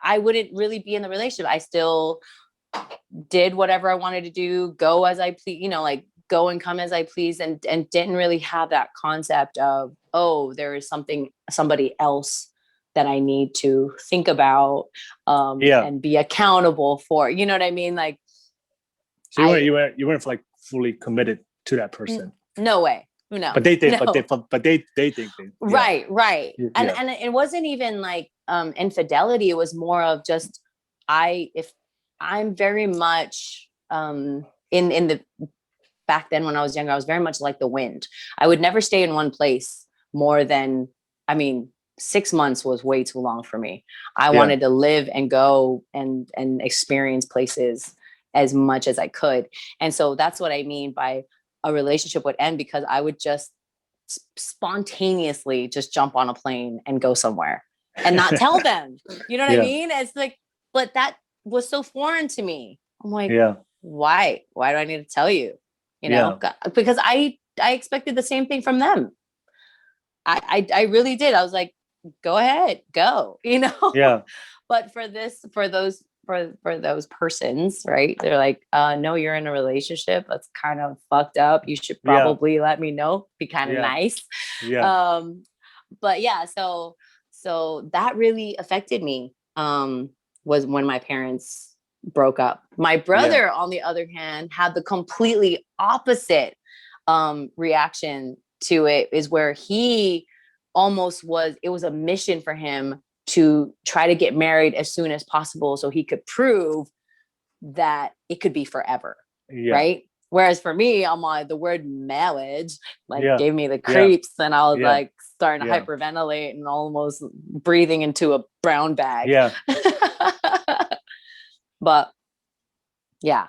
I wouldn't really be in the relationship. I still did whatever I wanted to do, go as I please, you know, like go and come as I please, and didn't really have that concept of, oh, there is somebody else that I need to think about and be accountable for. You know what I mean? Like, so you weren't like fully committed to that person. No way. No. But they think they. Right. And it wasn't even like infidelity. It was more of just if I'm very much in the back then when I was younger, I was very much like the wind. I would never stay in one place more than, 6 months was way too long for me. I wanted to live and go and experience places as much as I could. And so that's what I mean by a relationship would end, because I would just spontaneously just jump on a plane and go somewhere and not tell them. You know what I mean? It's like, but that was so foreign to me. I'm like, why do I need to tell you? You know, because I expected the same thing from them. I really did. I was like, go ahead, go, you know? Yeah. But for those persons, right? They're like, no, you're in a relationship. That's kind of fucked up. You should probably let me know. Be kind of nice. Yeah. But yeah, so that really affected me. Was when my parents broke up. My brother, on the other hand, had the completely opposite reaction to it, is where he it was a mission for him to try to get married as soon as possible so he could prove that it could be forever. Right. Whereas for me, I'm like, the word marriage gave me the creeps, and I was like starting to hyperventilate and almost breathing into a brown bag. But yeah,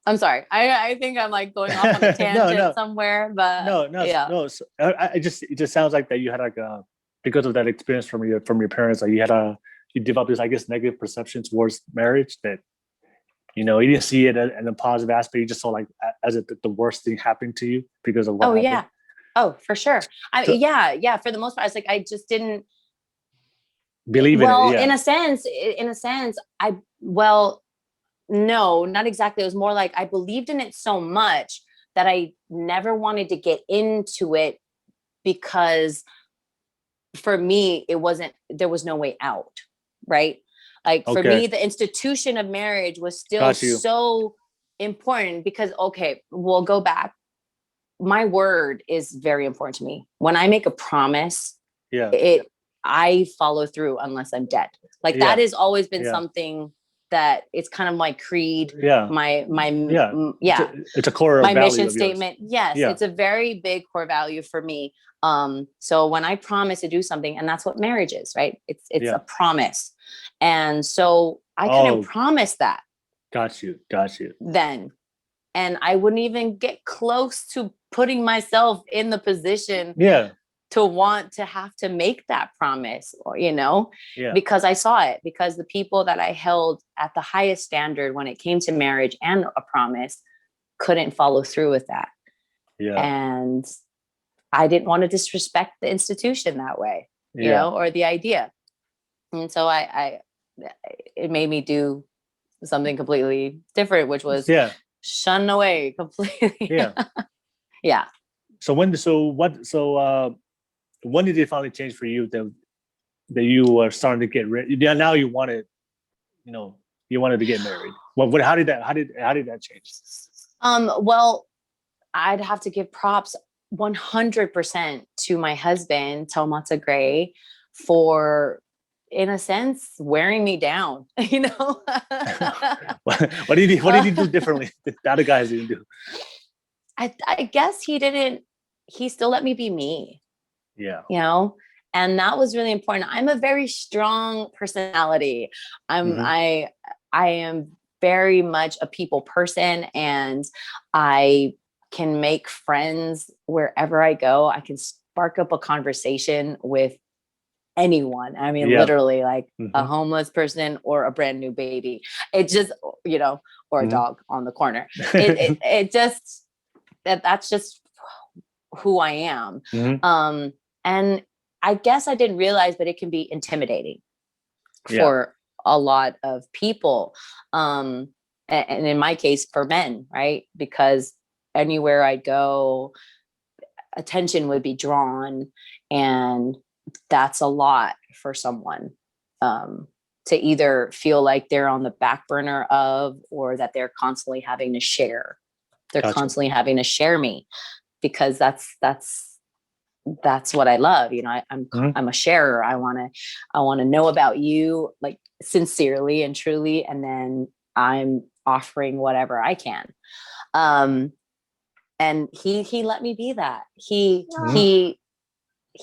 I'm sorry. I think I'm like going off on a tangent somewhere, but no. So, it just sounds like that you had like because of that experience from your parents, like you developed this, I guess, negative perception towards marriage that, you know, you didn't see it in a positive aspect. You just saw like as the worst thing happening to you because of what happened. Yeah. Oh, for sure. For the most part, it's like I just didn't believe in it. In a sense, no, not exactly. It was more like I believed in it so much that I never wanted to get into it, because for me, there was no way out. Right. Like for me, the institution of marriage was still so important because, we'll go back. My word is very important to me. When I make a promise, I follow through unless I'm dead. Like that has always been something that it's kind of my creed. It's a core my value mission statement. Yes, it's a very big core value for me. So when I promise to do something, and that's what marriage is, right? It's a promise. And so I couldn't promise that. Got you. Then. And I wouldn't even get close to putting myself in the position to want to have to make that promise, or, you know, because I saw it, because the people that I held at the highest standard when it came to marriage and a promise couldn't follow through with that. And I didn't want to disrespect the institution that way, you know, or the idea. And so it made me do something completely different, which was shun away completely. So when did it finally change for you that you were starting to get ready? Yeah, now you wanted, you wanted to get married. How did that change? Well, I'd have to give props 100% to my husband, Taumata Gray, for, in a sense, wearing me down, What did he do differently that the other guys didn't do? I guess he still let me be me. Yeah. And that was really important. I'm a very strong personality. I am very much a people person, and I can make friends wherever I go. I can spark up a conversation with anyone. I mean, literally, like a homeless person or a brand new baby. It just, or a dog on the corner. It just, that's just who I am. And I guess I didn't realize, but it can be intimidating for a lot of people. And in my case, for men, right? Because anywhere I go, attention would be drawn, and that's a lot for someone to either feel like they're on the back burner of, or that they're constantly having to share. They're constantly having to share me, because that's what I love. I'm a sharer. I want to know about you, like, sincerely and truly, and then I'm offering whatever I can. And he let me be that. He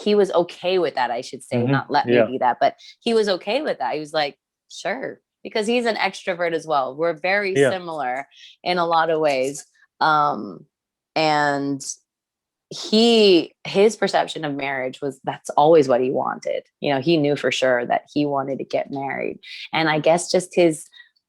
was okay with that, I should say. Not let me be that, but he was okay with that. He was like, sure, because he's an extrovert as well. We're very similar in a lot of ways. And his perception of marriage was, that's always what he wanted. He knew for sure that he wanted to get married. And I guess just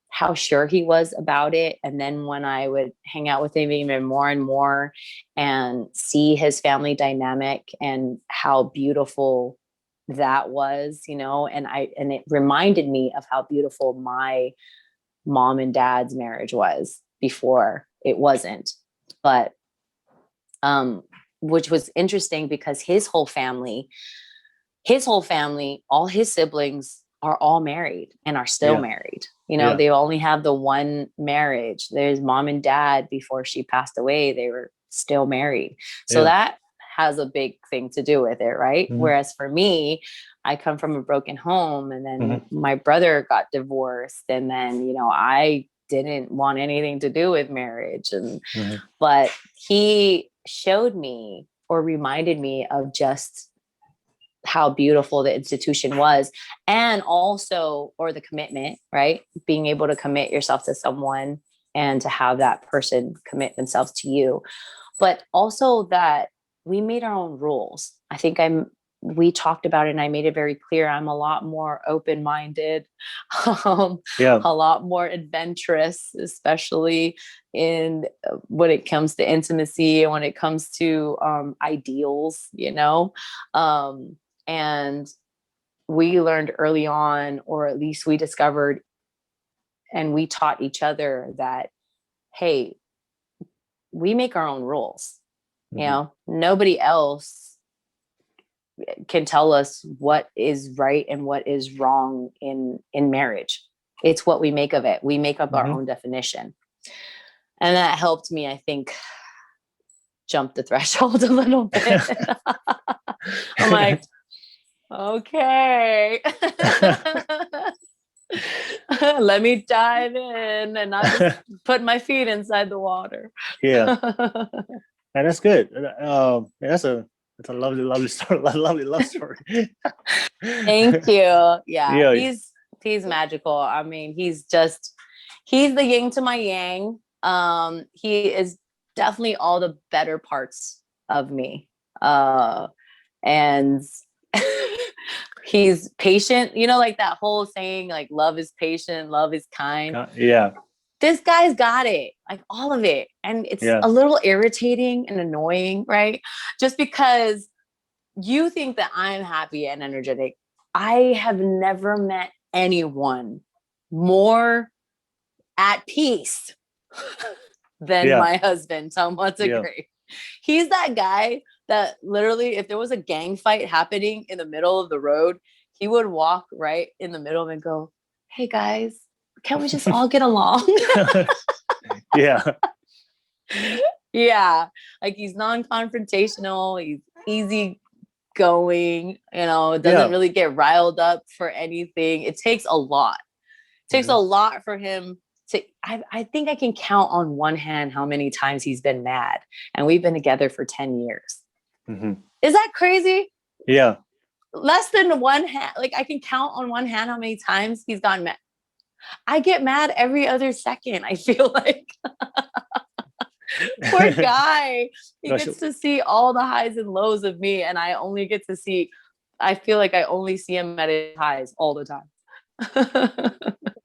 how sure he was about it. And then when I would hang out with him even more and more and see his family dynamic and how beautiful that was, and it reminded me of how beautiful my mom and dad's marriage was before it wasn't. But, which was interesting, because his whole family, all his siblings are all married and are still married. They only have the one marriage. There's mom and dad, before she passed away, they were still married. So that has a big thing to do with it, right? Whereas for me, I come from a broken home, and then my brother got divorced, and then, I didn't want anything to do with marriage. And but he showed me, or reminded me of, just how beautiful the institution was, and also, or the commitment, right? Being able to commit yourself to someone, and to have that person commit themselves to you. But also that we made our own rules. I think we talked about it, and I made it very clear. I'm a lot more open-minded, a lot more adventurous, especially when it comes to intimacy, and when it comes to ideals, and we learned early on, or at least we discovered, and we taught each other that, hey, we make our own rules. Nobody else can tell us what is right and what is wrong in marriage. It's what we make of it. We make up our own definition. And that helped me, I think, jump the threshold a little bit. I'm like, okay. Let me dive in and not just put my feet inside the water. And that's good. That's a lovely story. Lovely love story. Thank you. Yeah. He's magical. I mean, he's the yin to my yang. He is definitely all the better parts of me. And he's patient, like that whole saying, like, love is patient, love is kind. This guy's got it, like all of it. And it's a little irritating and annoying, right? Just because you think that I'm happy and energetic. I have never met anyone more at peace than my husband, Samoa and America. He's that guy that literally, if there was a gang fight happening in the middle of the road, he would walk right in the middle and go, "Hey guys, can't we just all get along?" Yeah. Yeah. Like he's non-confrontational. He's easy going, doesn't Yeah. really get riled up for anything. It takes a lot. It takes a lot for him to, I think I can count on one hand how many times he's been mad. And we've been together for 10 years. Is that crazy? Yeah. Less than one hand. Like I can count on one hand how many times he's gotten mad. I get mad every other second. I feel like poor guy. He gets to see all the highs and lows of me. And I only get to see, I feel like I only see him at his highs all the time.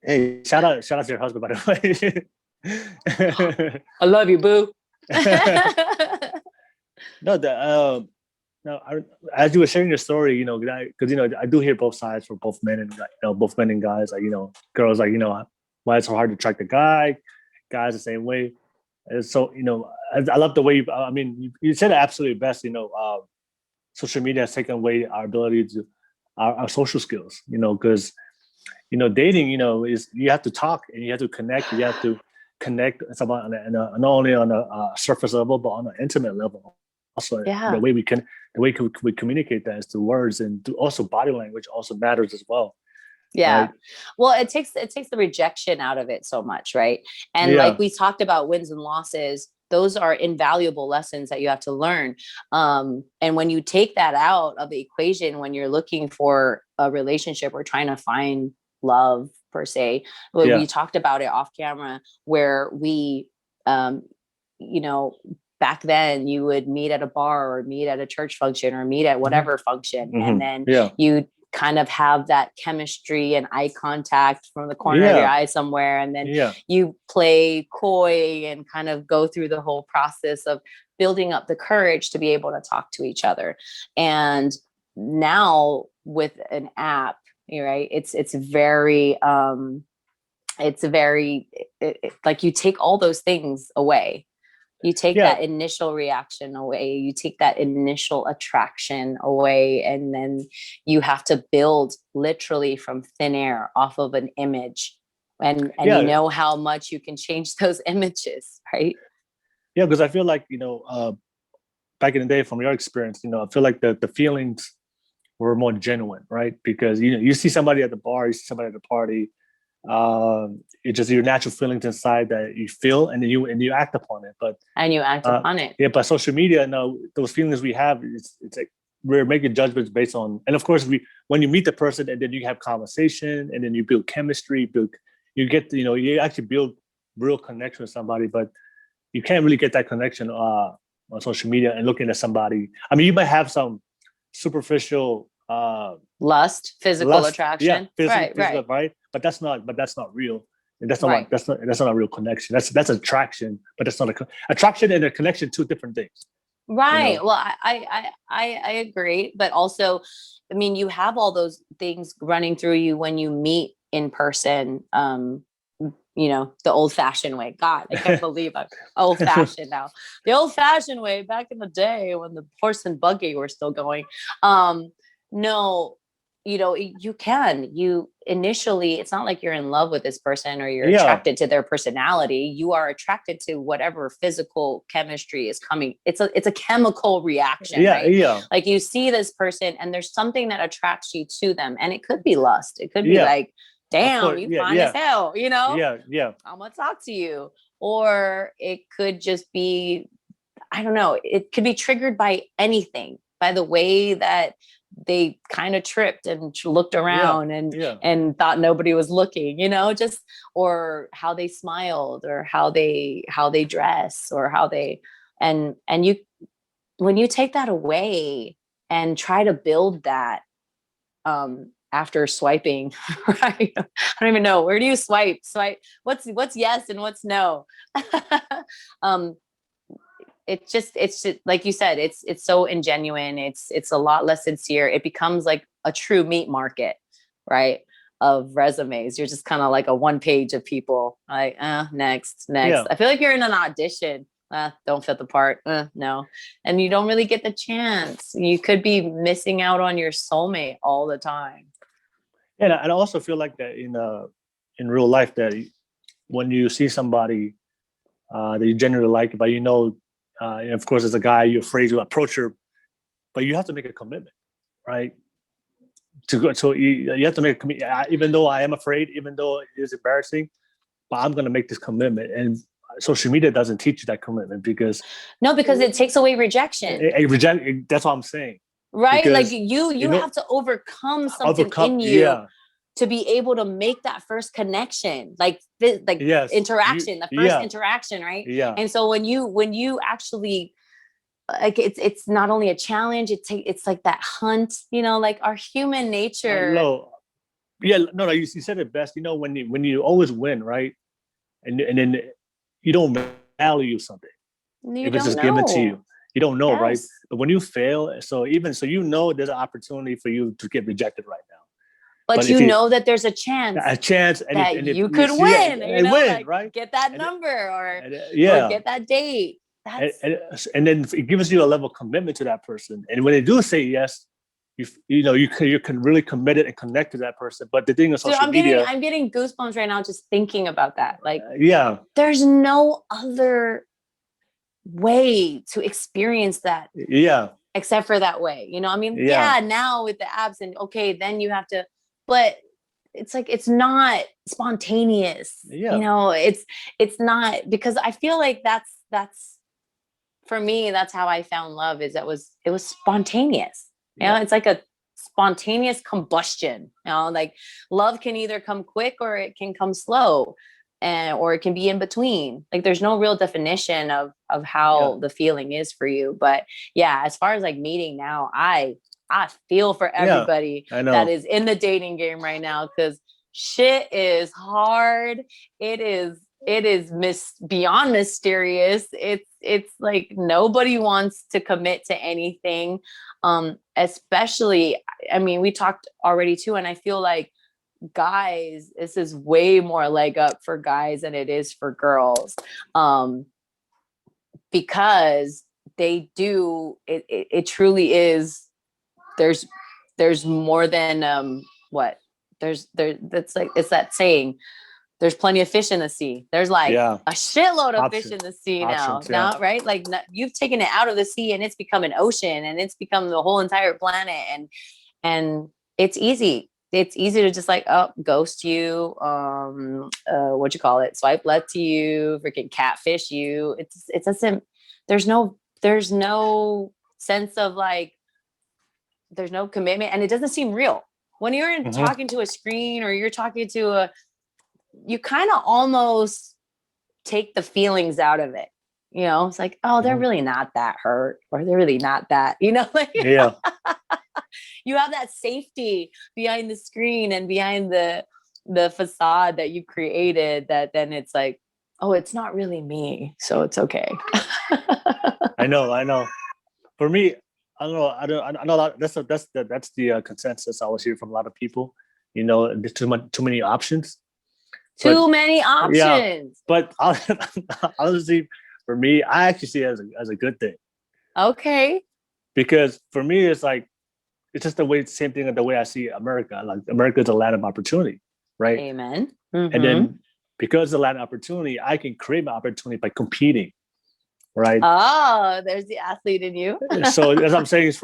Hey, shout out to your husband, by the way. I love you, boo. No, as you were sharing your story, because I do hear both sides for both men and both men and guys. Like, girls like, why it's so hard to attract a guy, guys the same way. And so, I love the way you said it absolutely best. Social media has taken away our ability to our social skills. Because dating, is you have to talk and you have to connect. You have to connect someone not only on a surface level, but on an intimate level. Also, the way we communicate that is through words, and also body language also matters as well. Yeah. Right? Well, it takes the rejection out of it so much, right? And like we talked about wins and losses, those are invaluable lessons that you have to learn. And when you take that out of the equation, when you're looking for a relationship or trying to find love per se, we talked about it off camera, where we, back then you would meet at a bar or meet at a church function or meet at whatever function. And then you kind of have that chemistry and eye contact from the corner of your eye somewhere. And then you play coy and kind of go through the whole process of building up the courage to be able to talk to each other. And now with an app, right, it's very, like you take all those things away. You take that initial reaction away, you take that initial attraction away, and then you have to build literally from thin air off of an image. And you know how much you can change those images, right? Yeah, because I feel like, back in the day, from your experience, I feel like the feelings were more genuine, right? Because, you see somebody at the bar, you see somebody at the party, it's just your natural feelings inside that you feel, and then you act upon it. But but social media, no, those feelings we have, it's like we're making judgments based on, and of course when you meet the person and then you have conversation and then you build chemistry, you actually build real connection with somebody, but you can't really get that connection on social media and looking at somebody. I mean, you might have some superficial physical attraction, physical, right? But that's not real. And that's not that's not a real connection. That's attraction, but that's not attraction and a connection, two different things. Right. Well, I agree, but also, I mean, you have all those things running through you when you meet in person. The old-fashioned way. God, I can't believe I'm old-fashioned now. The old-fashioned way, back in the day when the horse and buggy were still going. No, you initially, it's not like you're in love with this person or you're attracted to their personality. You are attracted to whatever physical chemistry is coming. It's a chemical reaction, right? Yeah. Like you see this person and there's something that attracts you to them, and it could be lust. It could be like, damn, you fine as hell, Yeah. I'm gonna talk to you. Or it could just be, I don't know, it could be triggered by anything, by the way that they kind of tripped and looked around and thought nobody was looking, or how they smiled, or how they dress, or how they, and you, when you take that away and try to build that, after swiping, right? I don't even know. Where do you swipe? What's yes and what's no? It's just like you said, it's so ingenuine. It's a lot less sincere. It becomes like a true meat market, right? Of resumes. You're just kind of like a one page of people, like next. Yeah. I feel like you're in an audition. Don't fit the part. No. And you don't really get the chance. You could be missing out on your soulmate all the time. And I also feel like that in real life, that when you see somebody that you genuinely like, but and of course, as a guy, you're afraid to approach her, but you have to make a commitment, right? To go, so you have to make a commitment. Even though I am afraid, even though it is embarrassing, but I'm going to make this commitment. And social media doesn't teach you that commitment because it takes away rejection. That's what I'm saying. Right? Because, like you have to overcome something in you yeah, to be able to make that first connection, like yes, interaction, the first interaction, right? Yeah. And so when you actually, like, it's not only a challenge, it's like that hunt, like our human nature. No, you said it best. When you always win, right? And then you don't value something. If it's just given to you, you don't know, right? But when you fail, so there's an opportunity for you to get rejected right now. But you know that there's a chance and you could win, win, right? Get that number or get that date. And then it gives you a level of commitment to that person. And when they do say yes, you can really committed and connect to that person. But the thing is, social media, I'm getting goosebumps right now just thinking about that. Like, there's no other way to experience that. Except for that way, now with the apps and then you have to, but it's like, it's not spontaneous. It's not, because I feel like that's for me, that's how I found love, it was spontaneous. It's like a spontaneous combustion, like love can either come quick or it can come slow, or it can be in between. Like there's no real definition of how the feeling is for you. But as far as like meeting now, I feel for everybody that is in the dating game right now, because shit is hard. It is beyond mysterious. It's like nobody wants to commit to anything. Especially, I mean, we talked already too, and I feel like guys, this is way more leg up for guys than it is for girls, because they do it truly is, there's more than that's like, it's that saying, there's plenty of fish in the sea. There's like a shitload of fish in the sea now, right? Like you've taken it out of the sea and it's become an ocean, and it's become the whole entire planet, and it's easy to just like, ghost you, what you call it, swipe left to you, freaking catfish you. It's a there's no sense of like, there's no commitment, and it doesn't seem real when you're talking to a screen, or you're talking to you kind of almost take the feelings out of it. It's like, they're really not that hurt, or they're really not that, like, you have that safety behind the screen and behind the facade that you created, that then it's like, it's not really me, so it's okay. I know. For me, I know that's the consensus I was hearing from a lot of people. There's too many options. Many options. But honestly, for me, I actually see it as a good thing. Okay. Because for me, it's like, it's just same thing as the way I see America. Like, America is a land of opportunity, right? Amen. And then because it's a land of opportunity, I can create my opportunity by competing, right? Oh, there's the athlete in you. So as I'm saying, is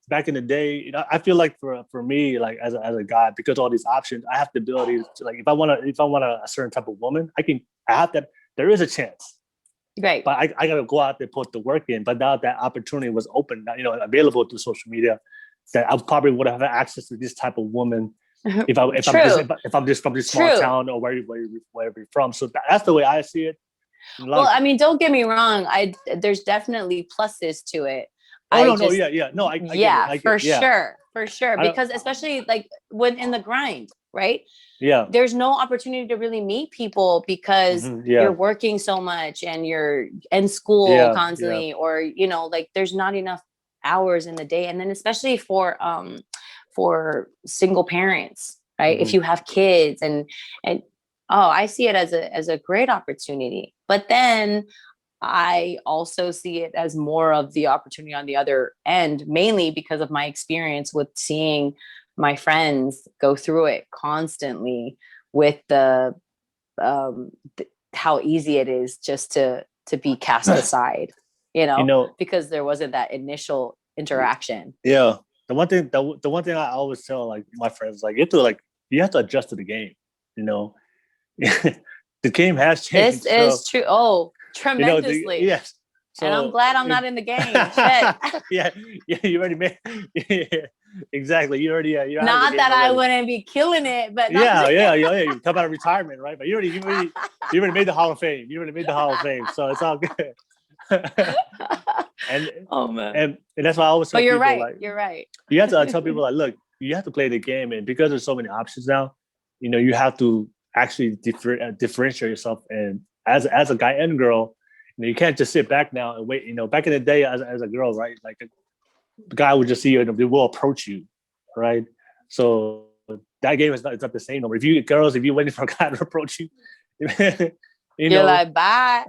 back in the day, I feel like for me, like as a guy, because all these options, I have the ability to, like, if I want a certain type of woman, I have that. There is a chance, right? But I gotta go out there, put the work in. But now that opportunity was open, available through social media, that I probably would have access to this type of woman if I'm just from this small town, or wherever you're from. So that's the way I see it. Well, I mean, don't get me wrong. There's definitely pluses to it. I get it. For sure. Because especially like when in the grind, right? Yeah. There's no opportunity to really meet people because you're working so much and you're in school constantly, or like there's not enough hours in the day. And then especially for single parents, right? If you have kids and I see it as a great opportunity. But then I also see it as more of the opportunity on the other end, mainly because of my experience with seeing my friends go through it constantly with how easy it is just to be cast aside, because there wasn't that initial interaction. Yeah. The one thing I always tell like my friends, like you have to adjust to the game, the game has changed. This is true. Oh, tremendously. Yes. So, and I'm glad I'm not in the game. Shit. Yeah, you already made. Yeah, exactly. You already. You're not that I wouldn't be killing it, but yeah. You come out of retirement, right? But you already made the Hall of Fame. You already made the Hall of Fame, so it's all good. And oh man, and that's why I always tell people, right. Like, you're right. You have to tell people like, look, you have to play the game, and because there's so many options now, you have to actually differentiate yourself. And as a guy and girl, you can't just sit back now and wait. Back in the day, as a girl, right? Like the guy would just see you and they will approach you, right? So that game is not the same no more. If you're waiting for a guy to approach you, you're like bye.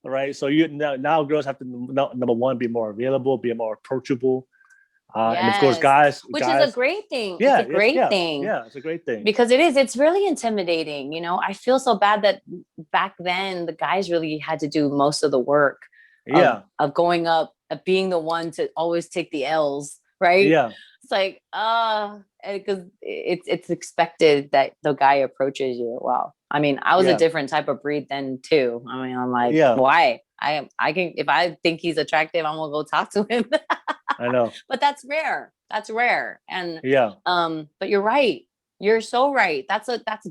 Right. So now girls have to number one be more available, be more approachable. Yes. And of course, guys, is a great thing. Yeah, it's a great thing. Yeah, it's a great thing because it's really intimidating. I feel so bad that back then the guys really had to do most of the work. Of going up, of being the one to always take the L's, right? Yeah. It's like, because it's expected that the guy approaches you. Well, I mean, I was a different type of breed then too. I mean, I'm like, why? I can, if I think he's attractive, I'm gonna go talk to him. I know. But that's rare. And but you're right. You're so right. That's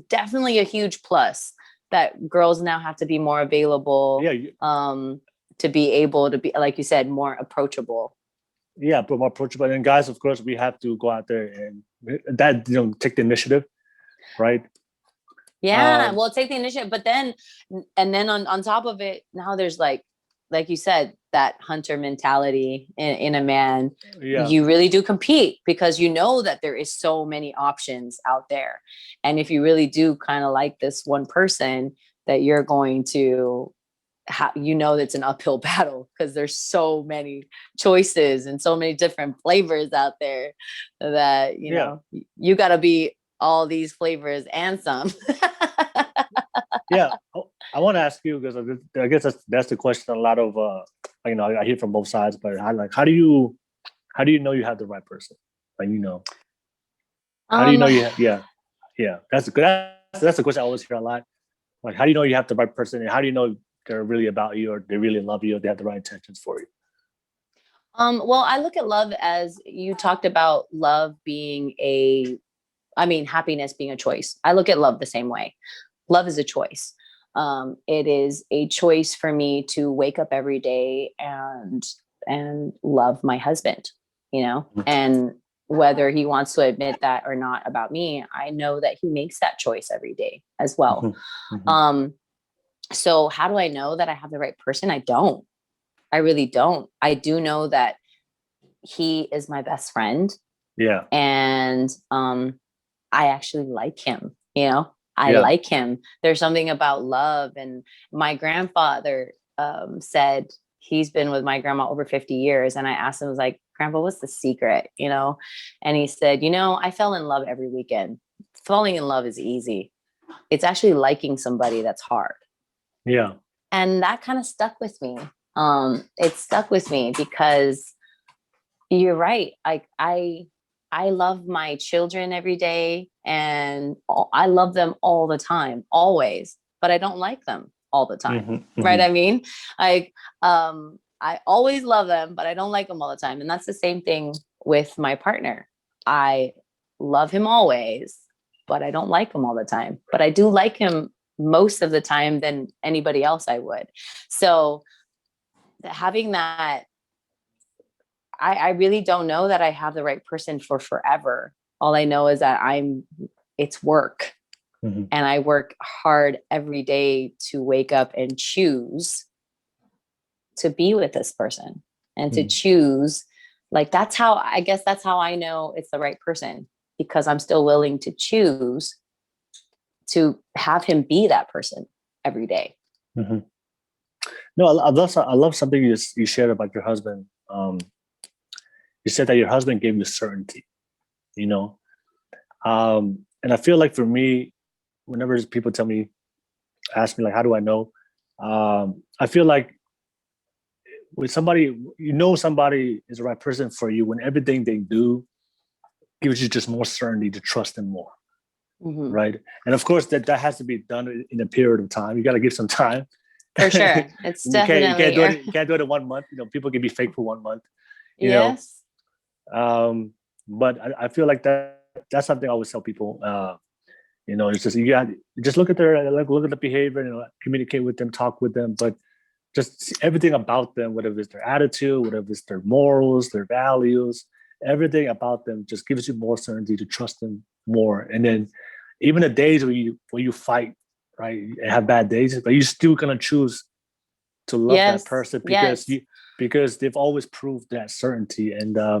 definitely a huge plus that girls now have to be more available. To be able to be, like you said, more approachable. Yeah, but more approachable. And guys, of course, we have to go out there and that take the initiative, right? Yeah, well, take the initiative, but then on top of it, now there's like you said, that hunter mentality in a man. Yeah. You really do compete because that there is so many options out there, and if you really do kind of like this one person, that you're going to it's an uphill battle because there's so many choices and so many different flavors out there that you got to be all these flavors and some. Yeah, I want to ask you because I guess that's the question a lot of I hear from both sides, but how do you know you have the right person? How do you know you have, that's the question I always hear a lot. Like, how do you know you have the right person, and how do you know they're really about you, or they really love you, or they have the right intentions for you? Well, I look at love as you talked about love being happiness being a choice. I look at love the same way. Love is a choice. It is a choice for me to wake up every day and love my husband, and whether he wants to admit that or not about me, I know that he makes that choice every day as well. Mm-hmm. So how do I know that I have the right person? I don't. I really don't. I do know that he is my best friend. Yeah. And I actually like him, I like him. There's something about love. And my grandfather said he's been with my grandma over 50 years. And I asked him, I was like, Grandpa, what's the secret? And he said, I fell in love every weekend. Falling in love is easy. It's actually liking somebody that's hard. Yeah. And that kind of stuck with me. It stuck with me because you're right. I love my children every day, and I love them all the time, always, but I don't like them all the time. Mm-hmm. Right. I mean, I always love them, but I don't like them all the time. And that's the same thing with my partner. I love him always, but I don't like him all the time, but I do like him most of the time than anybody else I would. So having that, I really don't know that I have the right person for forever. All I know is that it's work. Mm-hmm. And I work hard every day to wake up and choose to be with this person and to choose. Like, that's how I know it's the right person, because I'm still willing to choose to have him be that person every day. Mm-hmm. No, I love something you shared about your husband. You said that your husband gave you certainty, you know. And I feel like for me, whenever people ask me like, how do I know? I feel like with somebody, somebody is the right person for you when everything they do gives you just more certainty to trust them more. Mm-hmm. Right. And of course that has to be done in a period of time. You got to give some time. For sure. It's definitely you can't do it in 1 month. People can be fake for 1 month, yes. But I feel like that's something I always tell people. It's just just look at look at the behavior, communicate with them, talk with them, but just everything about them, whatever it's their attitude, whatever it's their morals, their values, everything about them just gives you more certainty to trust them more. And then even the days where you fight, right, and have bad days, but you're still gonna choose to love that person because they've always proved that certainty. And I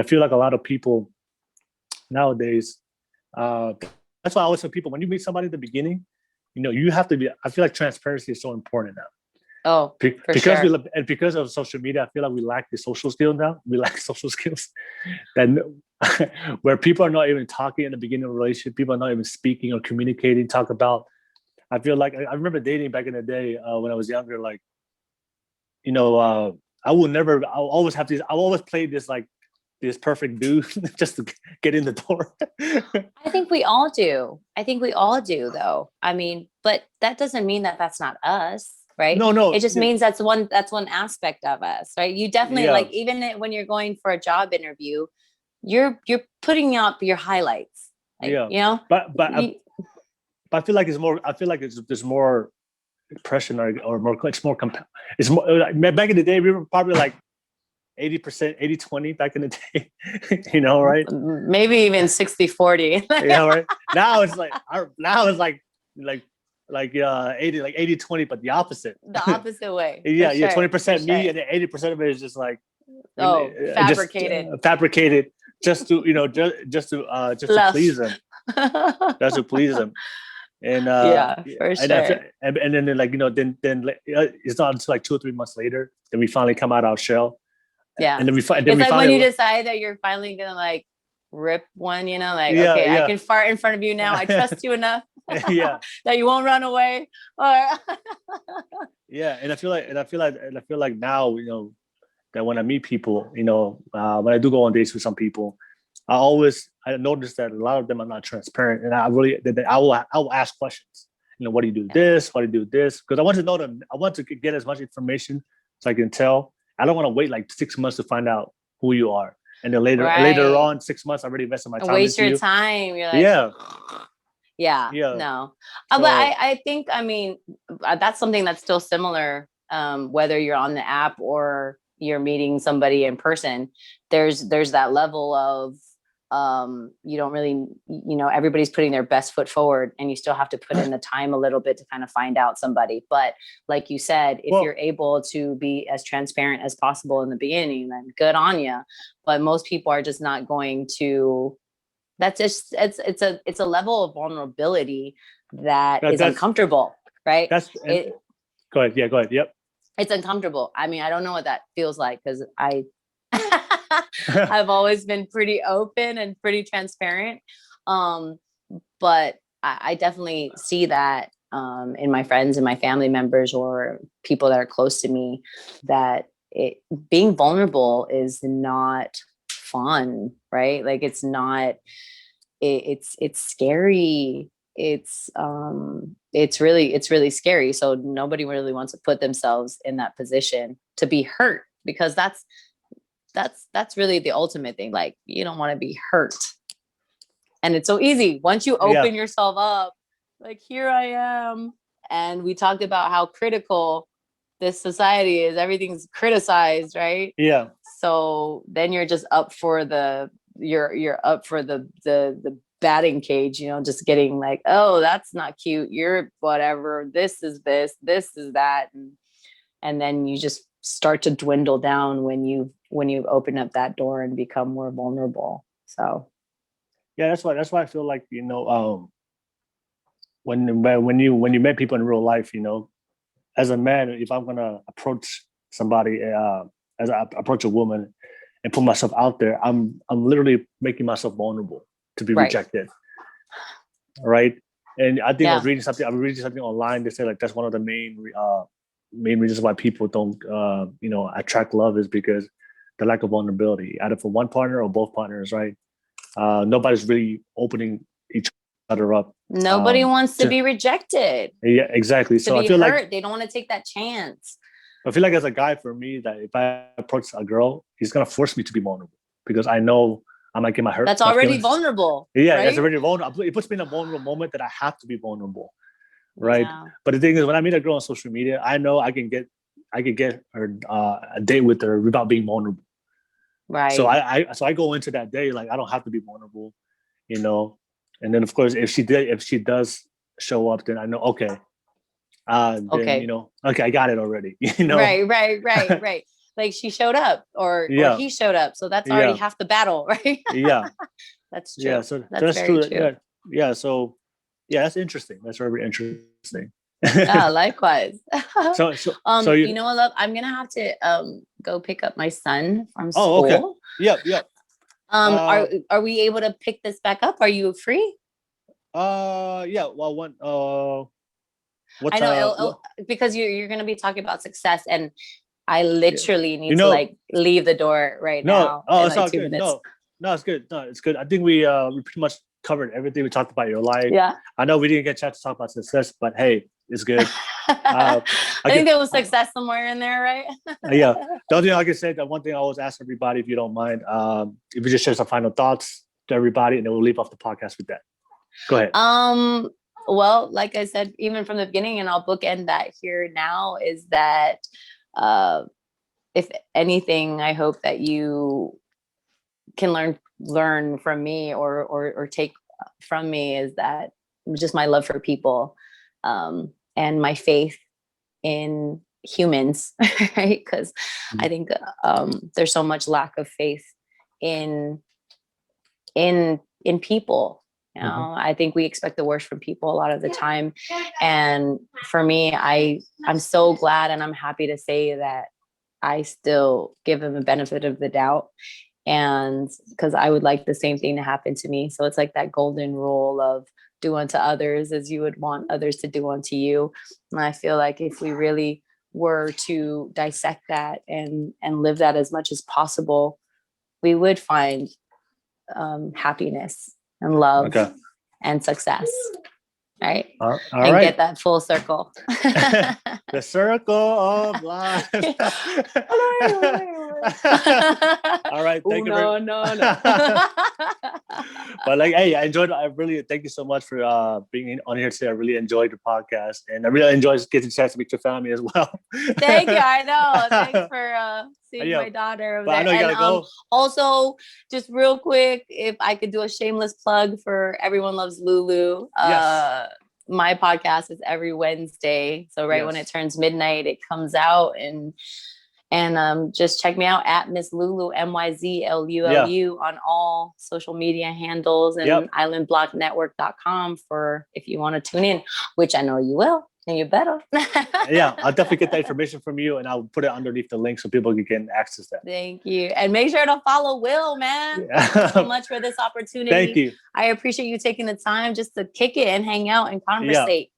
feel like a lot of people nowadays, that's why I always tell people when you meet somebody at the beginning, you have to be. I feel like transparency is so important now. Oh, because of social media, I feel like we lack the social skills now. We lack social skills that where people are not even talking in the beginning of a relationship. People are not even speaking or communicating. Talk about. I feel like I remember dating back in the day when I was younger. Like, I'll always have these. I'll always play this perfect dude just to get in the door. I think we all do. Though. I mean, but that doesn't mean that that's not us. Right. No. It just means that's one aspect of us, right? You definitely like, even when you're going for a job interview, you're putting up your highlights. Like, But I feel like there's more pressure or more, it's more, it's more, back in the day, we were probably like 80%, 80-20 back in the day, right? Maybe even 60-40. Right. Now it's like 80-20, but the opposite. The opposite way. 20% me, and then 80% of it is just like fabricated. Fabricated just to just to please them. Just to please them. And for sure. And then then it's not until like 2 or 3 months later that we finally come out our shell. Yeah. And then it's like when you decide that you're finally gonna like rip one, I can fart in front of you now. I trust you enough. That you won't run away. And I feel like now, that when I meet people, when I do go on dates with some people, I notice that a lot of them are not transparent, and I will ask questions. What do you do this? Why do you do this? Because I want to know them. I want to get as much information so I can tell. I don't want to wait like 6 months to find out who you are, and then later on 6 months I already invested my time. Waste your time. You're like, no. But I think, that's something that's still similar, whether you're on the app or you're meeting somebody in person. There's that level of you don't really, everybody's putting their best foot forward, and you still have to put in the time a little bit to kind of find out somebody. But like you said, if you're able to be as transparent as possible in the beginning, then good on you. But most people are just not going to. That's just it's a level of vulnerability that is uncomfortable, right? Go ahead. Yeah, go ahead. Yep. It's uncomfortable. I don't know what that feels like, because I've always been pretty open and pretty transparent. But I definitely see that in my friends and my family members or people that are close to me, that being vulnerable is not fun, right? Like, it's not, it's scary. It's really scary. So nobody really wants to put themselves in that position to be hurt, because that's really the ultimate thing. Like, you don't want to be hurt. And it's so easy once you open yourself up, like, here I am. And we talked about how critical this society is. Everything's criticized, right? Yeah. So then you're just up for you're up for the batting cage, just getting like, oh, that's not cute. You're whatever. This is this is that. And then you just start to dwindle down when you open up that door and become more vulnerable. So that's why I feel like, when you met people in real life, as a man, if I'm gonna approach somebody as I approach a woman, and put myself out there, I'm literally making myself vulnerable to be rejected. Right. And I think I was reading something online. They say like that's one of the main reasons why people don't attract love is because the lack of vulnerability, either for one partner or both partners, right? Nobody's really opening each other up. Nobody wants to be rejected. Yeah, exactly. So I feel like they don't want to take that chance. I feel like as a guy, for me, that if I approach a girl, he's gonna force me to be vulnerable because I know I might get my hurt. That's already vulnerable. Yeah, right? It's already vulnerable. It puts me in a vulnerable moment that I have to be vulnerable, right? Yeah. But the thing is, when I meet a girl on social media, I know I can get her a date with her without being vulnerable. Right. So I go into that day like I don't have to be vulnerable, And then of course, if she does show up, then I know okay. Then, okay, I got it already. Right. Like she showed up or he showed up. So that's already half the battle, right? Yeah. That's true. Yeah, so that's true. Yeah. So that's interesting. That's very interesting. Likewise. So you know what, love? I'm gonna have to go pick up my son from school. Oh, okay. Yep. Are we able to pick this back up? Are you free? Yeah. Well, when I know because you're gonna be talking about success, and I literally need to like leave the door right now. Oh, it's like all 2 good. minutes. No, it's good. No, it's good. I think we pretty much covered everything. We talked about your life. Yeah. I know we didn't get a chance to talk about success, but hey, it's good. I think there was success somewhere in there, right? Yeah. The only thing I can say, the one thing I always ask everybody, if you don't mind, if you just share some final thoughts to everybody, and then we'll leave off the podcast with that. Go ahead. Well, like I said, even from the beginning, and I'll bookend that here now, is that if anything, I hope that you can learn from me or take from me is that just my love for people and my faith in humans, right? Because I think there's so much lack of faith in people. I think we expect the worst from people a lot of the time. And for me, I'm so glad and I'm happy to say that I still give them the benefit of the doubt. And because I would like the same thing to happen to me. So it's like that golden rule of do unto others as you would want others to do unto you. And I feel like if we really were to dissect that and live that as much as possible, we would find happiness and love and success. Right. All and right. Get that full circle. The circle of life. All right. Thank you. No. But hey, I really thank you so much for being on here today. I really enjoyed the podcast, and I really enjoyed getting a chance to meet your family as well. Thank you. I know. Thanks for seeing my daughter over there. I know you gotta go. Also, just real quick, if I could do a shameless plug for Everyone Loves Lulu. Yes. My podcast is every Wednesday. So when it turns midnight, it comes out and just check me out at Miss Lulu, MYZLULU on all social media handles and islandblocknetwork.com for if you want to tune in, which I know you will. And you better. Yeah, I'll definitely get that information from you and I'll put it underneath the link so people can access that. Thank you. And make sure to follow Will, man. Thank you so much for this opportunity. Thank you. I appreciate you taking the time just to kick it and hang out and conversate.